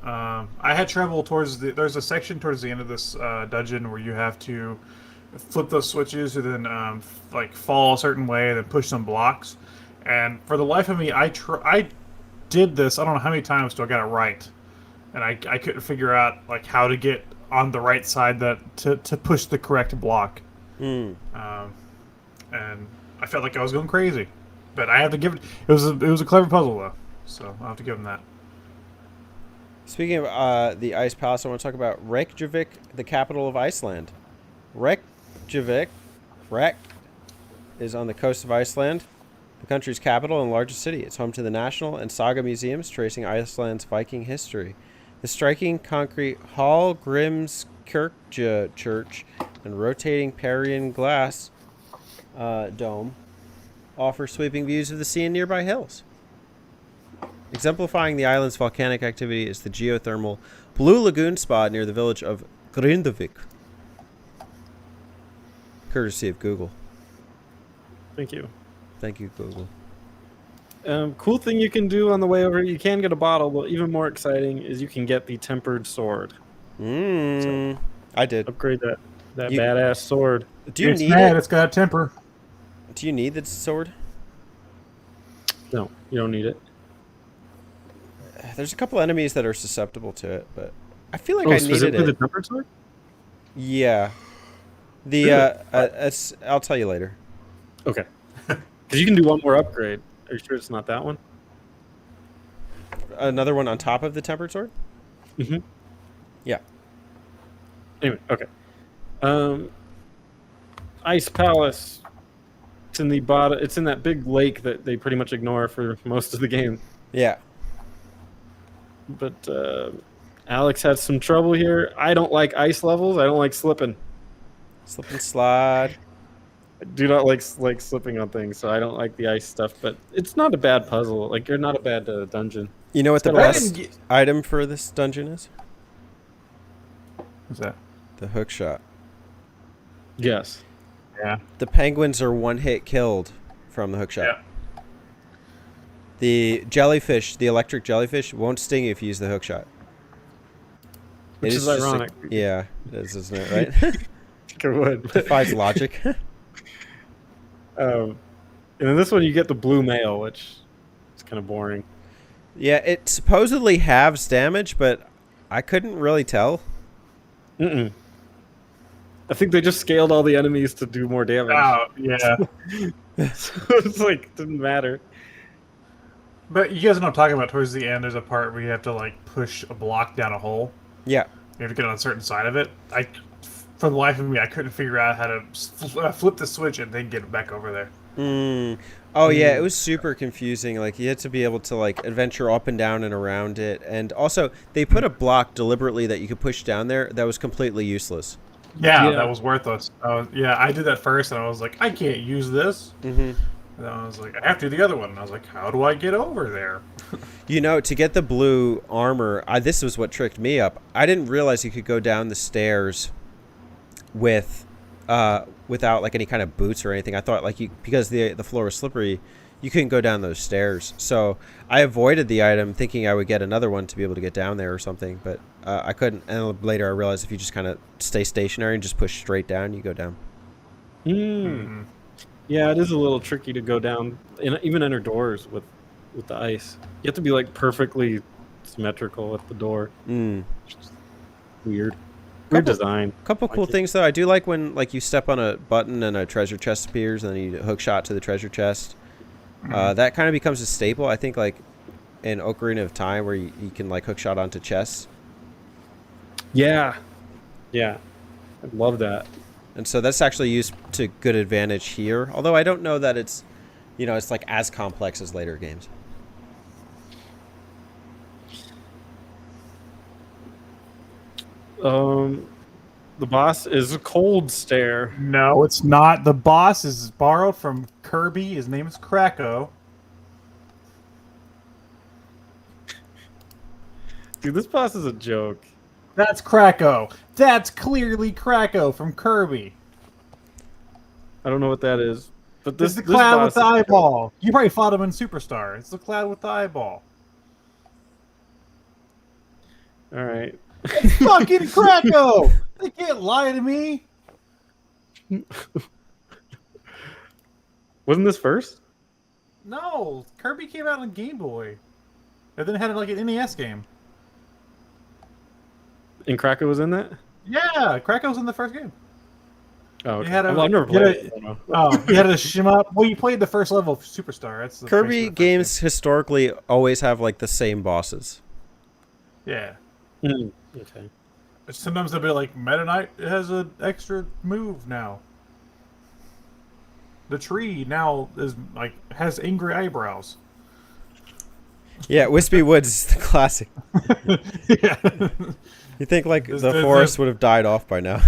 I had trouble there's a section towards the end of this dungeon where you have to flip those switches and then fall a certain way and then push some blocks, and for the life of me I did this I don't know how many times till I got it right, and I couldn't figure out how to get on the right side to push the correct block. And I felt like I was going crazy, but I have to give it was a clever puzzle though, so I'll have to give them that. Speaking of the Ice Palace, I want to talk about Reykjavik, the capital of Iceland. Reykjavik is on the coast of Iceland, the country's capital and largest city. It's home to the National and Saga museums tracing Iceland's Viking history. The striking concrete Hallgrímskirkja church and rotating Parian glass dome offer sweeping views of the sea and nearby hills. Exemplifying the island's volcanic activity is the geothermal Blue Lagoon Spa near the village of Grindavik. Courtesy of Google. Thank you. Thank you, Google. Cool thing you can do on the way over, you can get a bottle, but even more exciting is you can get the tempered sword. I did. Upgrade that badass sword. Do you It's need mad, it? it's got a temper. Do you need the sword? No, you don't need it. There's a couple enemies that are susceptible to it, but I feel like I needed specifically it. the tempered sword? Yeah. I'll tell you later. Okay. Because you can do one more upgrade. Are you sure it's not that one? Another one on top of the tempered sword? Mm-hmm. Yeah. Anyway, okay. Ice Palace. It's in the bottom. It's in that big lake that they pretty much ignore for most of the game. Yeah. But Alex had some trouble here. I don't like ice levels. I don't like slipping. Slip and slide. I do not like slipping on things, so I don't like the ice stuff. But it's not a bad puzzle. You're not a bad dungeon. You know what the got a lot best item for this dungeon is? What's that? The hook shot. Yes. Yeah. The penguins are one hit killed from the hook shot. Yeah. The jellyfish, the electric jellyfish, won't sting you if you use the hook shot. Which is ironic. Yeah, it is, isn't it, right? It would. Defies logic. And then this one you get the blue mail, which is kind of boring. Yeah, it supposedly halves damage, but I couldn't really tell. Mm-mm. I think they just scaled all the enemies to do more damage. Oh, yeah. So it's like, didn't matter. But you guys know what I'm talking about. Towards the end, there's a part where you have to like push a block down a hole. Yeah. You have to get on a certain side of it. For the life of me, I couldn't figure out how to flip the switch and then get it back over there. Mm. Oh yeah, it was super confusing. Like you had to be able to like adventure up and down and around it, and also they put a block deliberately that you could push down there that was completely useless. Yeah, Yeah. that was worthless. Yeah, I did that first, and I was like, I can't use this. Mm-hmm. And I was like, I have to do the other one. And I was like, how do I get over there? You know, to get the blue armor, this was what tricked me up. I didn't realize you could go down the stairs with without like any kind of boots or anything. I thought like because the floor was slippery, you couldn't go down those stairs. So I avoided the item thinking I would get another one to be able to get down there or something, but I couldn't. And later I realized if you just kind of stay stationary and just push straight down, you go down. Mm. Yeah, it is a little tricky to go down, even enter doors with the ice. You have to be like perfectly symmetrical at the door. Mm. Weird. Weird design. Couple cool things though. I do like when like you step on a button and a treasure chest appears, and then you hook shot to the treasure chest. That kind of becomes a staple. I think like in Ocarina of Time, where you can like hook shot onto chests. Yeah. Yeah. I love that. And so that's actually used to good advantage here. Although I don't know that it's, you know, it's like as complex as later games. The boss is a cold stare. No, it's not. The boss is borrowed from Kirby. His name is Kracko. Dude, this boss is a joke. That's Kracko. That's clearly Kracko from Kirby. I don't know what that is, but This this is the cloud boss with the eyeball. You probably fought him in Superstar. It's the cloud with the eyeball. All right. It's fucking Kracko! They can't lie to me. Wasn't this first? No, Kirby came out on Game Boy. And then had like an NES game. And Krakow was in that? Yeah, Kracko's in the first game. Oh, okay. You had a- Well, I've never you had played a- it. I don't know. Oh, you had to shim up. Well, you played the first level of Superstar. That's the Kirby basically the first games historically always have like the same bosses. game. Yeah. Okay. Sometimes they'll be like, Meta Knight has an extra move now. The tree now is like has angry eyebrows. Yeah, Wispy Woods is the classic. Yeah. You think like There's- the there's- forest would have died off by now.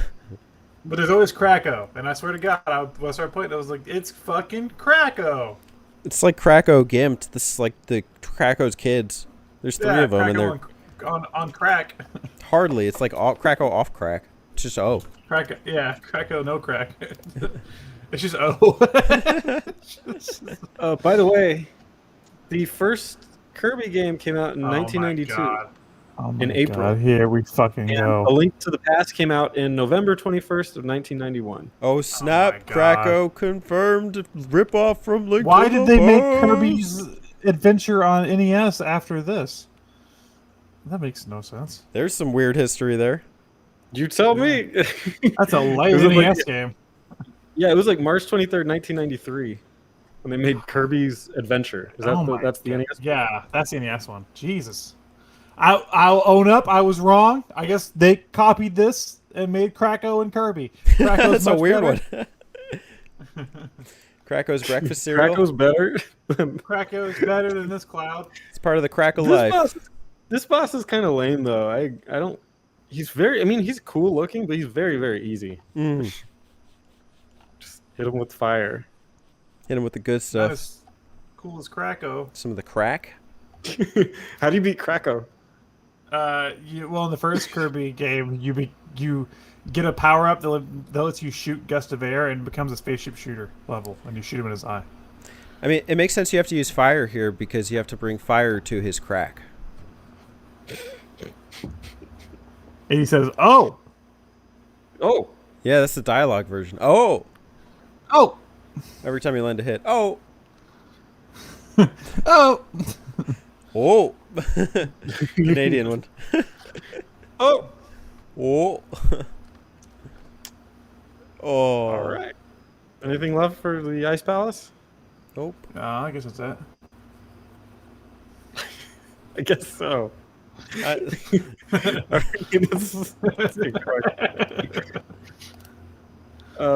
But there's always Kracko, and I swear to God, when I started playing, I was like, "It's fucking Kracko." It's like Krakow gimped. This is like the Krakow's kids. There's three of them, and they're Kracko on crack. hardly. It's like all Krakow off crack. It's just Kracko, yeah, Kracko no crack. It's just oh. By the way, the first Kirby game came out in Oh my 1992. God. Oh my In April. God, here we fucking And go. A Link to the Past came out in November 21st of 1991. Oh snap! my God. Krakow confirmed rip off from Link. Why to did the they make Past. Kirby's Adventure on NES after this? That makes no sense. There's some weird history there. You tell me. That's a late Was it like- NES game. Yeah, it was like March 23rd, 1993, when they made Kirby's Adventure. Is that Oh my that's the God. NES? Yeah, that's the NES one. Jesus. I'll own up. I was wrong. I guess they copied this and made Kracko and Kirby. Kracko's That's a much weird better. one. Krakow's breakfast cereal. Krakow's better. Kracko is better than this cloud. It's part of the Krakow life. This boss is kind of lame though. I don't. He's very. I mean, he's cool looking, but he's very very easy. Mm. Just hit him with fire. Hit him with the good Not stuff. as cool as Kracko. Some of the crack. How do you beat Krakow? Well, in the first Kirby game, you get a power up that lets you shoot gust of air and becomes a spaceship shooter level, and you shoot him in his eye. I mean, it makes sense you have to use fire here because you have to bring fire to his crack. And he says, "Oh, Oh, Yeah, that's the dialogue version. Oh! Oh, Canadian one. Oh, Oh. Oh. all right. Anything left for the Ice Palace? Nope. I guess that's it. I guess so. I, That's incorrect.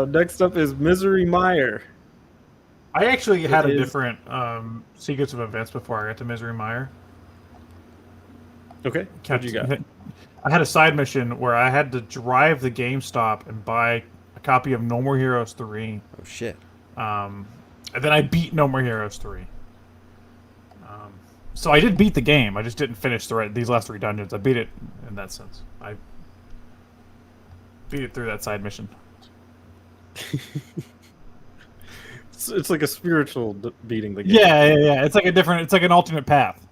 Next up is Misery Mire. I actually had a is- different sequence of events before I got to Misery Mire. Okay, what you got? I had a side mission where I had to drive the GameStop and buy a copy of No More Heroes 3. oh shit. And then I beat No More Heroes 3. So I did beat the game. I just didn't finish these last 3 dungeons. I beat it in that sense. I beat it through that side mission. It's like a spiritual beating the game. Yeah. It's like it's like an alternate path.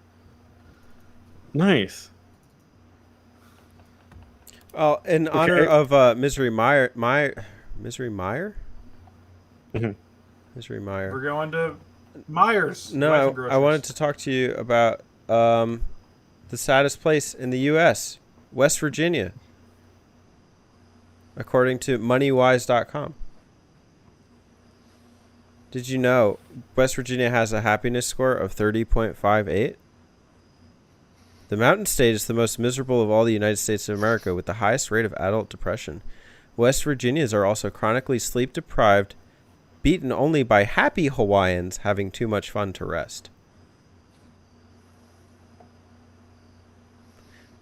Nice. Oh, in honor of Misery Mire, Misery Mire? Mhm. Misery Mire. We're going to Myers. No, I wanted to talk to you about the saddest place in the U.S., West Virginia, according to MoneyWise.com. Did you know West Virginia has a happiness score of 30.58? The mountain state is the most miserable of all the United States of America, with the highest rate of adult depression. West Virginians are also chronically sleep deprived, beaten only by happy Hawaiians having too much fun to rest.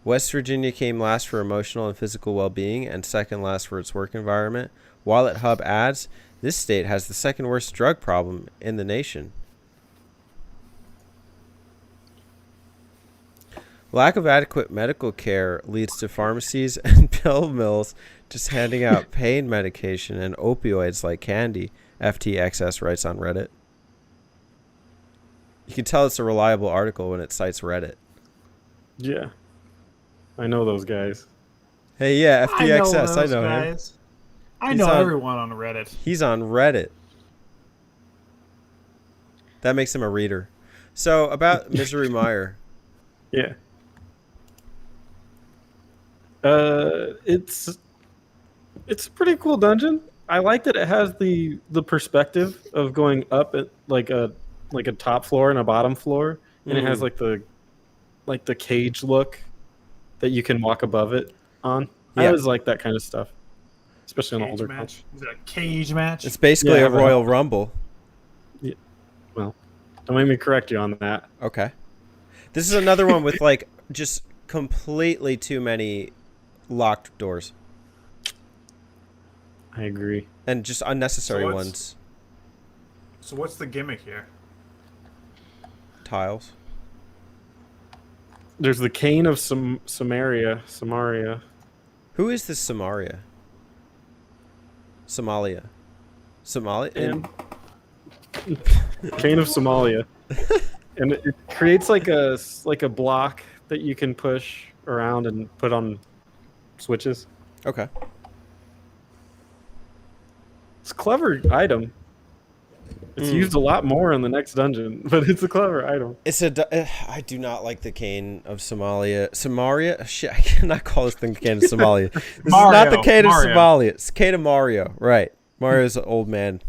West Virginia came last for emotional and physical well-being and second last for its work environment. While at Hub adds, this state has the second worst drug problem in the nation. Lack of adequate medical care leads to pharmacies and pill mills just handing out pain medication and opioids like candy, FTXS writes on Reddit. You can tell it's a reliable article when it cites Reddit. Yeah. I know those guys. Hey, yeah, FTXS, I know him. guys. I He's know on- everyone on Reddit. He's on Reddit. That makes him a reader. So, about Misery Mire. Yeah. It's a pretty cool dungeon. I like that it has the perspective of going up at like a top floor and a bottom floor, and it has like the cage look that you can walk above it on. I Yeah. always like that kind of stuff, especially on Cage older match. match. Is it a cage match? It's basically Yeah, a Royal Rumble. Well, don't make me correct you on that. Okay. This is another one with like just completely too many locked doors I agree. and just unnecessary So ones. So what's the gimmick here? Tiles. There's the cane of Samaria. Who is this Somalia? Somalia. Somalia? And cane of Somalia, and it creates like a block that you can push around and put on switches. Okay. It's a clever item. It's used a lot more in the next dungeon, but it's a clever item. I do not like the cane of Somalia. Samaria? Shit, I cannot call this thing cane of Somalia. This is not the cane of Somalia. It's cane of Mario. Right. Mario's an old man.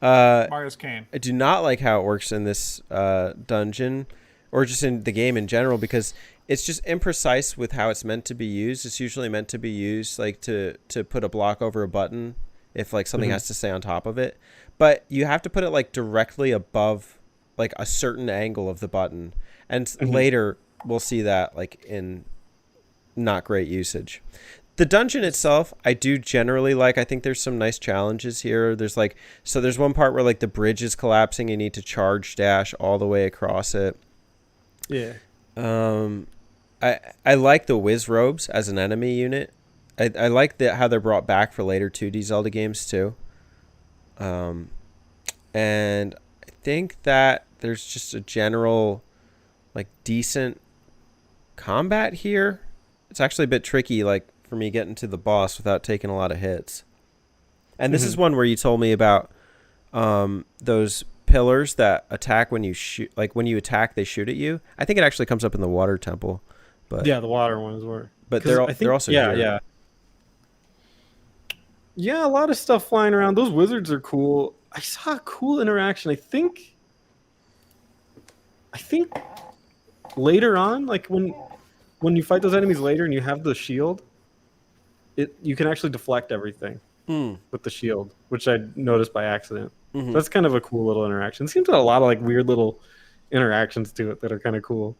Mario's cane. I do not like how it works in this dungeon, or just in the game in general, because it's just imprecise with how it's meant to be used. It's usually meant to be used like to put a block over a button if like something has to stay on top of it. But you have to put it like directly above like a certain angle of the button. And later we'll see that like in not great usage. The dungeon itself, I do generally like. I think there's some nice challenges here. There's one part where like the bridge is collapsing. You need to charge dash all the way across it. Yeah. I like the whiz robes as an enemy unit. I like how they're brought back for later 2D Zelda games too. And I think that there's just a general like decent combat here. It's actually a bit tricky like for me getting to the boss without taking a lot of hits. And this is one where you told me about those pillars that attack when you shoot. Like when you attack, they shoot at you. I think it actually comes up in the water temple, but Yeah, the water ones were. but 'Cause I they're also yeah, here. yeah. Yeah, a lot of stuff flying around. Those wizards are cool. I saw a cool interaction. I think later on, like when you fight those enemies later and you have the shield, you can actually deflect everything with the shield, which I noticed by accident. Mhm. That's kind of a cool little interaction. It seems to have a lot of like weird little interactions to it that are kind of cool.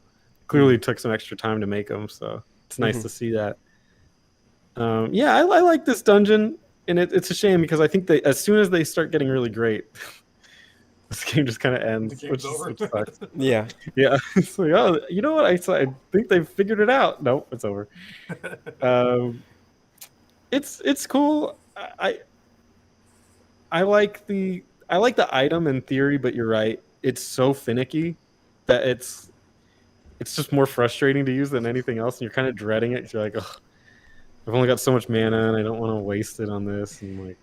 Clearly took some extra time to make them, so it's nice to see that. Yeah, I like this dungeon, and it's a shame because I think as soon as they start getting really great, this game just kind of ends, The which game's over. Yeah. yeah. It's like, oh, you know what? I think they've figured it out. Nope, it's over. It's cool. I like the item in theory, but you're right. It's so finicky that it's just more frustrating to use than anything else, and you're kind of dreading it. 'Cause you're like, oh, I've only got so much mana, and I don't want to waste it on this. And I'm like,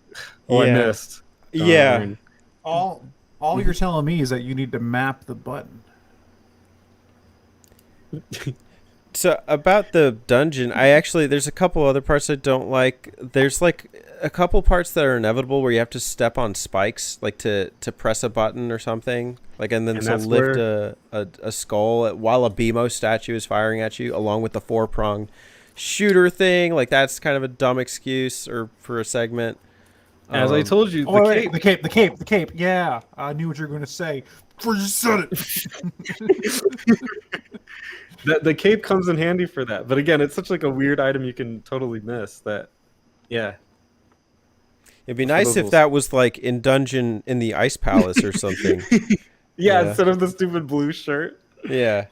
oh, I Yeah. missed. Yeah. Darn. All you're telling me is that you need to map the button. So about the dungeon, there's a couple other parts I don't like. There's like a couple parts that are inevitable where you have to step on spikes, like to press a button or something, like and then And to that's lift a skull while a BMO statue is firing at you, along with the 4-pronged shooter thing. Like that's kind of a dumb excuse or for a segment. As I told you, Oh, wait, the cape. Yeah, I knew what you were going to say. Before you said it. the cape comes in handy for that. But again, it's such like a weird item you can totally miss. That, yeah. It'd be nice if that was like in dungeon in the ice palace or something. Yeah, Yeah. instead of the stupid blue shirt. Yeah,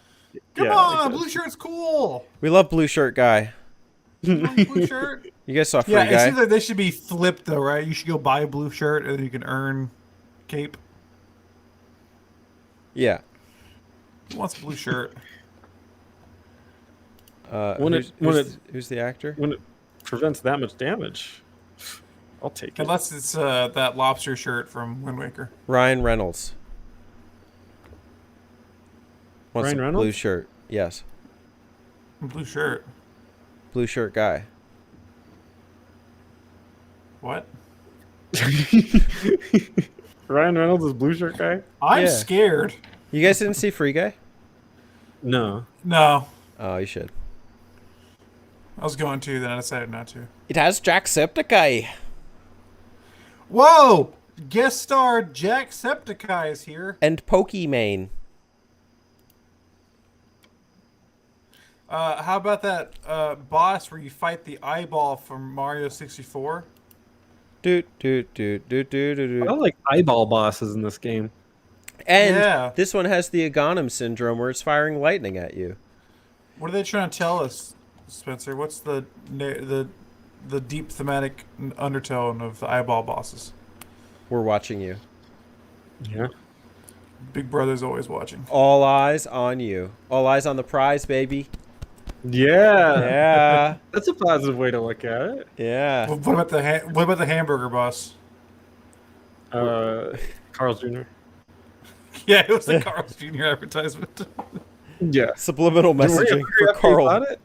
Come Yeah, on, like blue shirt's cool. we love blue shirt guy. Come on, blue shirt. You guys saw Free Yeah, it Guy? seems like they should be flipped though, right? You should go buy a blue shirt and then you can earn cape. Yeah. Who wants a blue shirt? Who's the actor? When it prevents that much damage, I'll take it. Unless it's that lobster shirt from Wind Waker. Ryan Reynolds. Wants Ryan a Reynolds? blue shirt. Yes. Blue shirt. Blue shirt guy. What? Ryan Reynolds is blue shirt guy? I'm Yeah. scared. You guys didn't see Free Guy? No. No. Oh, you should. I was going to, then I decided not to. It has Jacksepticeye. Whoa! Guest star Jacksepticeye is here. And Pokimane. How about that boss where you fight the eyeball from Mario 64? Doot, doot, doot, doot, doot, doot, I doot. like eyeball bosses in this game. And Yeah. this one has the Aghanim syndrome where it's firing lightning at you. What are they trying to tell us, Spencer? What's the deep thematic undertone of the eyeball bosses? We're watching you. Yeah. Big Brother's always watching. All eyes on you. All eyes on the prize, baby. Yeah. Yeah. That's a positive way to look at it. Yeah. What about the hamburger boss? Carl's Jr. Yeah, it was the Carl's Jr. advertisement. Yeah. Subliminal Were you messaging hungry for after you Carl. bought it?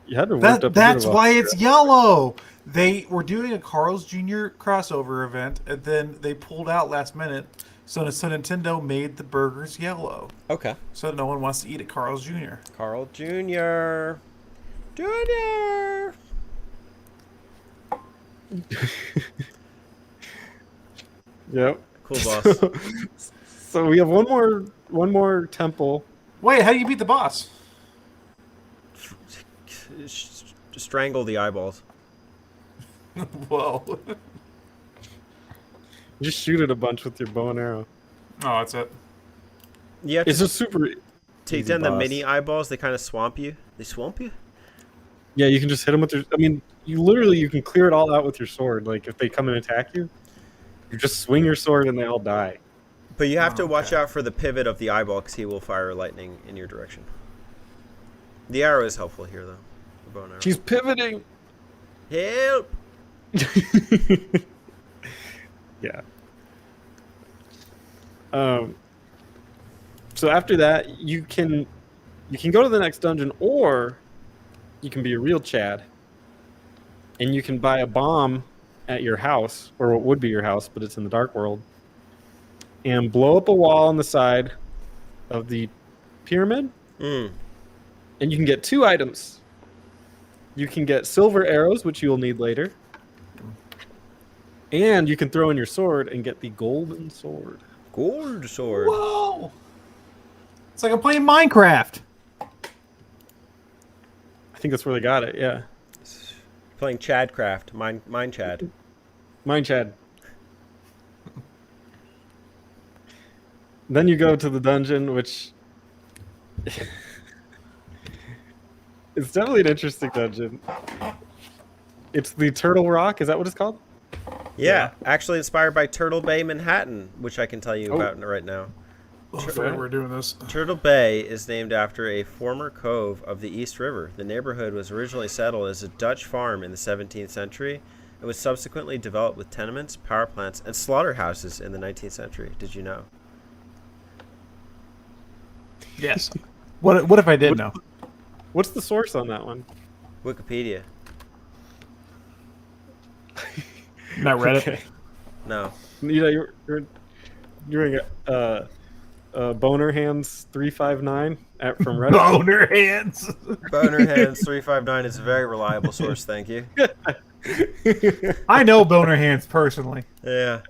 You had to work up a bit That's of a- why it's yellow. They were doing a Carl's Jr. crossover event, and then they pulled out last minute. So Nintendo made the burgers yellow, Okay. so no one wants to eat at Carl's Jr. Carl Jr. Jr. Yep. Cool boss. So we have one more temple. Wait, how do you beat the boss? Strangle the eyeballs. Whoa. Just shoot it a bunch with your bow and arrow. Oh, that's it. You have It's to a super take easy down the boss. mini eyeballs. They kind of swamp you. They swamp you? Yeah, you can just hit them with your. I mean, you can clear it all out with your sword. Like if they come and attack you, you just swing your sword and they all die. But you have Oh, to watch okay. out for the pivot of the eyeball because he will fire lightning in your direction. The arrow is helpful here, though. The bow and arrow. She's pivoting. Help! Yeah. So after that, you can go to the next dungeon, or you can be a real Chad, and you can buy a bomb at your house, or what would be your house, but it's in the dark world, and blow up a wall on the side of the pyramid, Mm. and you can get 2 items. You can get silver arrows, which you'll need later, and you can throw in your sword and get the golden sword. Gold sword. Whoa! It's like I'm playing Minecraft. I think that's where they got it. Yeah, Playing Chadcraft. Mine Chad. mine, Chad. Then you go to the dungeon, which it's definitely an interesting dungeon. It's the Turtle Rock. Is that what it's called? Yeah, actually inspired by Turtle Bay, Manhattan, which I can tell you about right now. Oh, I forgot we're doing this. Turtle Bay is named after a former cove of the East River. The neighborhood was originally settled as a Dutch farm in the 17th century and was subsequently developed with tenements, power plants, and slaughterhouses in the 19th century. Did you know? Yes. What if I did know? What's the source on that one? Wikipedia. Not Reddit. Okay. No. You know, you're doing Boner Hands 359 from Reddit. Boner hands. Boner Hands 359 is a very reliable source, thank you. I know Boner hands personally. Yeah.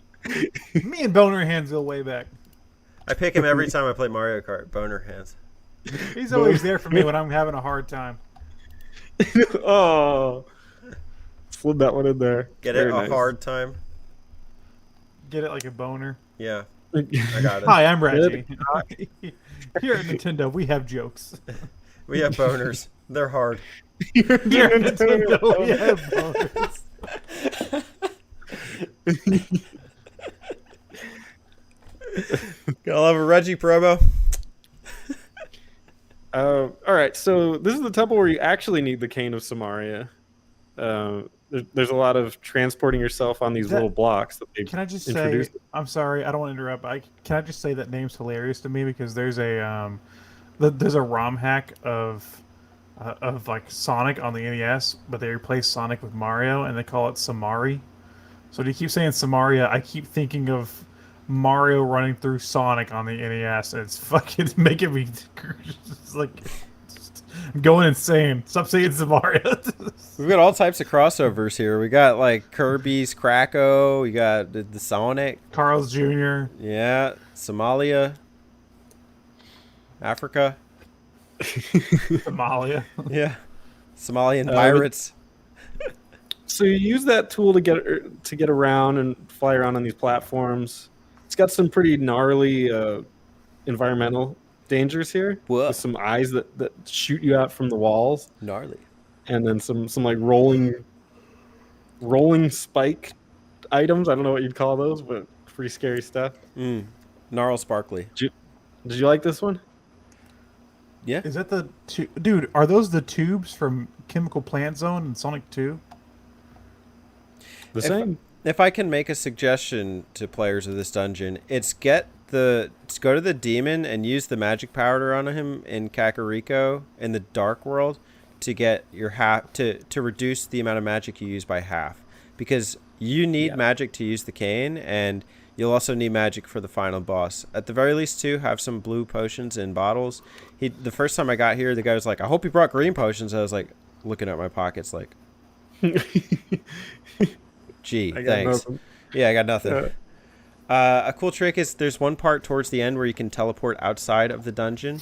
Me and Boner hands go way back. I pick him every time I play Mario Kart. Boner Hands. He's always there for me when I'm having a hard time. Oh, slid that one in there. Get Very it? nice. A hard time? Get it like a boner. Yeah, I got it. Hi, I'm Reggie. Here at Nintendo, we have jokes. We have boners. They're hard. Here at Nintendo, we have boners. Gotta love a Reggie promo. All right, so this is the temple where you actually need the Cane of Samaria. There's a lot of transporting yourself on these little blocks that they Can I just introduced. say, I'm sorry, I don't want to interrupt. But can I just say that name's hilarious to me because there's a ROM hack of like Sonic on the NES, but they replace Sonic with Mario and they call it Samari. So do you keep saying Samaria? I keep thinking of Mario running through Sonic on the NES, and it's fucking making me just like I'm going insane. Stop saying Samaria. We've got all types of crossovers here. We got like Kirby's Kracko. We got the Sonic. Carl's Jr. Yeah, Somalia. Africa. Somalia. Yeah. Somalian pirates. So you use that tool to get around and fly around on these platforms. It's got some pretty gnarly environmental dangers here. Whoa. With some eyes that shoot you out from the walls, Gnarly. and then some like rolling spike items. I don't know what you'd call those, but pretty scary stuff. Gnarl sparkly. Did you like this one? Yeah. Is that the dude? Are those the tubes from Chemical Plant Zone and Sonic 2? The same. If I can make a suggestion to players of this dungeon, it's go to the demon and use the magic powder on him in Kakariko in the dark world to get your to reduce the amount of magic you use by half, because you need magic to use the cane, and you'll also need magic for the final boss. At the very least, too, have some blue potions in bottles. The first time I got here, the guy was like, "I hope you brought green potions." I was like, looking at my pockets, like, "Gee, thanks." Nothing. Yeah, I got nothing. A cool trick is there's one part towards the end where you can teleport outside of the dungeon,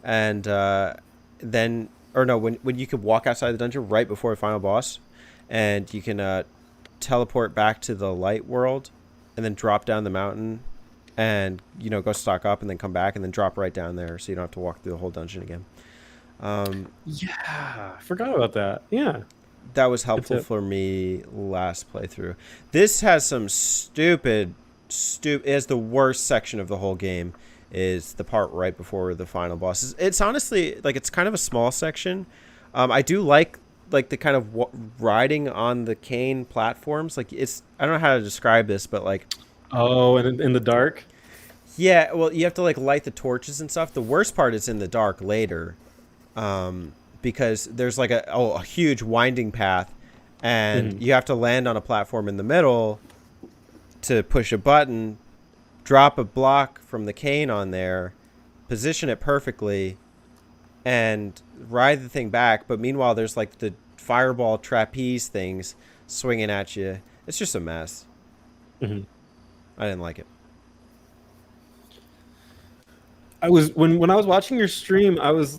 and when you could walk outside the dungeon right before the final boss, and you can teleport back to the light world, and then drop down the mountain, and go stock up, and then come back, and then drop right down there, so you don't have to walk through the whole dungeon again. Yeah, I forgot about that. Yeah. That was helpful for me last playthrough. This has some stupid. It is the worst section of the whole game. Is the part right before the final boss. It's honestly like it's kind of a small section. I do like the kind of riding on the cane platforms. Like I don't know how to describe this, but like. Oh, and in the dark. Yeah, well, you have to like light the torches and stuff. The worst part is in the dark later, because there's like a huge winding path, and Mhm. you have to land on a platform in the middle to push a button, drop a block from the cane on there, position it perfectly, and ride the thing back. But meanwhile, there's like the fireball trapeze things swinging at you. It's just a mess. Mhm. I didn't like it. I was when I was watching your stream,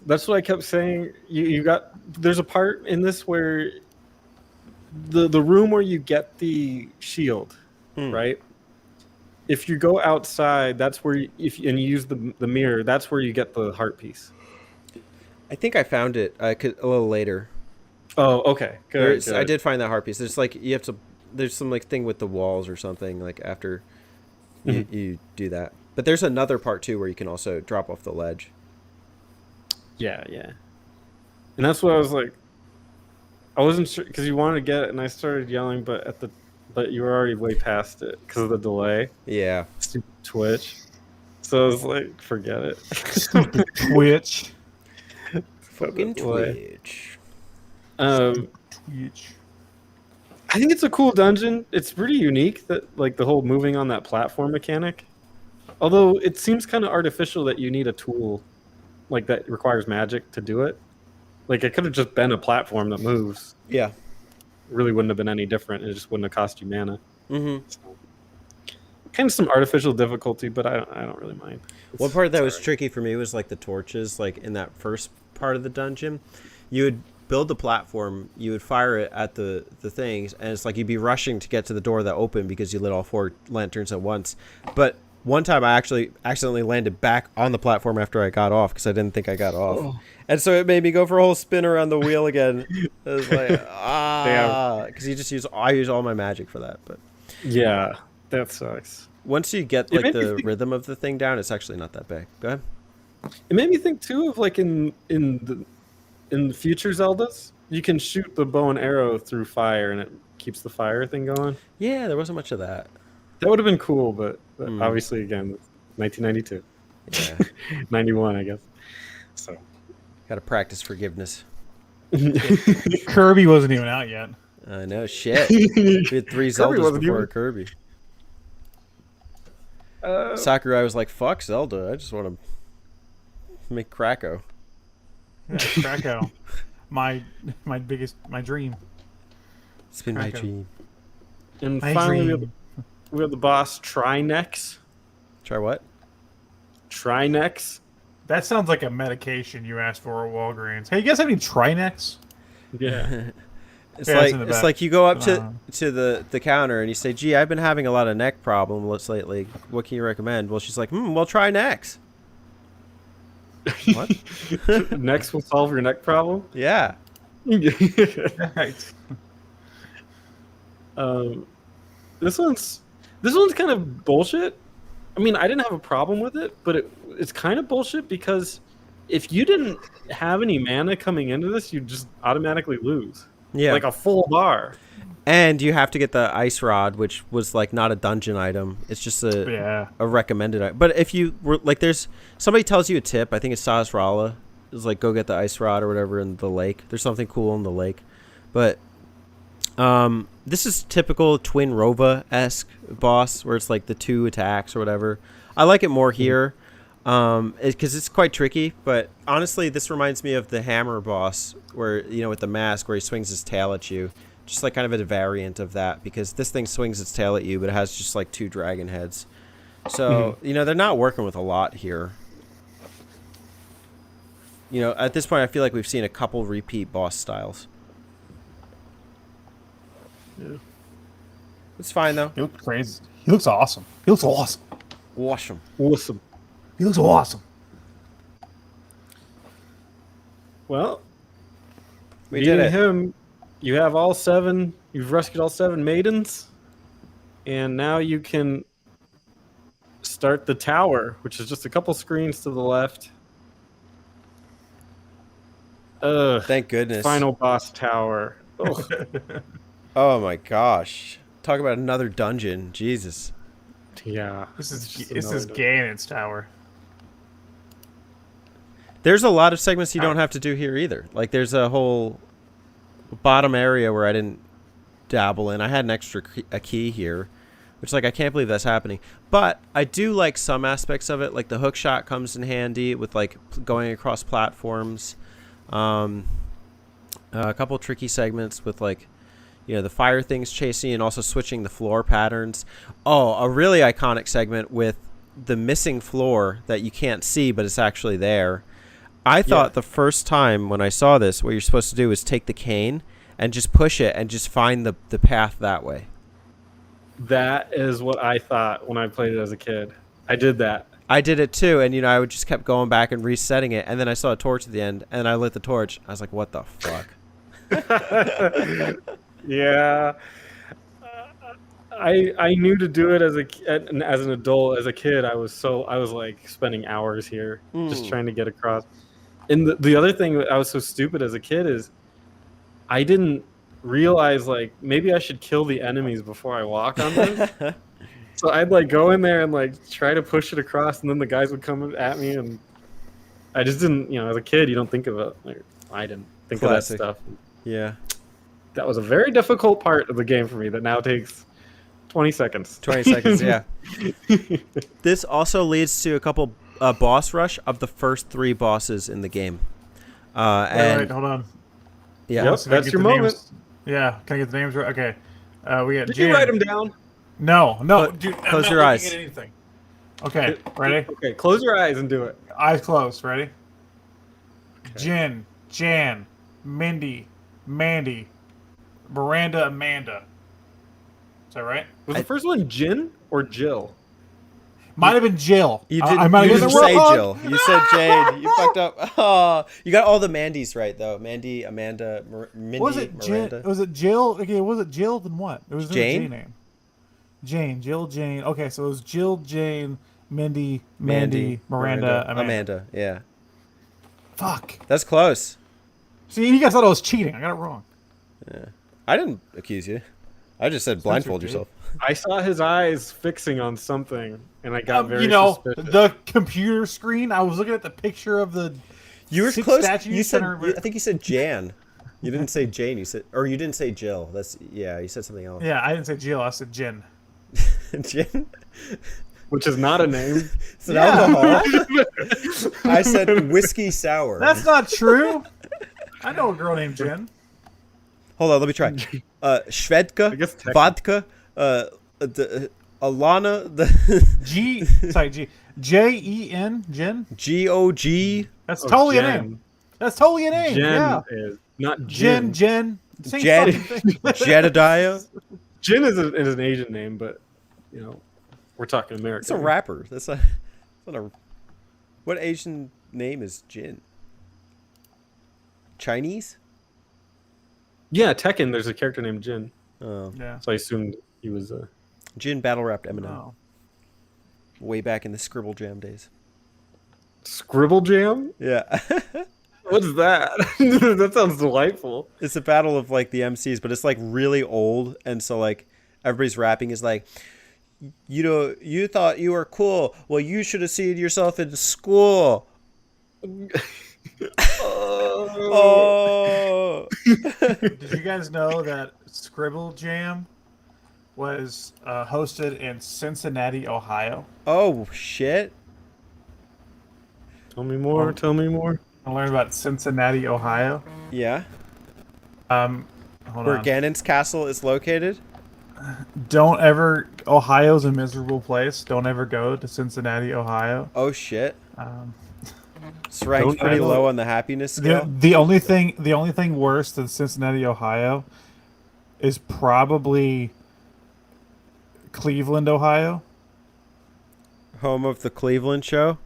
that's what I kept saying. You got there's a part in this where the room where you get the shield, Hmm. right? If you go outside, that's where and you use the mirror, that's where you get the heart piece. I think I found it a little later. Oh, okay, good, I good. did find that heart piece. There's like you have to. There's some like thing with the walls or something like after you do that. But there's another part too where you can also drop off the ledge. Yeah, yeah. And that's what I was like. I wasn't sure because you wanted to get it, and I started yelling, but you were already way past it because of the delay. Yeah. Stupid Twitch. So I was like, forget it. Stupid Twitch. Fucking Delay. Twitch. Twitch. I think it's a cool dungeon. It's pretty unique that like the whole moving on that platform mechanic. Although it seems kind of artificial that you need a tool like that requires magic to do it. Like it could have just been a platform that moves. Yeah. It really wouldn't have been any different. It just wouldn't have cost you mana. Mm-hmm. So, kind of some artificial difficulty, but I don't really mind. One part that was alright. tricky for me was like the torches. Like in that first part of the dungeon, you would build the platform, you would fire it at the things, and it's like you'd be rushing to get to the door that opened because you lit all 4 lanterns at once. But one time I actually accidentally landed back on the platform after I got off because I didn't think I got off. Oh. And so it made me go for a whole spin around the wheel again. It was like, because I use all my magic for that. But Yeah, that sucks. once you get It like made me the think- rhythm of the thing down, it's actually not that big. Go ahead. It made me think too of like in the future Zeldas, you can shoot the bow and arrow through fire, and it keeps the fire thing going. Yeah, there wasn't much of that. That would have been cool, but Hmm. obviously, again, 1992, Yeah, 91, I guess. So got to practice forgiveness. Kirby wasn't even out yet. I know, shit. We had 3 Zeldas wasn't before even- Kirby. uh, Sakurai was like, "Fuck Zelda, I just want to make Krakow." Yeah, Krakow. my dream. It's been my Krakow. dream. and My finally, dream. we have the boss Trinex. Try what? Trinex. That sounds like a medication you asked for at Walgreens. Hey, you guys have any Trinex? Yeah. It's Yeah, it's in the it's back. like you go up Uh. to the counter and you say, "Gee, I've been having a lot of neck problems lately. What can you recommend?" Well, she's like, well, try Nex." What? Next will solve your neck problem. Yeah. Right. This one's kind of bullshit. I mean, I didn't have a problem with it, but it's kind of bullshit because if you didn't have any mana coming into this, you just automatically lose. Yeah. Like a full bar. And you have to get the ice rod, which was like not a dungeon item. It's just Yeah. a recommended item. But if you were like, there's somebody tells you a tip. I think it's Sazrala. It's like go get the ice rod or whatever in the lake. There's something cool in the lake. But this is typical Twin Rova-esque boss where it's like the 2 attacks or whatever. I like it more here because it's quite tricky. But honestly, this reminds me of the hammer boss where, you know, with the mask where he swings his tail at you. Just like kind of a variant of that because this thing swings its tail at you, but it has just like 2 dragon heads. So, you know, they're not working with a lot here. You know, at this point, I feel like we've seen a couple repeat boss styles. Yeah. It's fine, though. He looks crazy. He looks awesome. He looks awesome. Wash them. Awesome. He looks awesome. Well, We beating did it. him, you have all 7. You've rescued all 7 maidens, and now you can start the tower, which is just a couple screens to the left. Thank goodness. Final boss tower. Ugh. Oh my gosh. Talk about another dungeon. Jesus. Yeah. This it's is just this is annoying. Ganon's tower. There's a lot of segments you don't have to do here either. Like there's a whole bottom area where I didn't dabble in. I had an extra a key here, which like I can't believe that's happening. But I do like some aspects of it. Like the hook shot comes in handy with like going across platforms. A couple tricky segments with like, you know, the fire things chasing and also switching the floor patterns. Oh, a really iconic segment with the missing floor that you can't see, but it's actually there. I thought the first time when I saw this, what you're supposed to do is take the cane and just push it and just find the path that way. That is what I thought when I played it as a kid. I did that. I did it too, and you know, I would just kept going back and resetting it, and then I saw a torch at the end, and I lit the torch. I was like, "What the fuck?" Yeah. I knew to do it as an adult. As a kid, I was like spending hours here just trying to get across. And the other thing that I was so stupid as a kid is I didn't realize like maybe I should kill the enemies before I walk on them. So I'd like go in there and like try to push it across, and then the guys would come at me, and I just didn't, as a kid, you don't think of it. Like, I didn't think Classic. of that stuff. Yeah. That was a very difficult part of the game for me that now takes 20 seconds. 20 seconds, yeah. This also leads to a couple boss rush of the first 3 bosses in the game. Wait, hold on. Yeah. Yep. Let's see if I That's get your the moment. names. Yeah, can I get the names right? Okay. We got Did Jin. you write them down? No, dude. I'm Close not your looking eyes. at anything. Okay, ready? Okay, close your eyes and do it. Eyes closed. Ready? Jin, Jan, Mindy, Mandy, Miranda, Amanda. Is that right? Was the first one Jin or Jill? Might have been Jill. You I didn't, might you have didn't gotten it say wrong. Jill. You said Jade. You fucked up. Oh, you got all the Mandys right, though. Mandy, Amanda, Mindy, Was it Miranda. Jin? Was it Jill? Okay, was it Jill? Then what? It was Jane? a J name. Jane, Jill, Jane. Okay, so it was Jill, Jane, Mindy, Mandy, Miranda, Amanda. Yeah. Fuck. That's close. See, you guys thought I was cheating. I got it wrong. Yeah. I didn't accuse you. I just said blindfold dude. yourself. I saw his eyes fixing on something, and I got very suspicious. the computer screen. I was looking at the picture of the. You were 6 close. statues You said. that are- I think you said Jan. You didn't say Jane. You said, or you didn't say Jill. That's You said something else. Yeah, I didn't say Jill. I said Jin. Jan. Which is not a name. It's an alcohol. I said whiskey sour. That's not true. I know a girl named Jen. Hold on, let me try. Shvedka, I guess technically- vodka, Alana, the Jen. Jen. G-O-G, That's Oh, totally a Jen. name. That's totally a name. Jen Yeah. is not Jen. Jin. Same Jed- fucking thing. Jedediah. Jin is an Asian name, but we're talking American. It's a rapper. That's not a. What Asian name is Jin? Chinese? Yeah, Tekken. There's a character named Jin, Oh, Yeah. so I assumed he was a Jin battle rapped Eminem No. way back in the Scribble Jam days. Scribble Jam. Yeah. What's that? That sounds delightful. It's a battle of like the MCs, but it's like really old, and so like everybody's rapping is like, you thought you were cool. Well, you should have seen yourself in school. Oh. Did you guys know that Scribble Jam was hosted in Cincinnati, Ohio? Oh shit. Tell me more. Tell me more. I learned about Cincinnati, Ohio. Yeah. Hold Where on. Ganon's castle is located. Don't ever. Ohio's a miserable place. Don't ever go to Cincinnati, Ohio. Oh shit. Um, It's ranked Don't pretty ever- low on the happiness the, scale. the only thing worse than Cincinnati, Ohio, is probably Cleveland, Ohio. Home of the Cleveland show.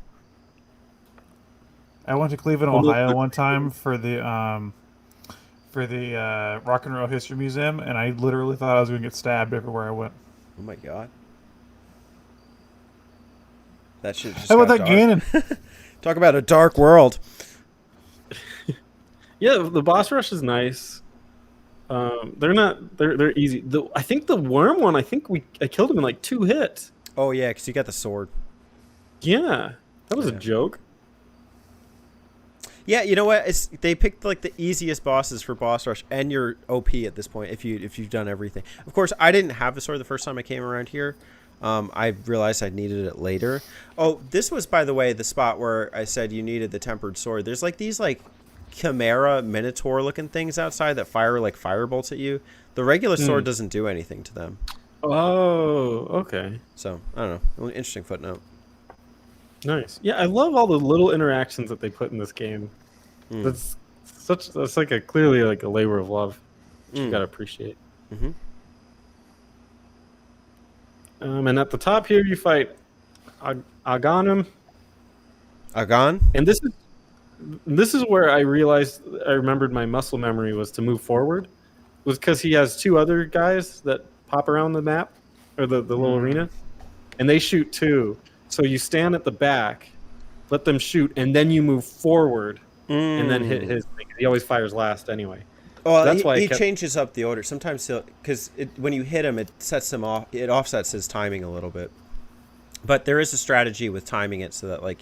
I went to Cleveland, Home of Ohio the- one time for the Rock and Roll History Museum, and I literally thought I was going to get stabbed everywhere I went. Oh my god. That shit just How about got that dark. Ganon? Talk about a dark world. Yeah, the boss rush is nice. They're easy. I think the worm one. I killed him in like 2 hits. Oh yeah, because you got the sword. Yeah, that was a Yeah. joke. Yeah, you know what? They picked like the easiest bosses for boss rush, and you're OP at this point if you've done everything. Of course, I didn't have the sword the first time I came around here. I realized I needed it later. Oh, this was, by the way, the spot where I said you needed the tempered sword. There's like these like chimera minotaur looking things outside that fire like fire bolts at you. The regular sword doesn't do anything to them. Oh, okay. So I don't know. Interesting footnote. Nice. Yeah, I love all the little interactions that they put in this game. Mm. That's like a clearly like a labor of love. Which you Mm. gotta appreciate. Mm-hmm. And at the top here, you fight Aghanim, Agon? and this is where I realized I remembered my muscle memory was to move forward. Was because he has two other guys that pop around the map or the little arena, and they shoot too. So you stand at the back, let them shoot, and then you move forward and then hit his thing. He always fires last anyway. Well, That's why he changes up the order. Sometimes because when you hit him, it sets him off. It offsets his timing a little bit. But there is a strategy with timing it so that like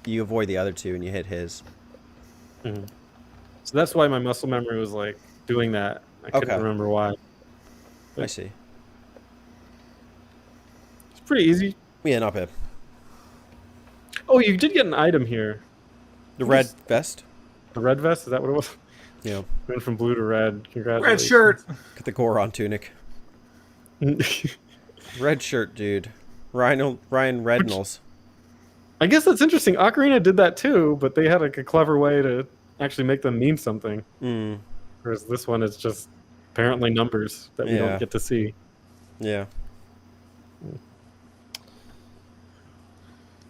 you avoid the other two and you hit his. So that's why my muscle memory was like doing that. I couldn't remember why. I see. It's pretty easy. Yeah, not bad. Oh, you did get an item here. The red vest. The red vest? Is that what it was? Yeah. Went from blue to red. Red Congratulations. shirt. Get the Goron tunic. Red shirt, dude. Ryan Rednals. I guess that's interesting. Ocarina did that too, but they had like a clever way to actually make them mean something. Whereas this one is just apparently numbers that we don't get to see. Yeah.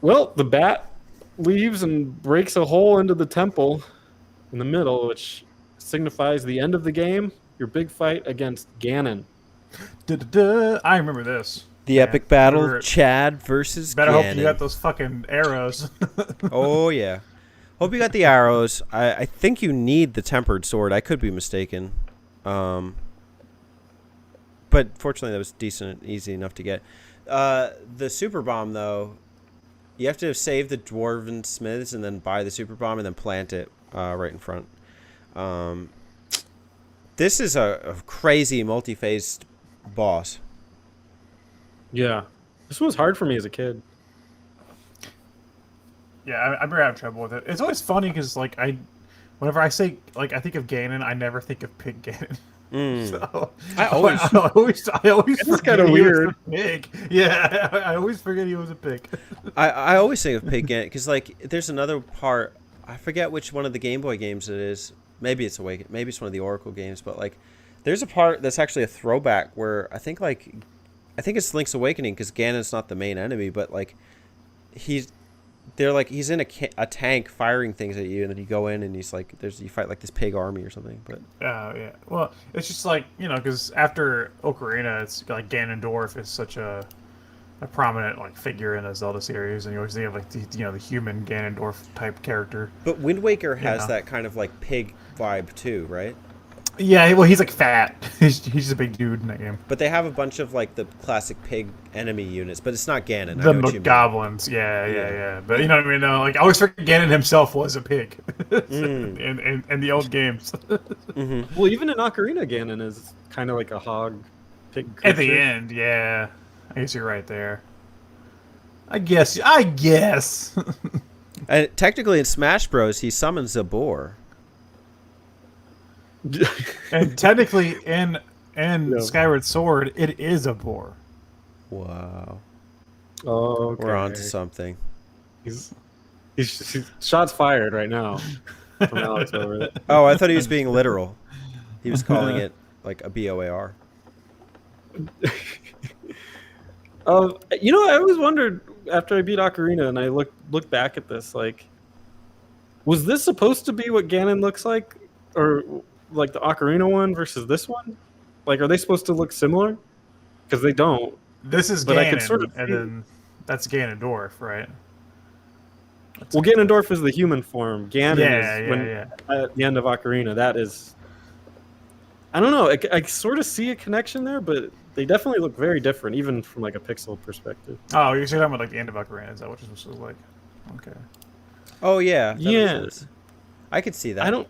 Well, the bat leaves and breaks a hole into the temple in the middle, which signifies the end of the game. Your big fight against Ganon. I remember this. The epic battle, Chad versus Better Ganon. hope you got those fucking arrows. Oh, yeah. Hope you got the arrows. I think you need the tempered sword. I could be mistaken. But fortunately, that was decent, easy enough to get. The super bomb, though, you have to save the dwarven smiths and then buy the super bomb and then plant it right in front. This is a crazy multi-phased boss. Yeah. This was hard for me as a kid. Yeah, I remember having trouble with it. It's always funny because, like, whenever I say, like, I think of Ganon, I never think of Pig Ganon. So, I always It's kind of weird. Pig. Yeah, I always forget he was a pig. I always think of Pig Ganon because, like, there's another part. I forget which one of the Game Boy games it is. Maybe it's Awaken. Maybe it's one of the Oracle games. But, like, there's a part that's actually a throwback where I think it's Link's Awakening because Ganon's not the main enemy, but, like, he's in a tank firing things at you, and then you go in and he's like, you fight like this pig army or something. But Yeah. Well, it's just like, because after Ocarina, it's like Ganondorf is such a prominent like figure in the Zelda series, and you always think of like the human Ganondorf type character. But Wind Waker has that kind of like pig vibe too, right? Yeah, well, he's like fat. He's just a big dude in that game. But they have a bunch of like the classic pig enemy units, but it's not Ganon. I The know what you mean. goblins, yeah. But you know what I mean? No, like I always forget Ganon himself was a pig in the old games. Well, even in Ocarina, Ganon is kind of like a hog pig creature. At the end, yeah. I guess you're right there. I guess. And technically in Smash Bros, he summons a boar. And technically, in Skyward Sword, it is a boar. Wow, Oh, okay. we're on to something. He's shots fired right now from Alex over there. Oh, I thought he was being literal. He was calling it like a BOAR. I always wondered after I beat Ocarina and I look back at this, like, was this supposed to be what Ganon looks like, or like the Ocarina one versus this one? Like, are they supposed to look similar? Because they don't. This is But Ganon, I could sort of and see- then that's Ganondorf, right? Well, Ganondorf is the human form. Ganon Yeah. at the end of Ocarina. That is, I don't know. I sort of see a connection there, but they definitely look very different, even from like a pixel perspective. Oh, you're talking about like the end of Ocarina, is that what you're supposed to like? Okay. Oh yeah, that makes Yeah. sense. I could see that. I don't.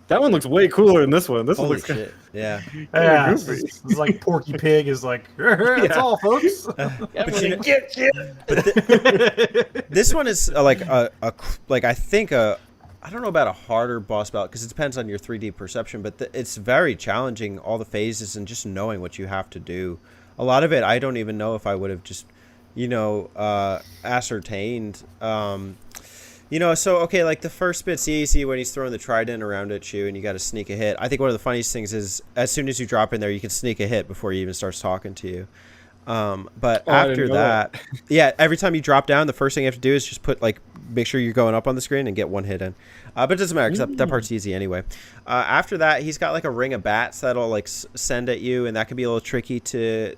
That one looks way cooler than this one. This one Holy looks shit! Yeah. Yeah, goofy. this is like Porky Pig is like, that's Yeah. all, folks. But you know- get you. this one is like I think I don't know about a harder boss battle because it depends on your 3D perception, but it's very challenging, all the phases and just knowing what you have to do. A lot of it I don't even know if I would have just, ascertained. So okay, like the first bit's easy when he's throwing the trident around at you and you got to sneak a hit. I think one of the funniest things is as soon as you drop in there, you can sneak a hit before he even starts talking to you. But after that, yeah, every time you drop down, the first thing you have to do is just make sure you're going up on the screen and get one hit in. But it doesn't matter because that part's easy anyway. After that, he's got like a ring of bats that'll like send at you, and that can be a little tricky to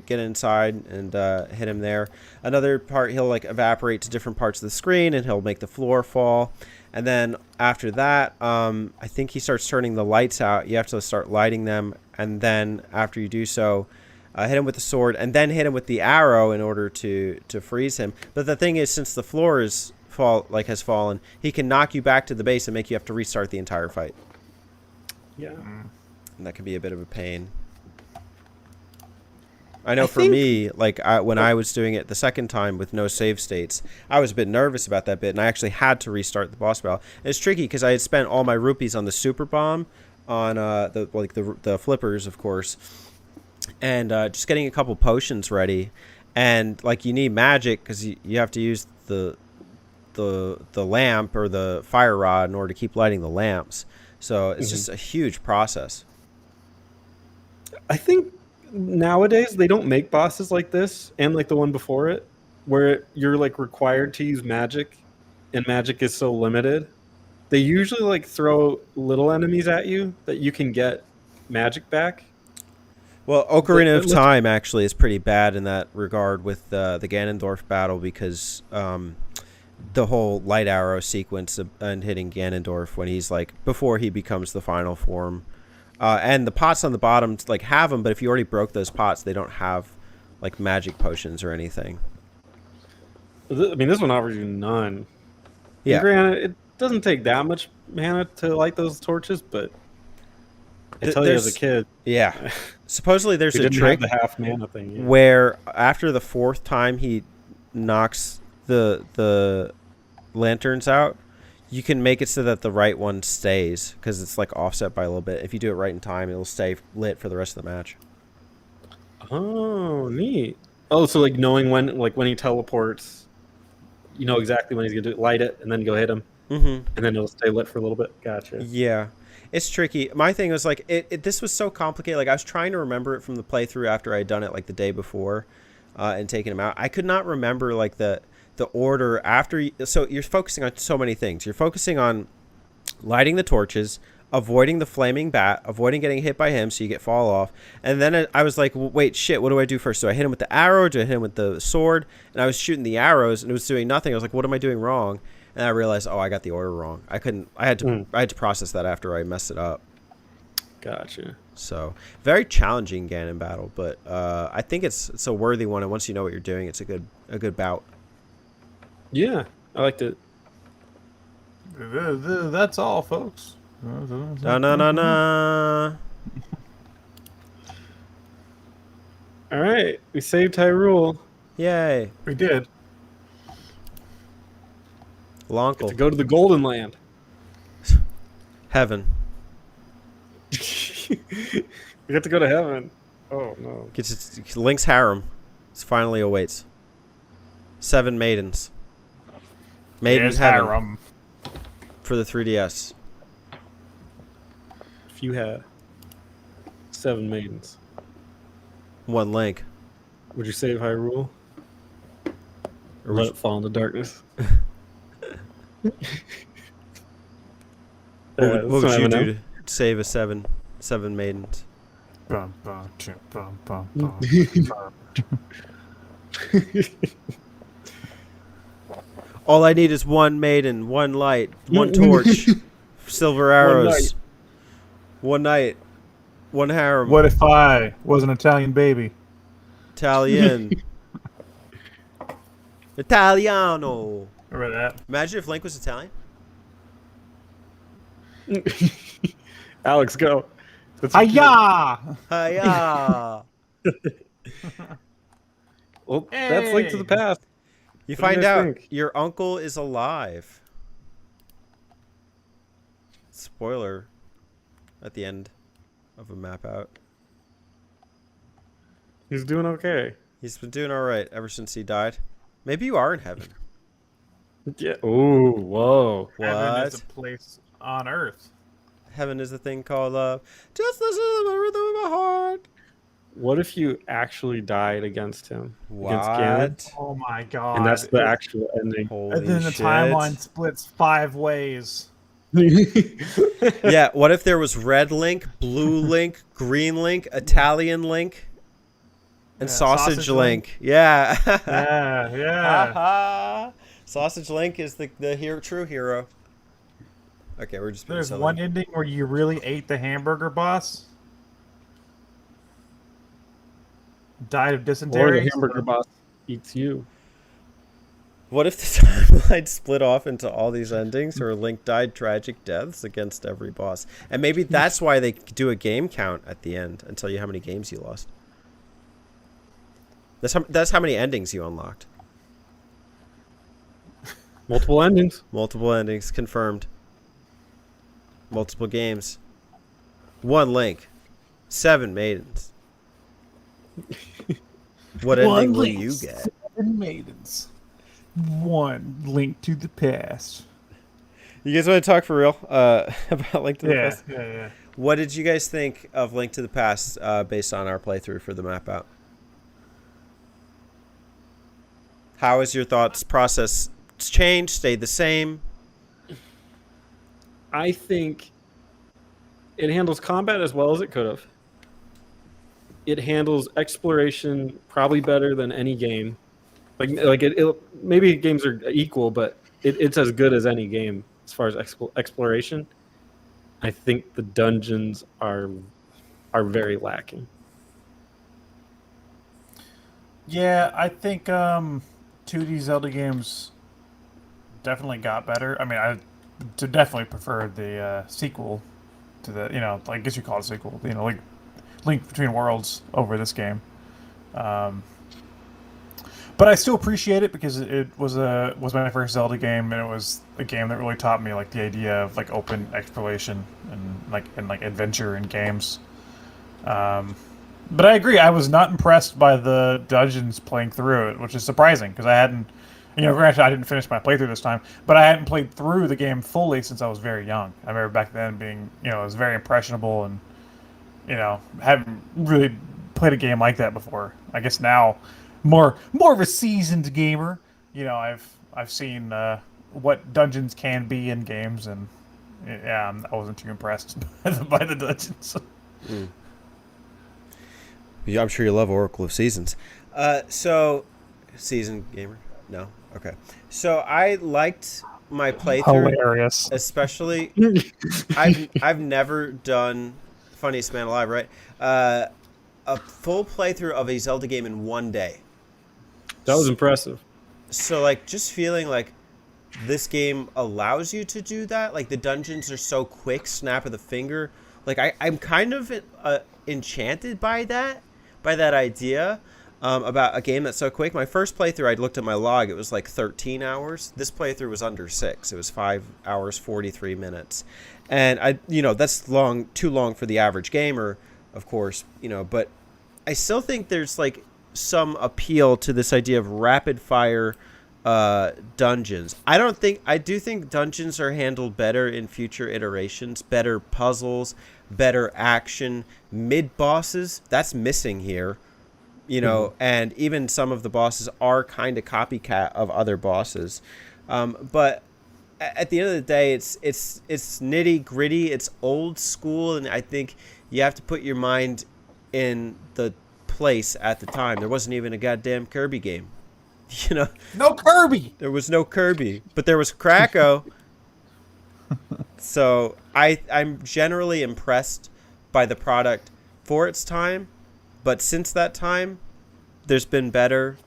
get inside and hit him there. Another part, he'll like evaporate to different parts of the screen, and he'll make the floor fall. And then after that, I think he starts turning the lights out. You have to start lighting them, and then after you do so, hit him with the sword, and then hit him with the arrow in order to freeze him. But the thing is, since the floor has fallen, he can knock you back to the base and make you have to restart the entire fight. Yeah. And that can be a bit of a pain. I know for me, like when I was doing it the second time with no save states, I was a bit nervous about that bit, and I actually had to restart the boss battle. And it's tricky because I had spent all my rupees on the super bomb, on the flippers, of course, and just getting a couple potions ready, and like you need magic because you have to use the lamp or the fire rod in order to keep lighting the lamps. So it's just a huge process. I think nowadays they don't make bosses like this and like the one before it, where you're like required to use magic, and magic is so limited. They usually like throw little enemies at you that you can get magic back. Well, Ocarina of Time actually is pretty bad in that regard with the Ganondorf battle because the whole light arrow sequence and hitting Ganondorf when he's like before he becomes the final form, and the pots on the bottom like have them, but if you already broke those pots, they don't have like magic potions or anything. I mean, this one offers you none. Yeah, and granted, it doesn't take that much mana to light those torches, but I tell you as a kid, yeah. Supposedly there's a didn't trick have the half mana thing. Yeah. where after the fourth time he knocks the lanterns out, you can make it so that the right one stays because it's like offset by a little bit. If you do it right in time, it'll stay lit for the rest of the match. Oh, neat. Oh, so like knowing when he teleports, you know exactly when he's gonna light it, and then go hit him, and then it'll stay lit for a little bit. Gotcha. Yeah, it's tricky. My thing was like this was so complicated. Like I was trying to remember it from the playthrough after I had done it like the day before, and taken him out. I could not remember like the order after. So you're focusing on so many things. You're focusing on lighting the torches, avoiding the flaming bat, avoiding getting hit by him so you get fall off. And then I was like, well, wait, shit, what do I do first? So I hit him with the arrow, do I hit him with the sword? And I was shooting the arrows and it was doing nothing. I was like, what am I doing wrong? And I realized, I got the order wrong. I had to process that after I messed it up. Gotcha. So very challenging Ganon battle, but I think it's a worthy one, and once you know what you're doing, it's a good bout. Yeah, I liked it. That's all, folks. Na. All right, we saved Hyrule. Yay. We did. Lonkel. To go to the Golden Land. Heaven. We get to go to heaven. Oh no. Link's harem. It finally awaits. 7 maidens. Maidens heaven. Harem. For the 3DS. If you had 7 maidens, 1 Link. would you save Hyrule? Or let it fall into darkness? What would you do to save a 7 maidens? Bum, bum, bum, bum, bum, bum. All I need is 1 maiden, 1 light, 1 torch, silver arrows, 1 night, 1 harem. What if I was an Italian baby? Italian. Italiano. Remember that? Imagine if Link was Italian. Alex, go. That's what you- Hiya! Hiya. Well, that's Link to the Hey! Past. You What do you find guys out think? your uncle is alive. Spoiler at the end of a map out. He's doing okay. He's been doing all right ever since he died. Maybe you are in heaven. Yeah. Oh, whoa. Heaven is What? a place on Earth. Heaven is a thing called love. Just listen to the rhythm of my heart. What if you actually died against him? Against What? Ganon? Oh my god! And that's the actual ending. Holy And then the shit. timeline splits 5 ways. Yeah, what if there was red Link, blue Link, green Link, Italian Link, and Yeah, sausage, sausage Link? Yeah. Yeah, yeah. Ha-ha. Sausage Link is the hero, true hero. Okay, we're just being There's silly. one ending where you really ate the hamburger boss. Died of Or dysentery. the hamburger boss eats you. What if the timeline split off into all these endings, or Link died tragic deaths against every boss? And maybe that's why they do a game count at the end and tell you how many games you lost. That's how many endings you unlocked. Multiple endings. Multiple endings confirmed. Multiple games. 1 Link. 7 maidens. What ending will you get? 7 maidens. 1 Link to the Past. You guys want to talk for real about Link to the Yeah, Past? yeah. What did you guys think of Link to the Past based on our playthrough for the map out? How has your thoughts process changed, stayed the same? I think it handles combat as well as it could have. It handles exploration probably better than any game. Like maybe games are equal, but it's as good as any game as far as exploration. I think the dungeons are very lacking. Yeah, I think 2D Zelda games definitely got better. I mean, I definitely prefer the sequel to the, I guess you call it a sequel, like Link Between Worlds over this game. But I still appreciate it because it was my first Zelda game, and it was a game that really taught me like the idea of like open exploration and adventure in games. But I agree, I was not impressed by the dungeons playing through it, which is surprising because I hadn't, granted I didn't finish my playthrough this time, but I hadn't played through the game fully since I was very young. I remember back then being, I was very impressionable and, haven't really played a game like that before. I guess now, more of a seasoned gamer, I've seen what dungeons can be in games, and yeah, I wasn't too impressed by the dungeons. Mm. Yeah, I'm sure you love Oracle of Seasons. So, seasoned gamer? No? Okay. So, I liked my playthrough. Hilarious. Especially, I've never done Funniest Man Alive, right? A full playthrough of a Zelda game in 1 day. That was impressive. So, like, just feeling like this game allows you to do that. Like, the dungeons are so quick, snap of the finger. Like, I'm kind of enchanted by that idea about a game that's so quick. My first playthrough, I looked at my log. It was like 13 hours. This playthrough was under 6. It was 5 hours, 43 minutes. And, that's too long for the average gamer, of course, but I still think there's, like, some appeal to this idea of rapid fire dungeons. I do think dungeons are handled better in future iterations, better puzzles, better action, mid bosses. That's missing here, and even some of the bosses are kind of copycat of other bosses. But at the end of the day, it's nitty gritty. It's old school, and I think you have to put your mind in the place at the time. There wasn't even a goddamn Kirby game. No Kirby. There was no Kirby, but there was Krakow. So I'm generally impressed by the product for its time, but since that time, there's been better,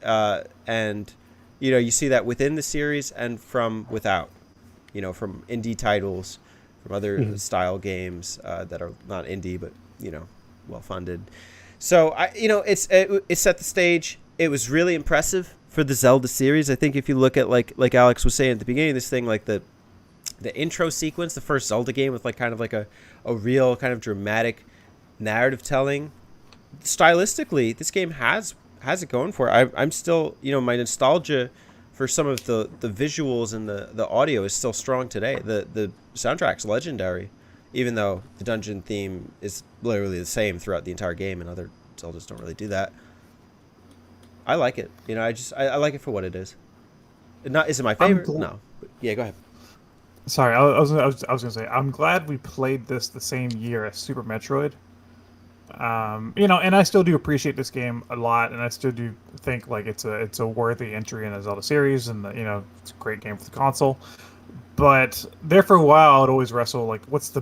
and you see that within the series and from without, from indie titles, from other style games that are not indie but well funded. So it set the stage. It was really impressive for the Zelda series. I think if you look at like Alex was saying at the beginning of this thing, like the intro sequence, the first Zelda game with like kind of like a real kind of dramatic narrative telling. Stylistically, this game has it going for it. I'm still, my nostalgia for some of the visuals and the audio is still strong today. The soundtrack's legendary, even though the dungeon theme is literally the same throughout the entire game, and other Zeldas don't really do that. I like it. I like it for what it is. Is it my favorite? No. But yeah, go ahead. Sorry, I was gonna say I'm glad we played this the same year as Super Metroid. And I still do appreciate this game a lot, and I still do think like it's a worthy entry in the Zelda series, and it's a great game for the console. But there for a while, I'd always wrestle like, what's the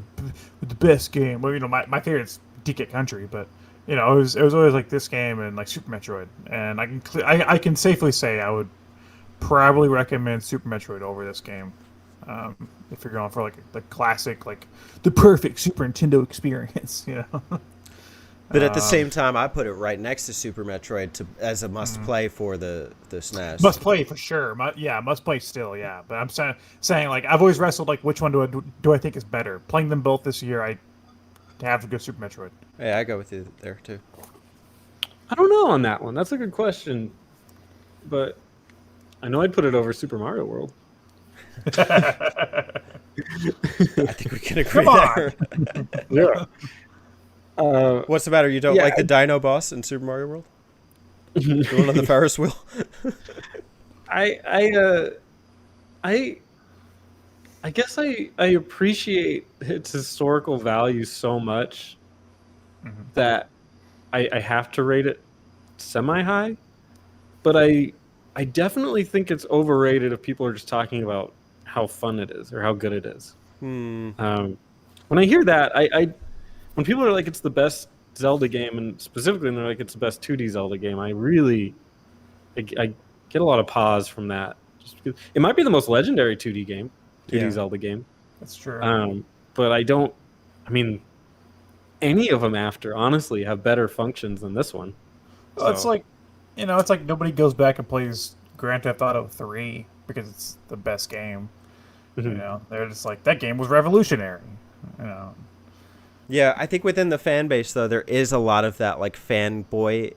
best game? Well, my favorite's DK Country, but it was always like this game and like Super Metroid, and I can safely say I would probably recommend Super Metroid over this game. If you're going for like the classic, like the perfect Super Nintendo experience, But at the same time, I put it right next to Super Metroid as a must-play for the SNES. Must play for sure. Must play still. Yeah, but I'm saying like I've always wrestled like which one do I think is better. Playing them both this year, I have to go Super Metroid. Yeah, I go with you there too. I don't know on that one. That's a good question, but I know I'd put it over Super Mario World. I think we can agree Come on. there. Yeah. What's the matter? You don't like the Dino boss in Super Mario World? The one on the Ferris wheel? I guess I appreciate its historical value so much that I have to rate it semi-high, but I definitely think it's overrated if people are just talking about how fun it is or how good it is. When I hear that, when people are like, it's the best Zelda game, and specifically when they're like, it's the best 2D Zelda game, I get a lot of pause from that. Just because it might be the most legendary 2D Zelda game. That's true. But any of them honestly have better functions than this one. Well, it's like, it's like nobody goes back and plays Grand Theft Auto 3 because it's the best game. They're just like, that game was revolutionary. Yeah, I think within the fan base, though, there is a lot of that like fanboy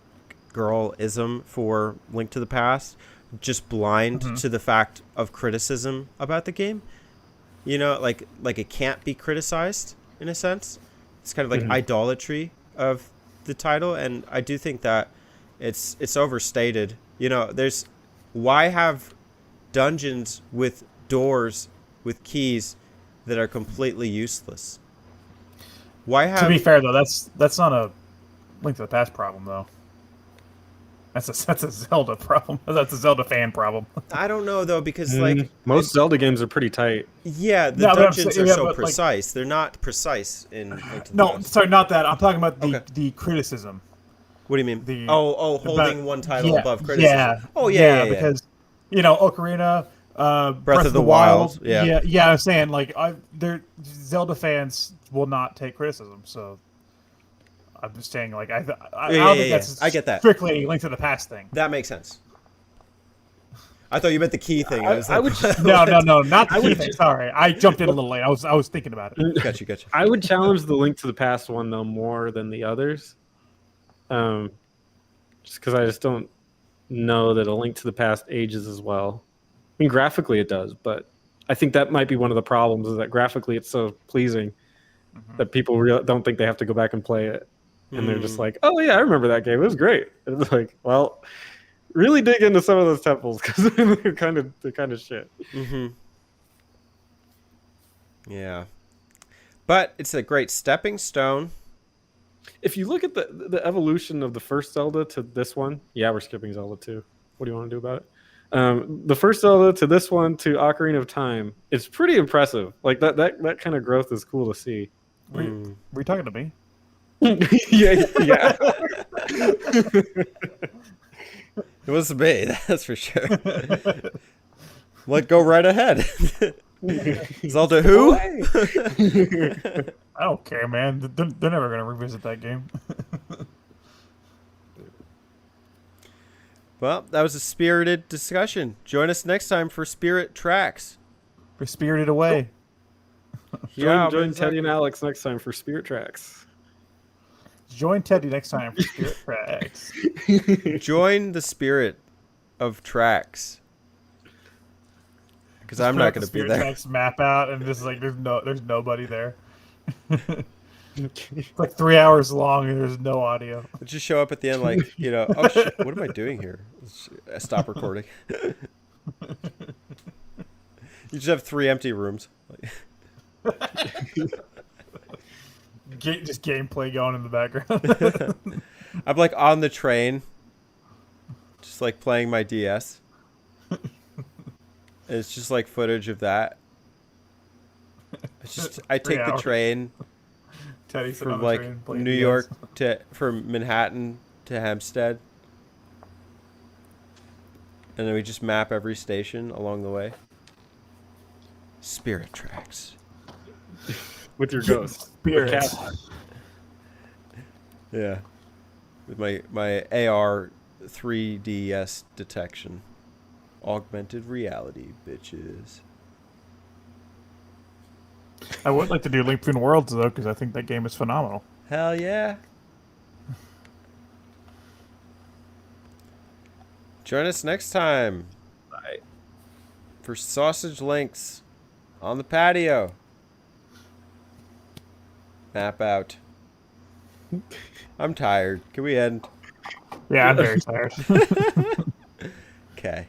girl-ism for Link to the Past, just blind to the fact of criticism about the game. Like it can't be criticized in a sense. It's kind of like idolatry of the title, and I do think that it's overstated. Why have dungeons with doors with keys that are completely useless? Why have... To be fair though, that's not a Link to the Past problem though. That's a Zelda problem. That's a Zelda fan problem. I don't know though, because most Zelda games are pretty tight. Yeah, the dungeons are so precise. They're not precise in Link to the Past. Sorry, not that. I'm talking about the criticism. What do you mean? Holding one title above criticism. Yeah. Oh yeah. Because Ocarina, Breath of the Wild. Yeah. I'm saying like Zelda fans will not take criticism, so I'm just saying like I don't think that's I get that. Strictly Link to the Past thing. That makes sense. I thought you meant the key thing. No, not the key thing. Sorry, I jumped in a little late. I was thinking about it. Gotcha. I would challenge the Link to the Past one though more than the others, just because I just don't know that a Link to the Past ages as well. I mean, graphically it does, but I think that might be one of the problems, is that graphically it's so pleasing that people don't think they have to go back and play it. And they're just like, oh yeah, I remember that game. It was great. And it's like, well, really dig into some of those temples because they're kind of shit. Yeah, but it's a great stepping stone. If you look at the evolution of the first Zelda to this one, we're skipping Zelda 2. What do you want to do about it? The first Zelda to this one to Ocarina of Time, it's pretty impressive. Like that kind of growth is cool to see. Were you talking to me? Yeah, yeah. It was me, that's for sure. Let go right ahead. Zelda who? I don't care, man. They're never gonna revisit that game. Well, that was a spirited discussion. Join us next time for Spirit Tracks. We're spirited away. Join Teddy and Alex next time for Spirit Tracks. Join Teddy next time for Spirit Tracks. Join the spirit of tracks. Because I'm not going to be Spirit there. Tracks map out, and just like there's nobody there. It's like 3 hours long, and there's no audio. Just show up at the end like, oh shit, what am I doing here? Stop recording. You just have 3 empty rooms. Just gameplay going in the background. I'm like on the train, just like playing my DS. And it's just like footage of that. It's just I take the train from like New York from Manhattan to Hempstead, and then we just map every station along the way. Spirit Tracks. With your ghost. Spirits. Yeah. With my AR 3DS detection. Augmented reality, bitches. I would like to do Link Between Worlds though, because I think that game is phenomenal. Hell yeah. Join us next time. Bye. For Sausage Links on the patio. Map out. I'm tired. Can we end? Yeah, I'm very tired. Okay.